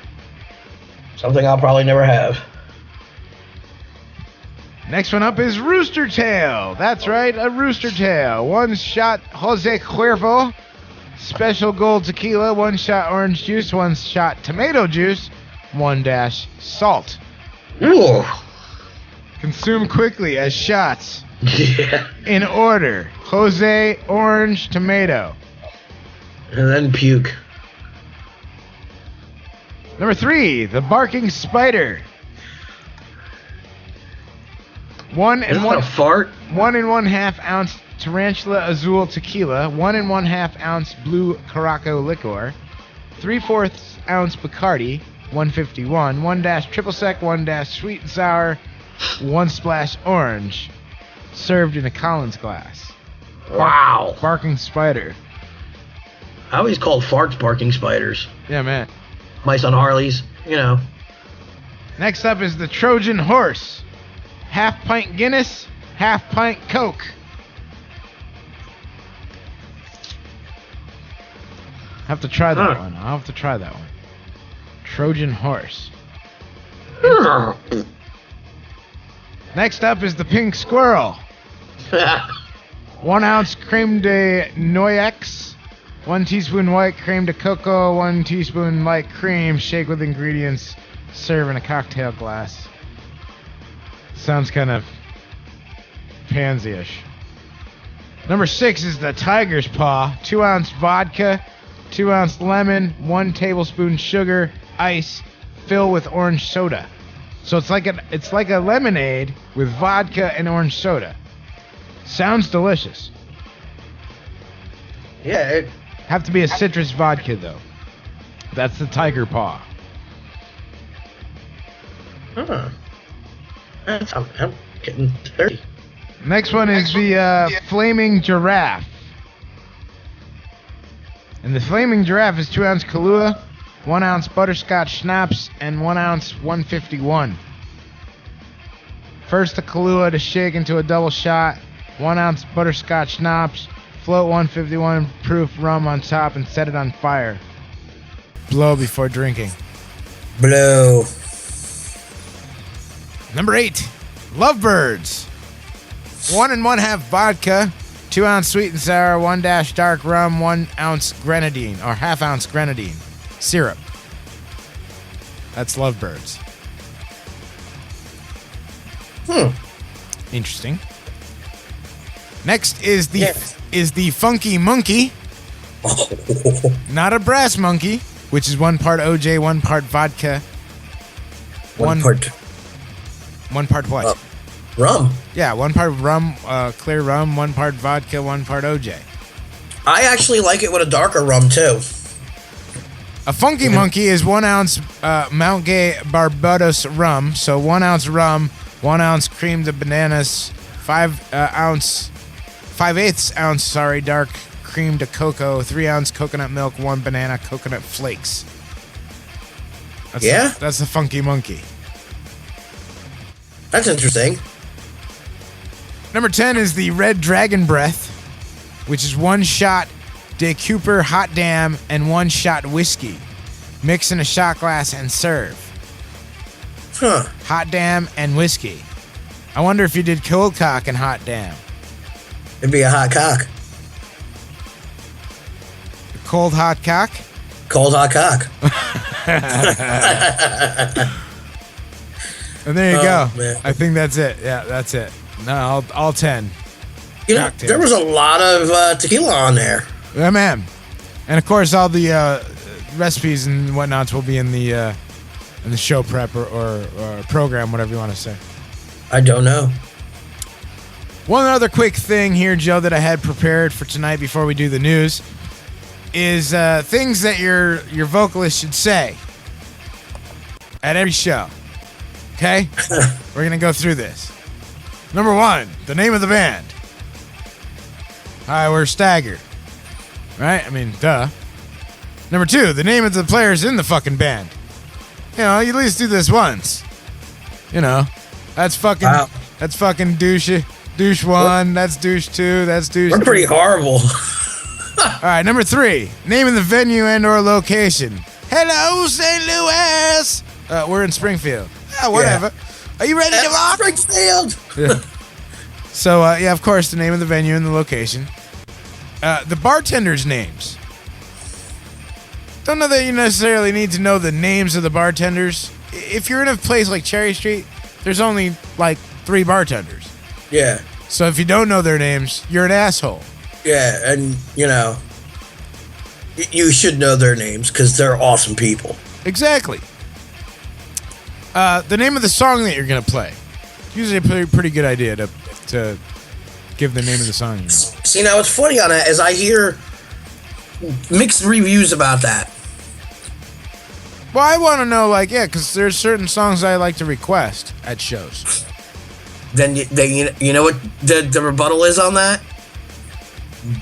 Something I'll probably never have. Next one up is Rooster Tail. That's right, a Rooster Tail. 1 shot Jose Cuervo, special gold tequila, 1 shot orange juice, 1 shot tomato juice, 1 dash salt. Ooh. Consume quickly as shots. Yeah. In order: Jose, orange, tomato. And then puke. Number 3, the Barking Spider. 1 and Isn't 1 that a fart? 1 1/2 ounce Tarantula Azul tequila, 1 1/2 ounce blue Caraco liquor, 3/4 ounce Bacardi, 151, 1 dash triple sec, 1 dash sweet and sour, 1 splash orange, served in a Collins glass. Wow. Barking Spider. I always called farts barking spiders. Yeah, man. Mice on Harleys, Next up is the Trojan Horse. 1/2 pint Guinness, 1/2 pint Coke. I'll have to try that one. I'll have to try that one. Trojan Horse. Next up is the Pink Squirrel. 1 ounce creme de noix, 1 teaspoon white creme de cocoa, 1 teaspoon light cream, shake with ingredients, serve in a cocktail glass. Sounds kind of pansy-ish. Number 6 is the Tiger's Paw. 2 ounce vodka, 2 ounce lemon, 1 tablespoon sugar, ice, fill with orange soda. So it's like a lemonade with vodka and orange soda. Sounds delicious. Yeah. Have to be a citrus vodka though. That's the Tiger Paw. Huh. I'm getting thirsty. Next one is the Flaming Giraffe. And the Flaming Giraffe is 2 ounce Kahlua, 1 ounce butterscotch schnapps, and 1 ounce 151. First, the Kahlua to shake into a double shot, 1 ounce butterscotch schnapps, float 151 proof rum on top, and set it on fire. Blow before drinking. Blow. Number 8, Lovebirds. 1 1/2 vodka, 2 ounce sweet and sour, 1 dash dark rum, 1 ounce grenadine, or half ounce grenadine syrup. That's Lovebirds. Interesting. Next is the Funky Monkey. Not a brass monkey, which is 1 part OJ, 1 part vodka. One part what? Rum. Yeah, 1 part rum, clear rum, 1 part vodka, 1 part OJ. I actually like it with a darker rum too. A Funky Monkey is 1 ounce Mount Gay Barbados rum. So 1 ounce rum, 1 ounce cream de bananas, 5/8 ounce, dark cream de cocoa, 3 ounce coconut milk, 1 banana, coconut flakes. That's the Funky Monkey. That's interesting. Number 10 is the Red Dragon Breath, which is 1 shot De Cooper Hot Damn and 1 shot whiskey. Mix in a shot glass and serve. Hot Damn and whiskey. I wonder if you did Coldcock and Hot Damn. It'd be a hot cock. Cold hot cock? Cold hot cock. And there you go. Man. I think that's it. Yeah, that's it. No, all 10. You know, there was a lot of tequila on there. Yeah, man. And of course, all the recipes and whatnots will be in the show prep or program, whatever you want to say. I don't know. One other quick thing here, Joe, that I had prepared for tonight before we do the news is things that your vocalist should say at every show. Okay? We're going to go through this. Number 1, the name of the band. Hi, we're Stagger. Right? I mean, duh. Number 2, the name of the players in the fucking band. You know, you at least do this once. You know, that's fucking douche 1, that's douche 2, that's douche. We're pretty horrible. All right, number 3, name of the venue and or location. Hello, St. Louis. We're in Springfield. Whatever. Yeah. Are you ready to rock? Springfield. Yeah. So, of course, the name of the venue and the location. The bartenders' names. Don't know that you necessarily need to know the names of the bartenders. If you're in a place like Cherry Street, there's only like 3 bartenders. Yeah. So if you don't know their names, you're an asshole. Yeah, and, you know, you should know their names because they're awesome people. Exactly. The name of the song that you're going to play. Usually a pretty good idea to give the name of the song. You know. See, now what's funny on that is I hear mixed reviews about that. Well, I want to know, because there's certain songs I like to request at shows. Then you know what the rebuttal is on that?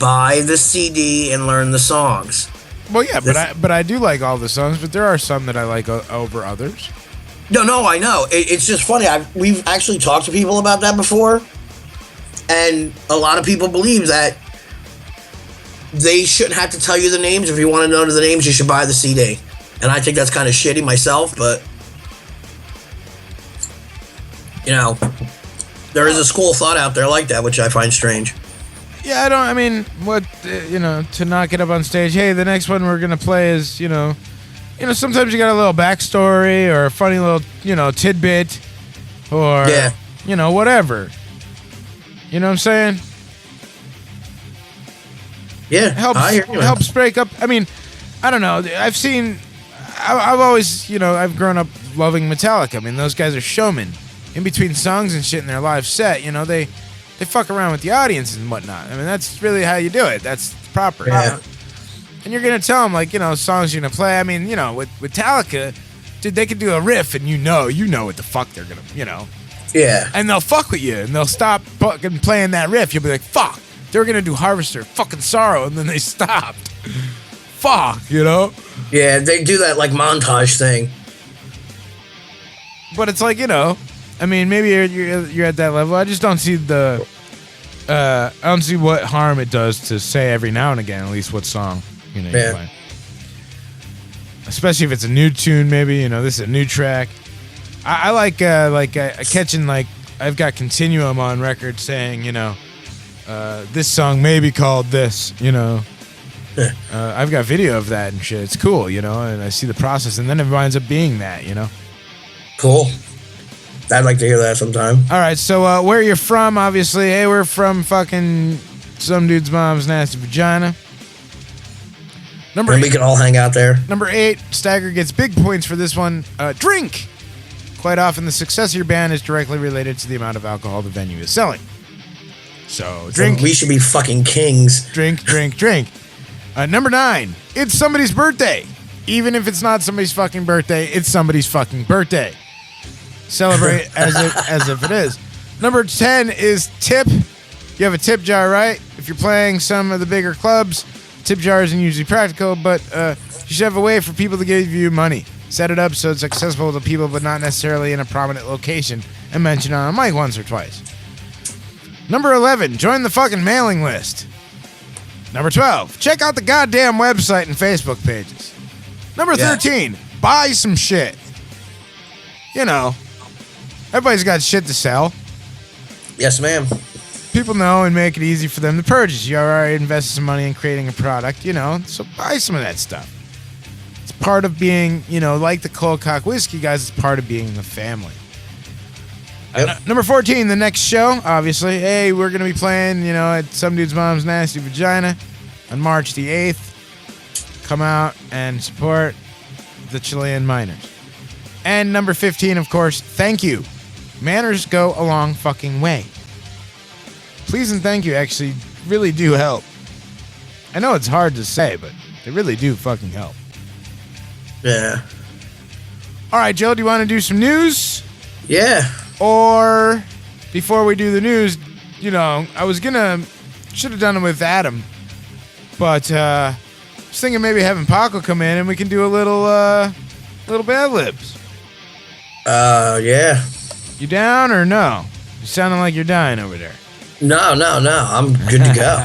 Buy the CD and learn the songs. Well, yeah, but I do like all the songs, but there are some that I like over others. No, I know. It's just funny. We've actually talked to people about that before, and a lot of people believe that they shouldn't have to tell you the names. If you want to know the names, you should buy the CD. And I think that's kind of shitty myself, but, you know, there is a school of thought out there like that, which I find strange. Yeah, to not get up on stage, hey, the next one we're going to play is, sometimes you got a little backstory or a funny little, tidbit or, whatever. You know what I'm saying? Yeah, helps break up. I mean, I don't know. I've always, I've grown up loving Metallica. I mean, those guys are showmen. In between songs and shit in their live set, they fuck around with the audience and whatnot. I mean, that's really how you do it. That's proper. Yeah. And you're going to tell them, like, songs you're going to play. I mean, with Metallica, dude, they could do a riff and you know what the fuck they're going to, Yeah. And they'll fuck with you and they'll stop fucking playing that riff. You'll be like, fuck. They were going to do Harvester, fucking Sorrow, and then they stopped. Fuck, Yeah, they do that, like, montage thing. But it's like, I mean, maybe you're at that level. I just don't see I don't see what harm it does to say every now and again, at least what song, you're playing. Especially if it's a new tune, maybe, this is a new track. I like catching, like, I've got Continuum on record saying, this song may be called this, I've got video of that and shit. It's cool, and I see the process, and then it winds up being that, Cool. I'd like to hear that sometime. All right, so where you're from, obviously. Hey, we're from fucking some dude's mom's nasty vagina. And we can all hang out there. Number 8, Stagger gets big points for this one. Drink. Quite often, the success of your band is directly related to the amount of alcohol the venue is selling. So, drink. So we should be fucking kings. Drink. Number 9, it's somebody's birthday. Even if it's not somebody's fucking birthday, it's somebody's fucking birthday. Celebrate as if it is. Number 10 is tip. You have a tip jar, right? If you're playing some of the bigger clubs, tip jar isn't usually practical, but you should have a way for people to give you money. Set it up so it's accessible to people, but not necessarily in a prominent location, and mention it on a mic once or twice. Number 11, join the fucking mailing list. Number 12, check out the goddamn website and Facebook pages. Number 13, buy some shit. Everybody's got shit to sell. Yes, ma'am. People know and make it easy for them to purchase. You already invested some money in creating a product, so buy some of that stuff. It's part of being, like the Coldcock whiskey guys, it's part of being the family. Number 14, the next show, obviously. Hey, we're going to be playing, at Some Dude's Mom's Nasty Vagina on March the 8th. Come out and support the Chilean miners. And number 15, of course, thank you. Manners go a long fucking way. Please and thank you actually really do help. I know it's hard to say, but they really do fucking help. Yeah. All right, Joe, do you want to do some news? Yeah. Or before we do the news, I was should have done it with Adam, but I was thinking maybe having Paco come in and we can do a little Bad Libs. Yeah. You down or no? You sounding like you're dying over there. No. I'm good to go.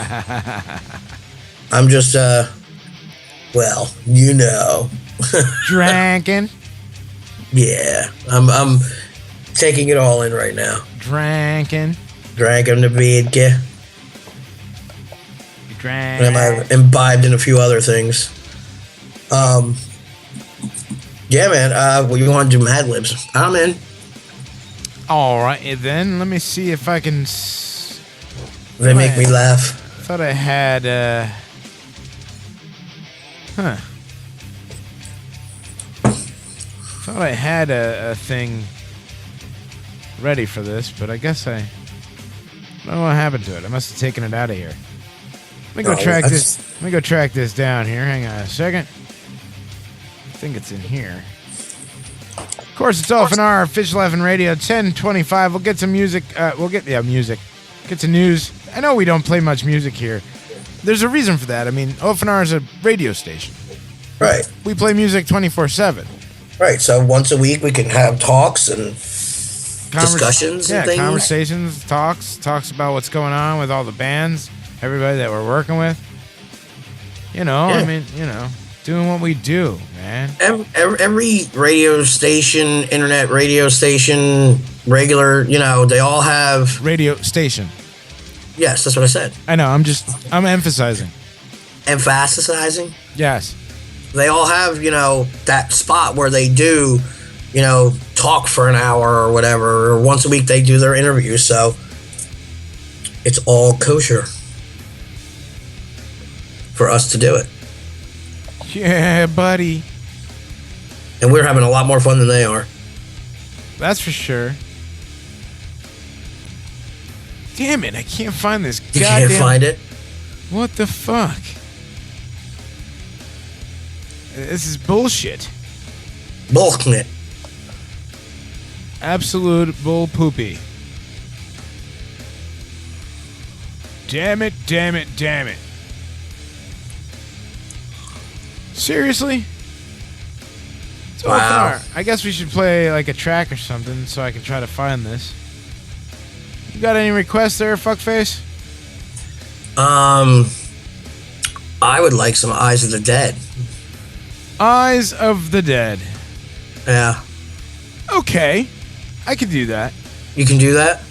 I'm just, Drinking. Yeah. I'm taking it all in right now. Drinking the vodka. And I'm imbibed in a few other things. Yeah, man. You want to do Mad Libs? I'm in. All right, then. Let me see if I can... They make me laugh. Thought I had... Thought I had a thing ready for this, but I guess I don't know what happened to it. I must have taken it out of here. Let me go track this. Let me go track this down here. Hang on a second. I think it's in here. Of course, it's OFNR, Official FN Radio, 1025. We'll get some music. Music. Get some news. I know we don't play much music here. There's a reason for that. I mean, OFNR is a radio station. Right. We play music 24/7. Right. So once a week we can have talks and discussions and things. Conversations, talks about what's going on with all the bands, everybody that we're working with. I mean, doing what we do, man. Every radio station, internet radio station, regular, they all have... Radio station. Yes, that's what I said. I know, I'm emphasizing. Emphasizing? Yes. They all have, that spot where they do, talk for an hour or whatever, or once a week they do their interviews, so it's all kosher for us to do it. Yeah, buddy. And we're having a lot more fun than they are. That's for sure. Damn it, I can't find this You goddamn... can't find it? What the fuck? This is bullshit. Bullshit. Absolute bull poopy. Damn it, damn it, damn it. Seriously? It's Wow. OFNR. I guess we should play like a track or something so I can try to find this. You got any requests there, fuckface? I would like some Eyes of the Dead. Eyes of the Dead. Yeah. Okay. I could do that. You can do that?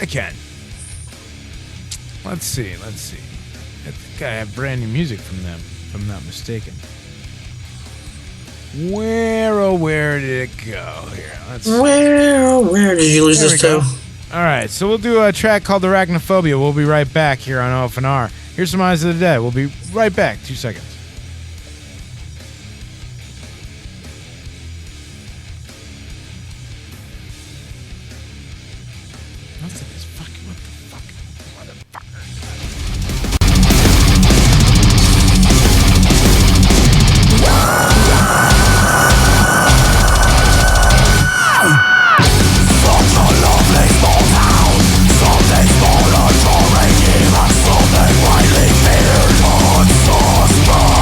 I can. Let's see. I think I have brand new music from them, if I'm not mistaken. Where did it go? Here, let's see. Where did you lose There this we go. to? All right, so we'll do a track called Arachnophobia. We'll be right back here on OFNR. Here's some Eyes of the Dead. We'll be right back. 2 seconds. Nothing is fucking... What the fuck? Something smaller, drawing in, and something widely feared, on source.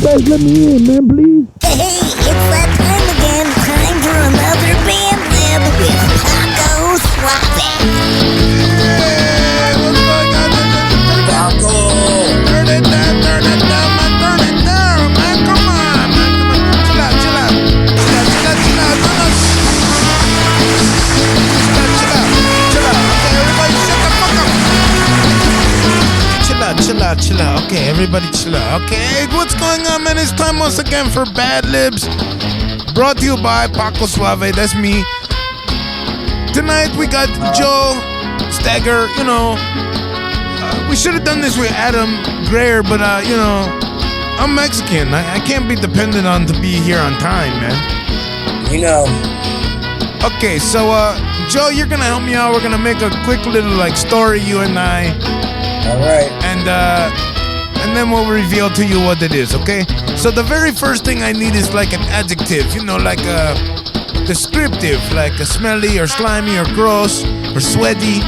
guys let me in, man, please? Hey, it's that time again. Time for another band lib with Paco Suave. Hey, what's going on? Paco! Turn it down, man. Come on, man. Chill out. No. Chill out. Okay, everybody shut the fuck up. Chill out. Okay, everybody chill out. Okay, what's going on, man? It's time once again for Bad Libs. Brought to you by Paco Suave. That's me. Tonight we got Joe Stagger. You know, we should have done this with Adam Greer, but you know, I'm Mexican. I can't be dependent on to be here on time, man. You know. Okay, so Joe, you're gonna help me out. We're gonna make a quick little like story, you and I. All right. And then we'll reveal to you what it is, okay? So the very first thing I need is like an adjective, you know, like a descriptive, like a smelly or slimy or gross or sweaty.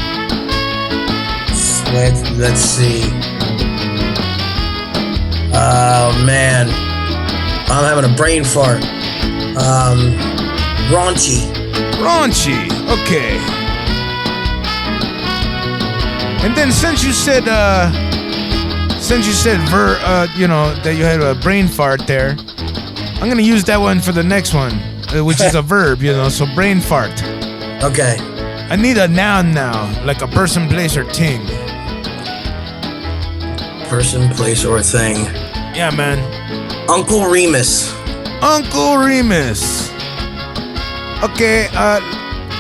Let's see. Oh man, I'm having a brain fart. Raunchy. Okay. And then since you said you know, that you had a brain fart there, I'm gonna use that one for the next one, which is a verb, you know, so brain fart. Okay. I need a noun now, like a person, place, or thing. Person, place, or thing. Yeah, man. Uncle Remus. Okay,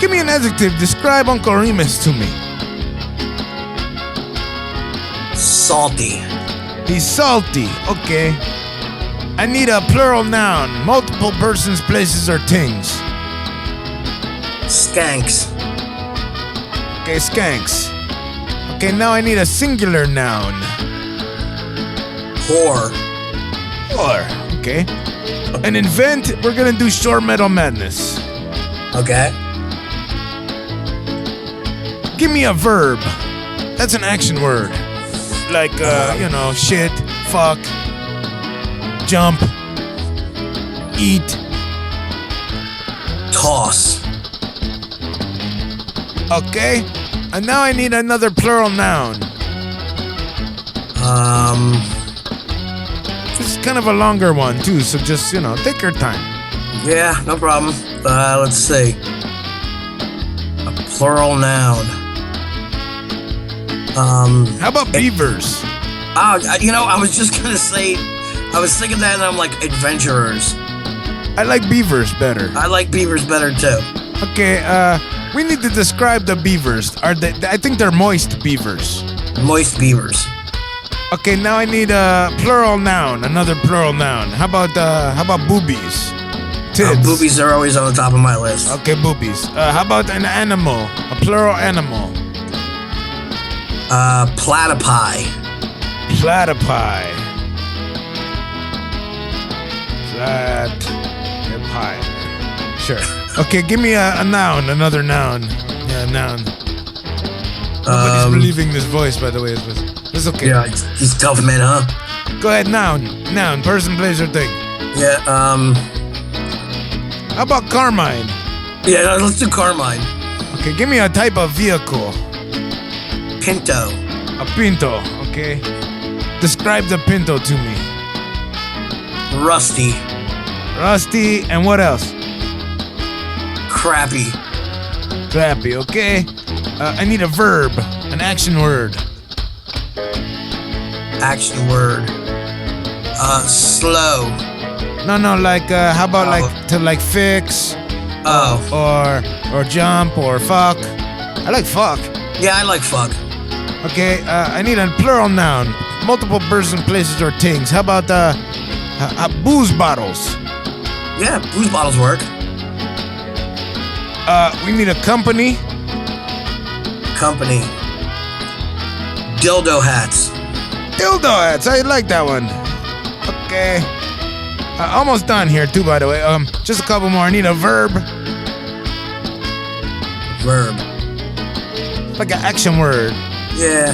give me an adjective. Describe Uncle Remus to me. Salty. He's salty. Okay. I need a plural noun. Multiple persons, places, or things. Skanks. Okay, skanks. Okay, now I need a singular noun. Whore. Okay. An invent, we're gonna do short metal madness. Okay. Give me a verb. That's an action word. Like, you know, shit, fuck, jump, eat. Toss. Okay. And now I need another plural noun. This is kind of a longer one, too, so just, you know, take your time. Yeah, no problem. Let's see. A plural noun. How about beavers? You know, I was just gonna say, I was thinking that and I'm like, adventurers. I like beavers better. I like beavers better too. Okay, we need to describe the beavers. Are they? I think they're moist beavers. Moist beavers. Okay, now I need a plural noun. Another plural noun. How about boobies? Tits. Boobies are always on the top of my list. Okay, boobies. How about an animal? A plural animal. Platypi. Platypi. Sure. Okay, give me a noun. Another noun. Yeah, noun. Nobody's believing this voice, by the way. It's okay. Yeah, he's tough, man, huh? Go ahead, noun. Noun. Person, place, or thing. Yeah, How about Carmine? Yeah, let's do Carmine. Okay, give me a type of vehicle. Pinto. A Pinto, okay. Describe the Pinto to me. Rusty. Rusty, and what else? Crappy. Crappy, okay. I need a verb, an action word. Action word. Slow. No, like, how about like fix? Or jump, or fuck. I like fuck. Yeah, I like fuck. Okay, I need a plural noun. Multiple persons, places, or things. How about booze bottles? Yeah, booze bottles work. We need a company. Company. Dildo hats. Dildo hats. I like that one. Okay. Almost done here too, by the way. Just a couple more. I need a verb. Verb. Like an action word. Yeah.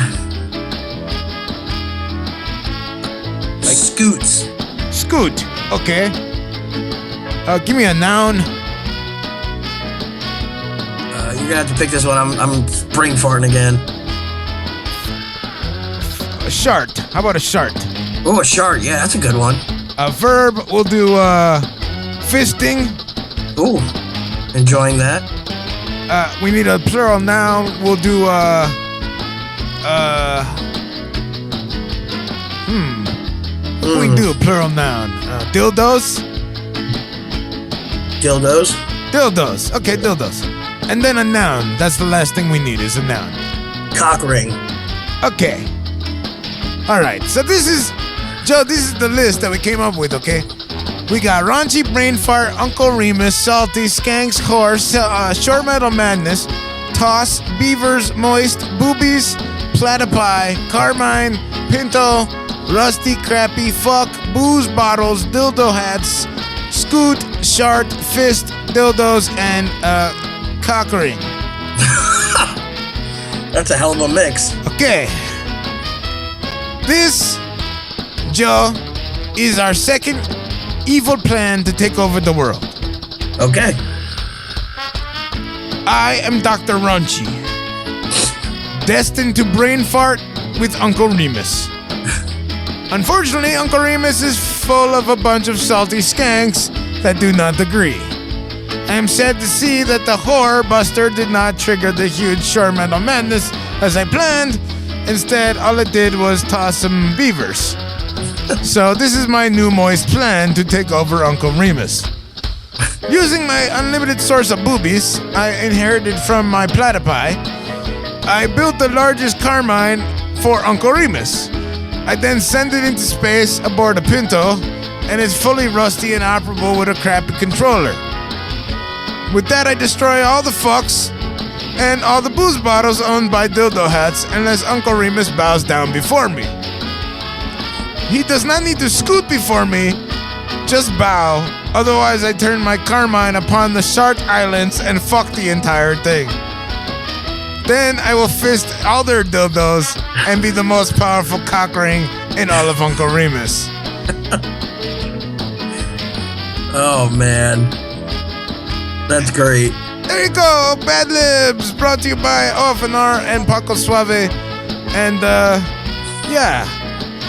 Like scoots. Scoot. Okay. Give me a noun. You're gonna have to pick this one. I'm brain farting again. A shart. How about a shart? Oh, a shart. Yeah, that's a good one. A verb. We'll do fisting. Ooh, enjoying that. We need a plural noun. We'll do We do a plural noun. Dildos. Dildos. Dildos. Okay, dildos. And then a noun. That's the last thing we need is a noun. Cock ring. Okay. All right. So this is, Joe, this is the list that we came up with, okay? We got raunchy, brain fart, Uncle Remus, salty, skanks, horse, short metal madness, toss, beavers, moist, boobies, platypi, carmine, pinto, rusty, crappy, fuck, booze bottles, dildo hats, scoot, shart, fist, dildos, and cock ring. That's a hell of a mix. Okay. This, Joe, is our second evil plan to take over the world. Okay. I am Dr. Raunchy, destined to brain fart with Uncle Remus. Unfortunately, Uncle Remus is full of a bunch of salty skanks that do not agree. I am sad to see that the horror buster did not trigger the huge short metal madness as I planned. Instead, all it did was toss some beavers. So this is my new moist plan to take over Uncle Remus. Using my unlimited source of boobies I inherited from my platypi, I built the largest carmine for Uncle Remus. I then send it into space aboard a Pinto, and it's fully rusty and operable with a crappy controller. With that, I destroy all the fucks and all the booze bottles owned by dildo hats unless Uncle Remus bows down before me. He does not need to scoot before me, just bow. Otherwise, I turn my carmine upon the Shark Islands and fuck the entire thing. Then I will fist all their dildos and be the most powerful cock ring in all of Uncle Remus. Oh, man. That's great. There you go, Bad Libs, brought to you by OFNR and Paco Suave. And, yeah.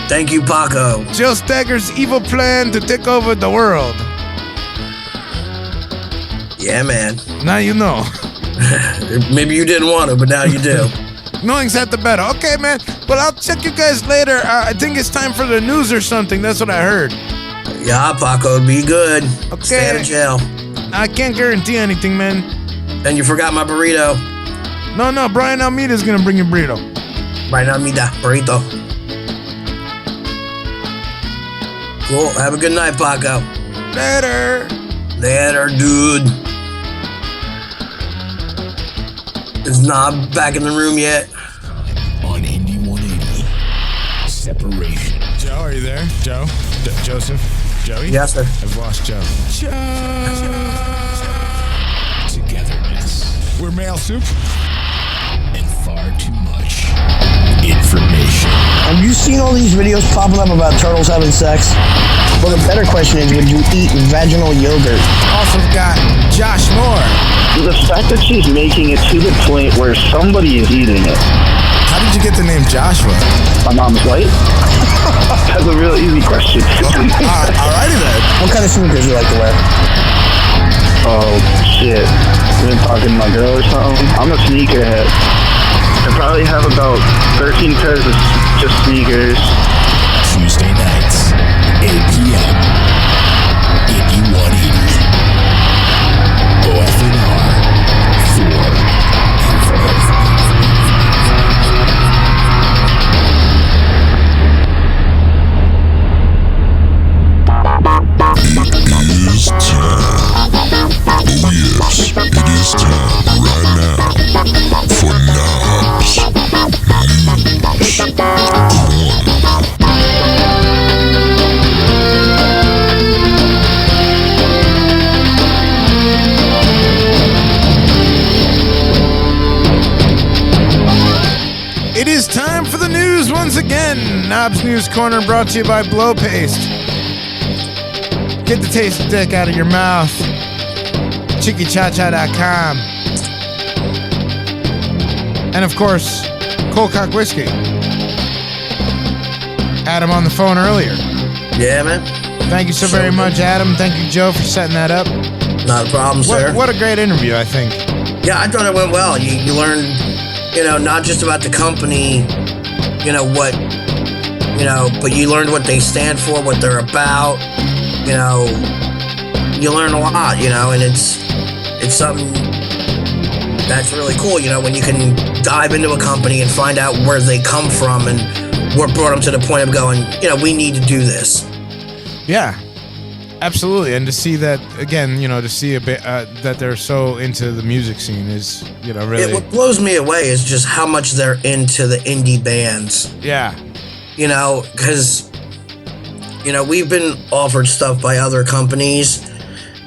Thank you, Paco. Joe Stagger's evil plan to take over the world. Yeah, man. Now you know. Maybe you didn't want to, but now you do. Knowing's half the battle. Okay, man. Well, I'll check you guys later. I think it's time for the news or something. That's what I heard. Yeah, Paco, be good. Okay. Stay out of jail. I can't guarantee anything, man. And you forgot my burrito. No, Brian Almeida's gonna bring you burrito. Brian Almeida, burrito. Cool. Have a good night, Paco. Later. Later, dude. Is Knob back in the room yet? On Indy 180. Separation. Joe, are you there? Joe? Joseph? Joey? Yes, sir. I've lost Joe. Togetherness. We're male soup. And far too much information. Have you seen all these videos popping up about turtles having sex? Well, the better question is, would you eat vaginal yogurt? Also got Josh Moore. The fact that she's making it to the point where somebody is eating it. How did you get the name Joshua? My mom's white? That's a real easy question. Alrighty then. What kind of sneakers do you like to wear? Oh, shit. You been talking to my girl or something? I'm a sneakerhead. I probably have about 13 pairs of just sneakers. Tuesday nights, 8 p.m. Indy 180. OFNR Knobs News Corner brought to you by Blow Paste. Get the taste of dick out of your mouth. ChickyChaCha.com. And of course, Coldcock Whiskey. Adam on the phone earlier. Yeah, man. Thank you so very much, Adam. Thank you, Joe, for setting that up. Not a problem, sir. What a great interview, I think. Yeah, I thought it went well. You learned, not just about the company, but you learned what they stand for, what they're about. You learn a lot, and it's something that's really cool, when you can dive into a company and find out where they come from and what brought them to the point of going, we need to do this. Yeah, absolutely. And to see that, again, to see a bit that they're so into the music scene is, really... What blows me away is just how much they're into the indie bands. Yeah. Because, we've been offered stuff by other companies,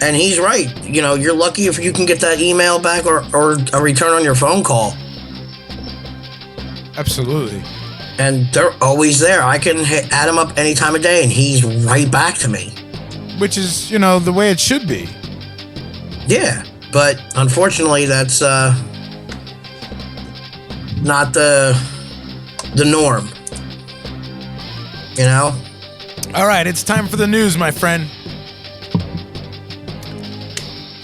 and he's right. You're lucky if you can get that email back or a return on your phone call. Absolutely. And they're always there. I can add him up any time of day, and he's right back to me. Which is, the way it should be. Yeah, but unfortunately, that's not the norm. All right, it's time for the news, my friend.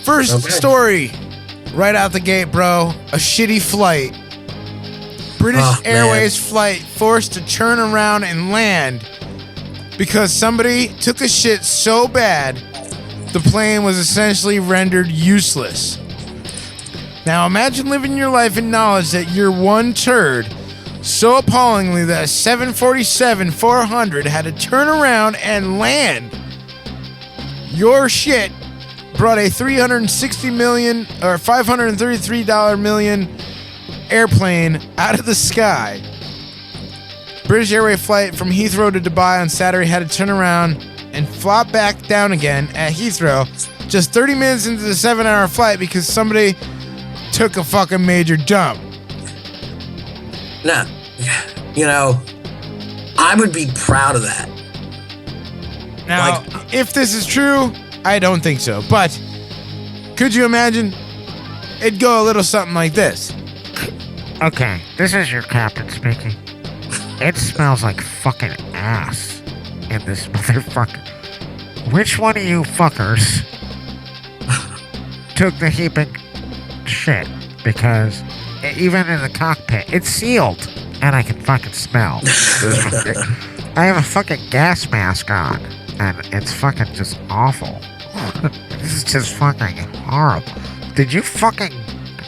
First story, right out the gate, bro. A shitty flight. British Airways flight forced to turn around and land because somebody took a shit so bad the plane was essentially rendered useless. Now imagine living your life in knowledge that you're one turd so appallingly that a 747-400 had to turn around and land. Your shit brought a $360 million or $533 million airplane out of the sky. British Airways flight from Heathrow to Dubai on Saturday had to turn around and flop back down again at Heathrow just 30 minutes into the 7-hour flight because somebody took a fucking major dump. Now, I would be proud of that. Now, if this is true, I don't think so. But could you imagine? It'd go a little something like this. Okay, this is your captain speaking. It smells like fucking ass in this motherfucker. Which one of you fuckers took the heaping shit? Because even in the cockpit, it's sealed and I can fucking smell. I have a fucking gas mask on and it's fucking just awful. This is just fucking horrible. Did you fucking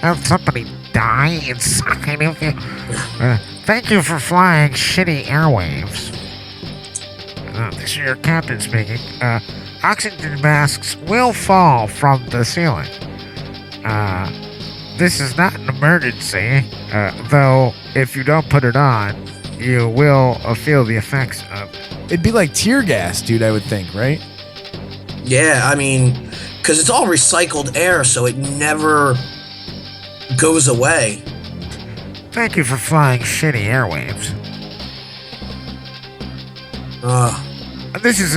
have somebody die inside of you? Thank you for flying shitty airwaves. This is your captain speaking. Oxygen masks will fall from the ceiling. This is not an emergency, though if you don't put it on, you will feel the effects of... It'd be like tear gas, dude, I would think, right? Yeah, I mean, because it's all recycled air, so it never goes away. Thank you for flying shitty airwaves. This is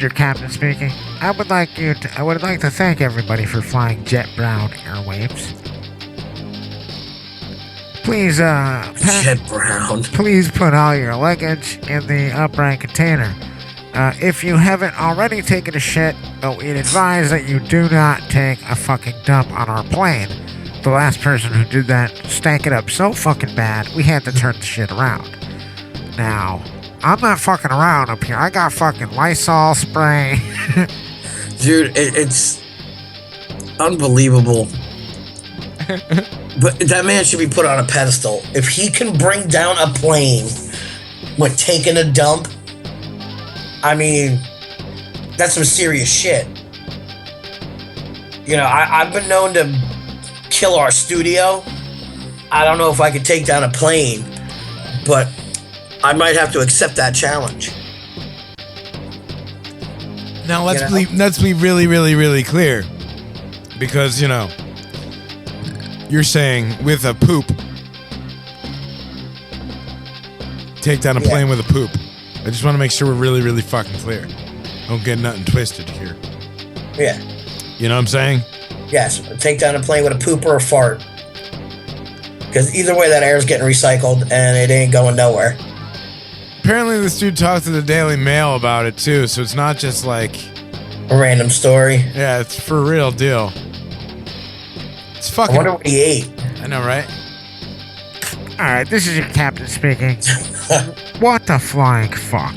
your captain speaking. I would like to thank everybody for flying Jet Brown Airwaves. Please, Jet Brown. Please put all your luggage in the upright container. If you haven't already taken a shit, we'd advise that you do not take a fucking dump on our plane. The last person who did that stank it up so fucking bad, we had to turn the shit around. Now, I'm not fucking around up here. I got fucking Lysol spray. Dude, it's unbelievable. But that man should be put on a pedestal. If he can bring down a plane with taking a dump, I mean, that's some serious shit. I've been known to kill our studio. I don't know if I could take down a plane, but I might have to accept that challenge. Now let's be really, really, really clear, because you're saying with a poop, take down a plane with a poop. I just want to make sure we're really, really fucking clear. Don't get nothing twisted here. Yeah. You know what I'm saying? Yes. Take down a plane with a poop or a fart. Because either way, that air is getting recycled and it ain't going nowhere. Apparently, this dude talked to the Daily Mail about it too, so it's not just like a random story. Yeah, it's for real deal. It's fucking. I wonder what he ate. I know, right? All right, this is your captain speaking. What the flying fuck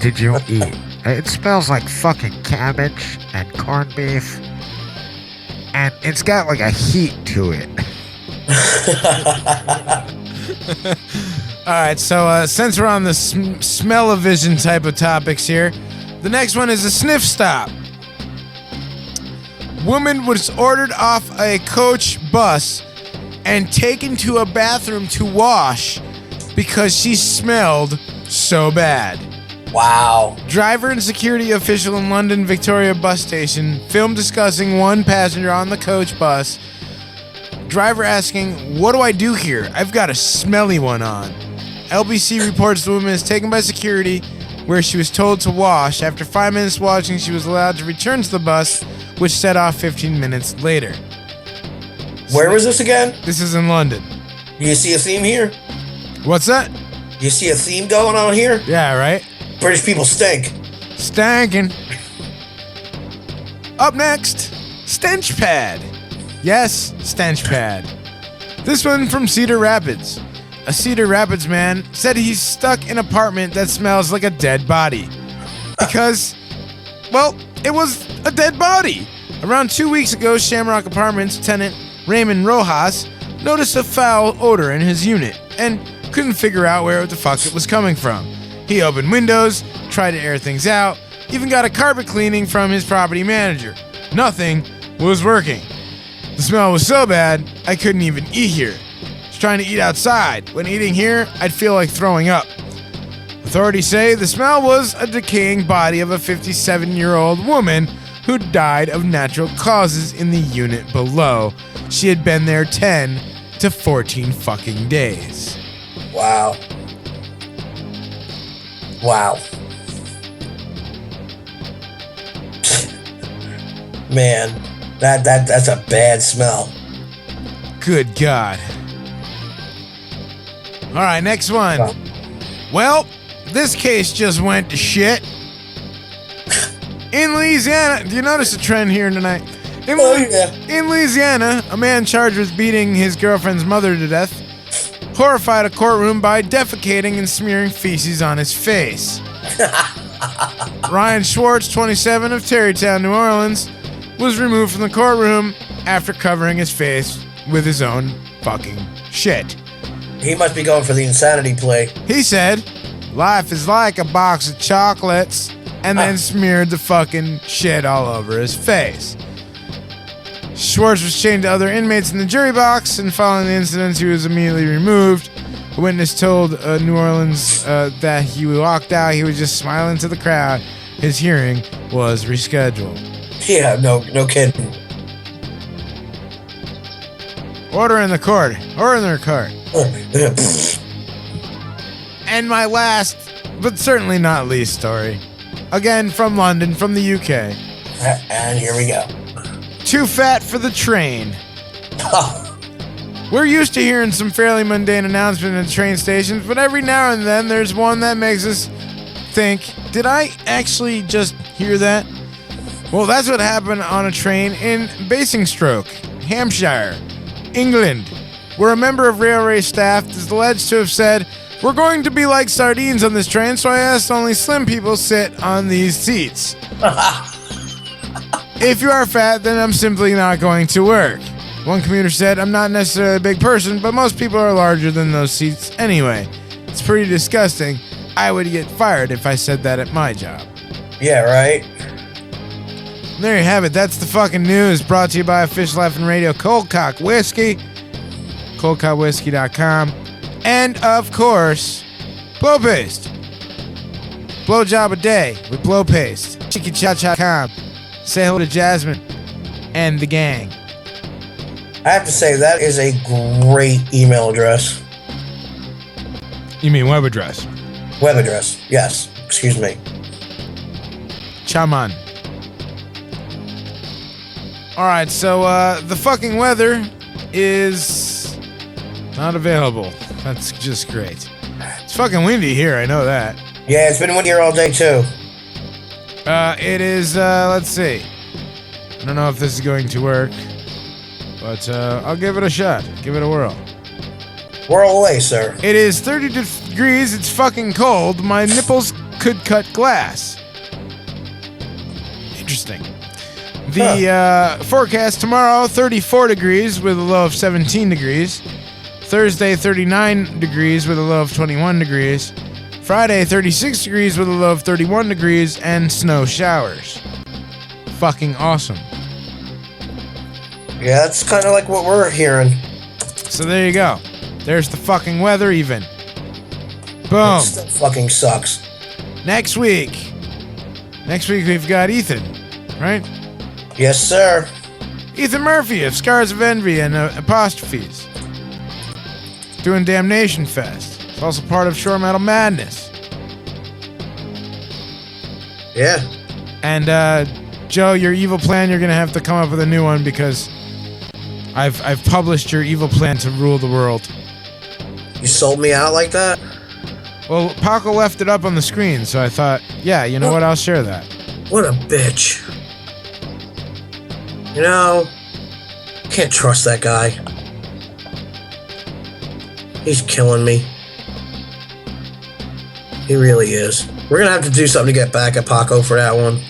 did you eat? It smells like fucking cabbage and corned beef, and it's got like a heat to it. All right, so since we're on the smell-o-vision type of topics here, the next one is a sniff stop. Woman was ordered off a coach bus and taken to a bathroom to wash because she smelled so bad. Wow. Driver and security official in London Victoria bus station filmed discussing one passenger on the coach bus. Driver asking, "What do I do here? I've got a smelly one on." LBC reports the woman is taken by security where she was told to wash. After 5 minutes washing, she was allowed to return to the bus, which set off 15 minutes later. Where was this again? This is in London. Do you see a theme here? What's that? You see a theme going on here? Yeah, right? British people stink. Stankin'. Up next, stench pad. Yes, stench pad. This one from Cedar Rapids. A Cedar Rapids man said he's stuck in an apartment that smells like a dead body. Because, well, it was a dead body. Around 2 weeks ago, Shamrock Apartments tenant Raymond Rojas noticed a foul odor in his unit and couldn't figure out where the fuck it was coming from. He opened windows, tried to air things out, even got a carpet cleaning from his property manager. Nothing was working. The smell was so bad, I couldn't even eat here. I was trying to eat outside. When eating here, I'd feel like throwing up. Authorities say the smell was a decaying body of a 57-year-old woman who died of natural causes in the unit below. She had been there 10 to 14 fucking days. Wow. Wow. Man, that's a bad smell. Good God. All right, next one. Oh. Well, this case just went to shit. In Louisiana, do you notice a trend here tonight? In Louisiana, a man charged with beating his girlfriend's mother to death horrified a courtroom by defecating and smearing feces on his face. Ryan Schwartz, 27, of Tarrytown, New Orleans, was removed from the courtroom after covering his face with his own fucking shit. He must be going for the insanity play. He said, "Life is like a box of chocolates," and then smeared the fucking shit all over his face. Schwartz was chained to other inmates in the jury box, and following the incident, he was immediately removed. A witness told New Orleans that he walked out, he was just smiling to the crowd. His hearing was rescheduled. Yeah, no kidding. Order in the court. And my last, but certainly not least story. Again, from London, from the UK. And here we go. Too fat for the train. We're used to hearing some fairly mundane announcements at train stations, but every now and then there's one that makes us think, did I actually just hear that? Well, that's what happened on a train in Basingstoke, Hampshire, England, where a member of railway staff is alleged to have said, "We're going to be like sardines on this train, so I asked only slim people sit on these seats. If you are fat, then I'm simply not going to work." One commuter said, "I'm not necessarily a big person, but most people are larger than those seats anyway. It's pretty disgusting. I would get fired if I said that at my job." Yeah, right? And there you have it. That's the fucking news, brought to you by Official FM Radio, Coldcock Whiskey, coldcockwhiskey.com, and, of course, Blow Paste. Blowjob a day with Blow Paste. ChikiCha.com. Say hello to Jasmine and the gang. I have to say, that is a great email address. You mean web address? Web address, yes. Excuse me. Chaman. Alright, so the fucking weather is not available. That's just great. It's fucking windy here, I know that. Yeah, it's been windy here all day too. It is, let's see. I don't know if this is going to work, but I'll give it a shot. Give it a whirl. Whirl away, sir. It is 30 degrees. It's fucking cold. My nipples could cut glass. Interesting. The forecast tomorrow, 34 degrees with a low of 17 degrees. Thursday, 39 degrees with a low of 21 degrees. Friday, 36 degrees with a low of 31 degrees and snow showers. Fucking awesome. Yeah, that's kind of like what we're hearing. So there you go. There's the fucking weather even. Boom. It still fucking sucks. Next week we've got Ethan, right? Yes, sir. Ethan Murphy of Scars of Envy and Apostrophes. Doing Damnation Fest. It's also part of Shore Metal Madness. Yeah. And Joe, your evil plan, you're gonna have to come up with a new one because I've published your evil plan to rule the world. You sold me out like that? Well, Paco left it up on the screen, so I thought, yeah, you know what? I'll share that. What a bitch. You know, can't trust that guy. He's killing me. He really is. We're gonna have to do something to get back at Paco for that one.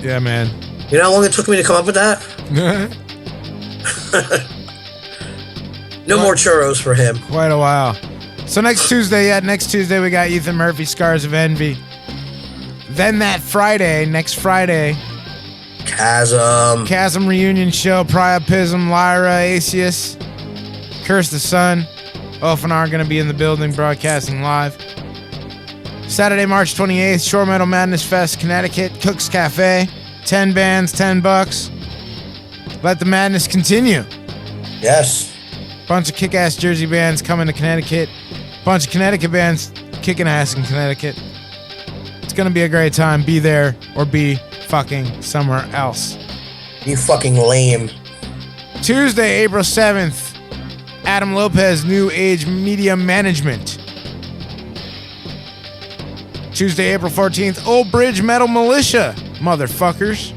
Yeah, man. You know how long it took me to come up with that? No more churros for him. Quite a while. So next Tuesday we got Ethan Murphy, Scars of Envy. Then that Friday, next Friday, Chasm reunion show, Priapism, Lyra, Asius, Curse the Sun. OFNR gonna be in the building broadcasting live. Saturday, March 28th, Shore Metal Madness Fest, Connecticut, Cook's Cafe. 10 bands, $10. Let the madness continue. Yes. Bunch of kick-ass Jersey bands coming to Connecticut. Bunch of Connecticut bands kicking ass in Connecticut. It's gonna be a great time. Be there or be fucking somewhere else. You fucking lame. Tuesday, April 7th, Adam Lopez, New Age Media Management. Tuesday, April 14th, Old Bridge Metal Militia, motherfuckers.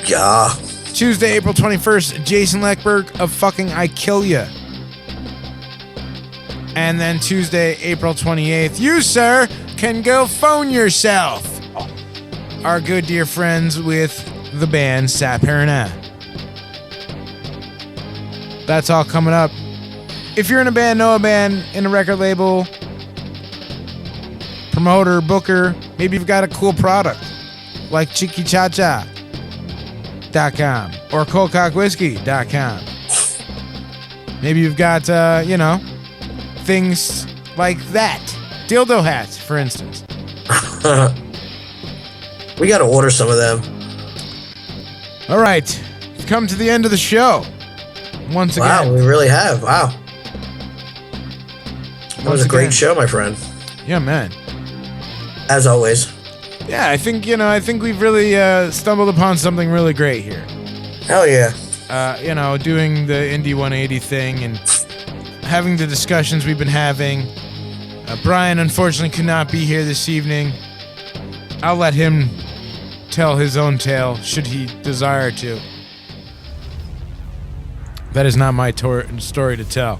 Yeah. Tuesday, April 21st, Jason Leckberg of fucking I Kill Ya. And then Tuesday, April 28th, you, sir, can go phone yourself. Our good dear friends with the band Sat Pertinent. That's all coming up. If you're in a band, know a band, in a record label, promoter, booker, maybe you've got a cool product like ChiquiChacha.com or ColdcockWhiskey.com. Maybe you've got, things like that. Dildo hats, for instance. We gotta order some of them. All right. We've come to the end of the show. Once again. Wow, we really have. Wow. That was a great show, my friend. Yeah, man. As always. Yeah, I think we've really stumbled upon something really great here. Hell yeah. Doing the Indie 180 thing and having the discussions we've been having. Brian, unfortunately, could not be here this evening. I'll let him tell his own tale, should he desire to. That is not my story to tell.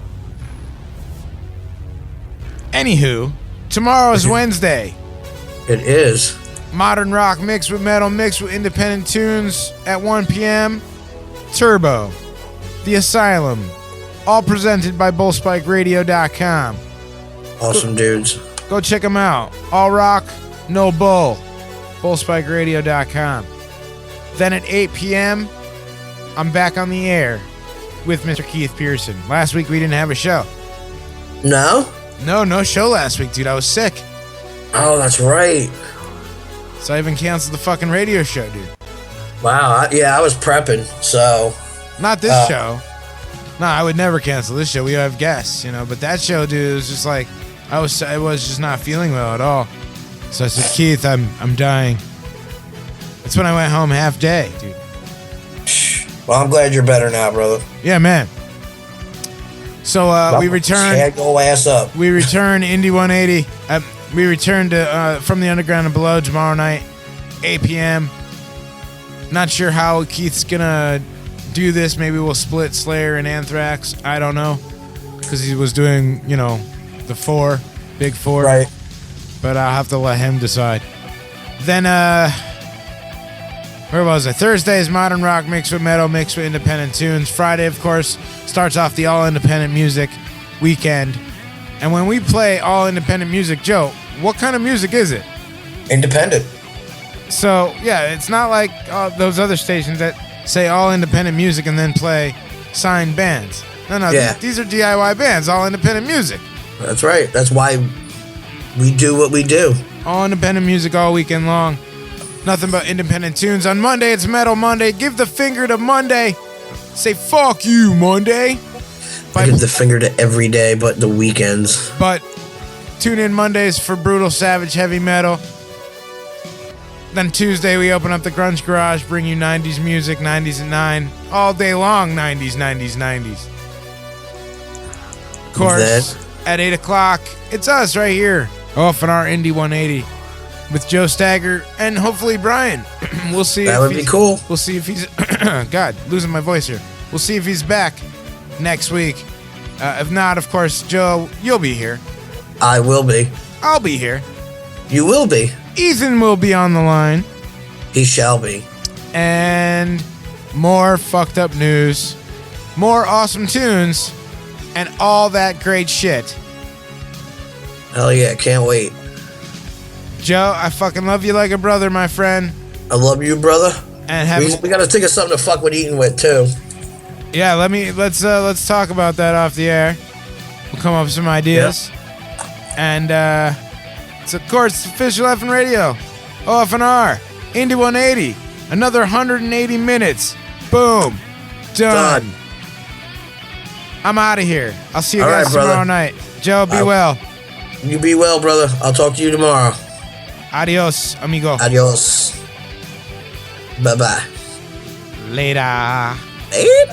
Anywho, tomorrow is Wednesday. It is. Modern rock mixed with metal, mixed with independent tunes at 1 p.m. Turbo, The Asylum, all presented by BullSpikeRadio.com. Awesome dudes. Go check them out. All rock, no bull. BullSpikeRadio.com. Then at 8 p.m., I'm back on the air with Mr. Keith Pearson. Last week we didn't have a show. No? No show last week, dude. I was sick. Oh, that's right. So I even canceled the fucking radio show, dude. Wow. I was prepping, so. Not this show. No, I would never cancel this show. We have guests, but that show, dude, was just like, I was just not feeling well at all. So I said, Keith, I'm dying. That's when I went home half day, dude. Well, I'm glad you're better now, brother. Yeah, man. So we return. Shag your ass up. We return Indy 180. We return to From the Underground and Below tomorrow night, 8 p.m. Not sure how Keith's gonna do this. Maybe we'll split Slayer and Anthrax. I don't know, because he was doing, the big four. Right. But I'll have to let him decide. Then, where was I? Thursday is modern rock mixed with metal, mixed with independent tunes. Friday, of course, starts off the all independent music weekend. And when we play all independent music, Joe, what kind of music is it? Independent. So, yeah, it's not like those other stations that say all independent music and then play signed bands. No, Yeah. these are DIY bands, all independent music. That's right. That's why we do what we do. All independent music all weekend long. Nothing but independent tunes. On Monday, it's Metal Monday. Give the finger to Monday. Say, fuck you, Monday. I give the finger to every day but the weekends. But tune in Mondays for brutal, savage, heavy metal. Then Tuesday, we open up the Grunge Garage, bring you 90s music, 90s at 9. All day long, 90s, 90s, 90s. Of course, at 8 o'clock, it's us right here. OFNR Indy 180 with Joe Stagger and hopefully Brian. We'll see. That would be cool. We'll see if he's... God, losing my voice here. We'll see if he's back next week. If not, of course, Joe, you'll be here. I will be. I'll be here. You will be. Ethan will be on the line. He shall be. And more fucked up news, more awesome tunes, and all that great shit. Hell yeah, can't wait. Joe, I fucking love you like a brother, my friend. I love you, brother. And we gotta think of something to fuck with eating with too. Yeah, let's talk about that off the air. We'll come up with some ideas. Yep. And it's of course official FN Radio, OFNR, Indy 180, another 180 minutes. Boom, done. I'm out of here. I'll see you guys tomorrow night. Joe, be well. You be well, brother. I'll talk to you tomorrow. Adios, amigo. Adios. Bye-bye. Later. Later.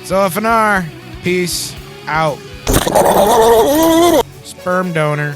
So FNR. Peace out. Sperm donor.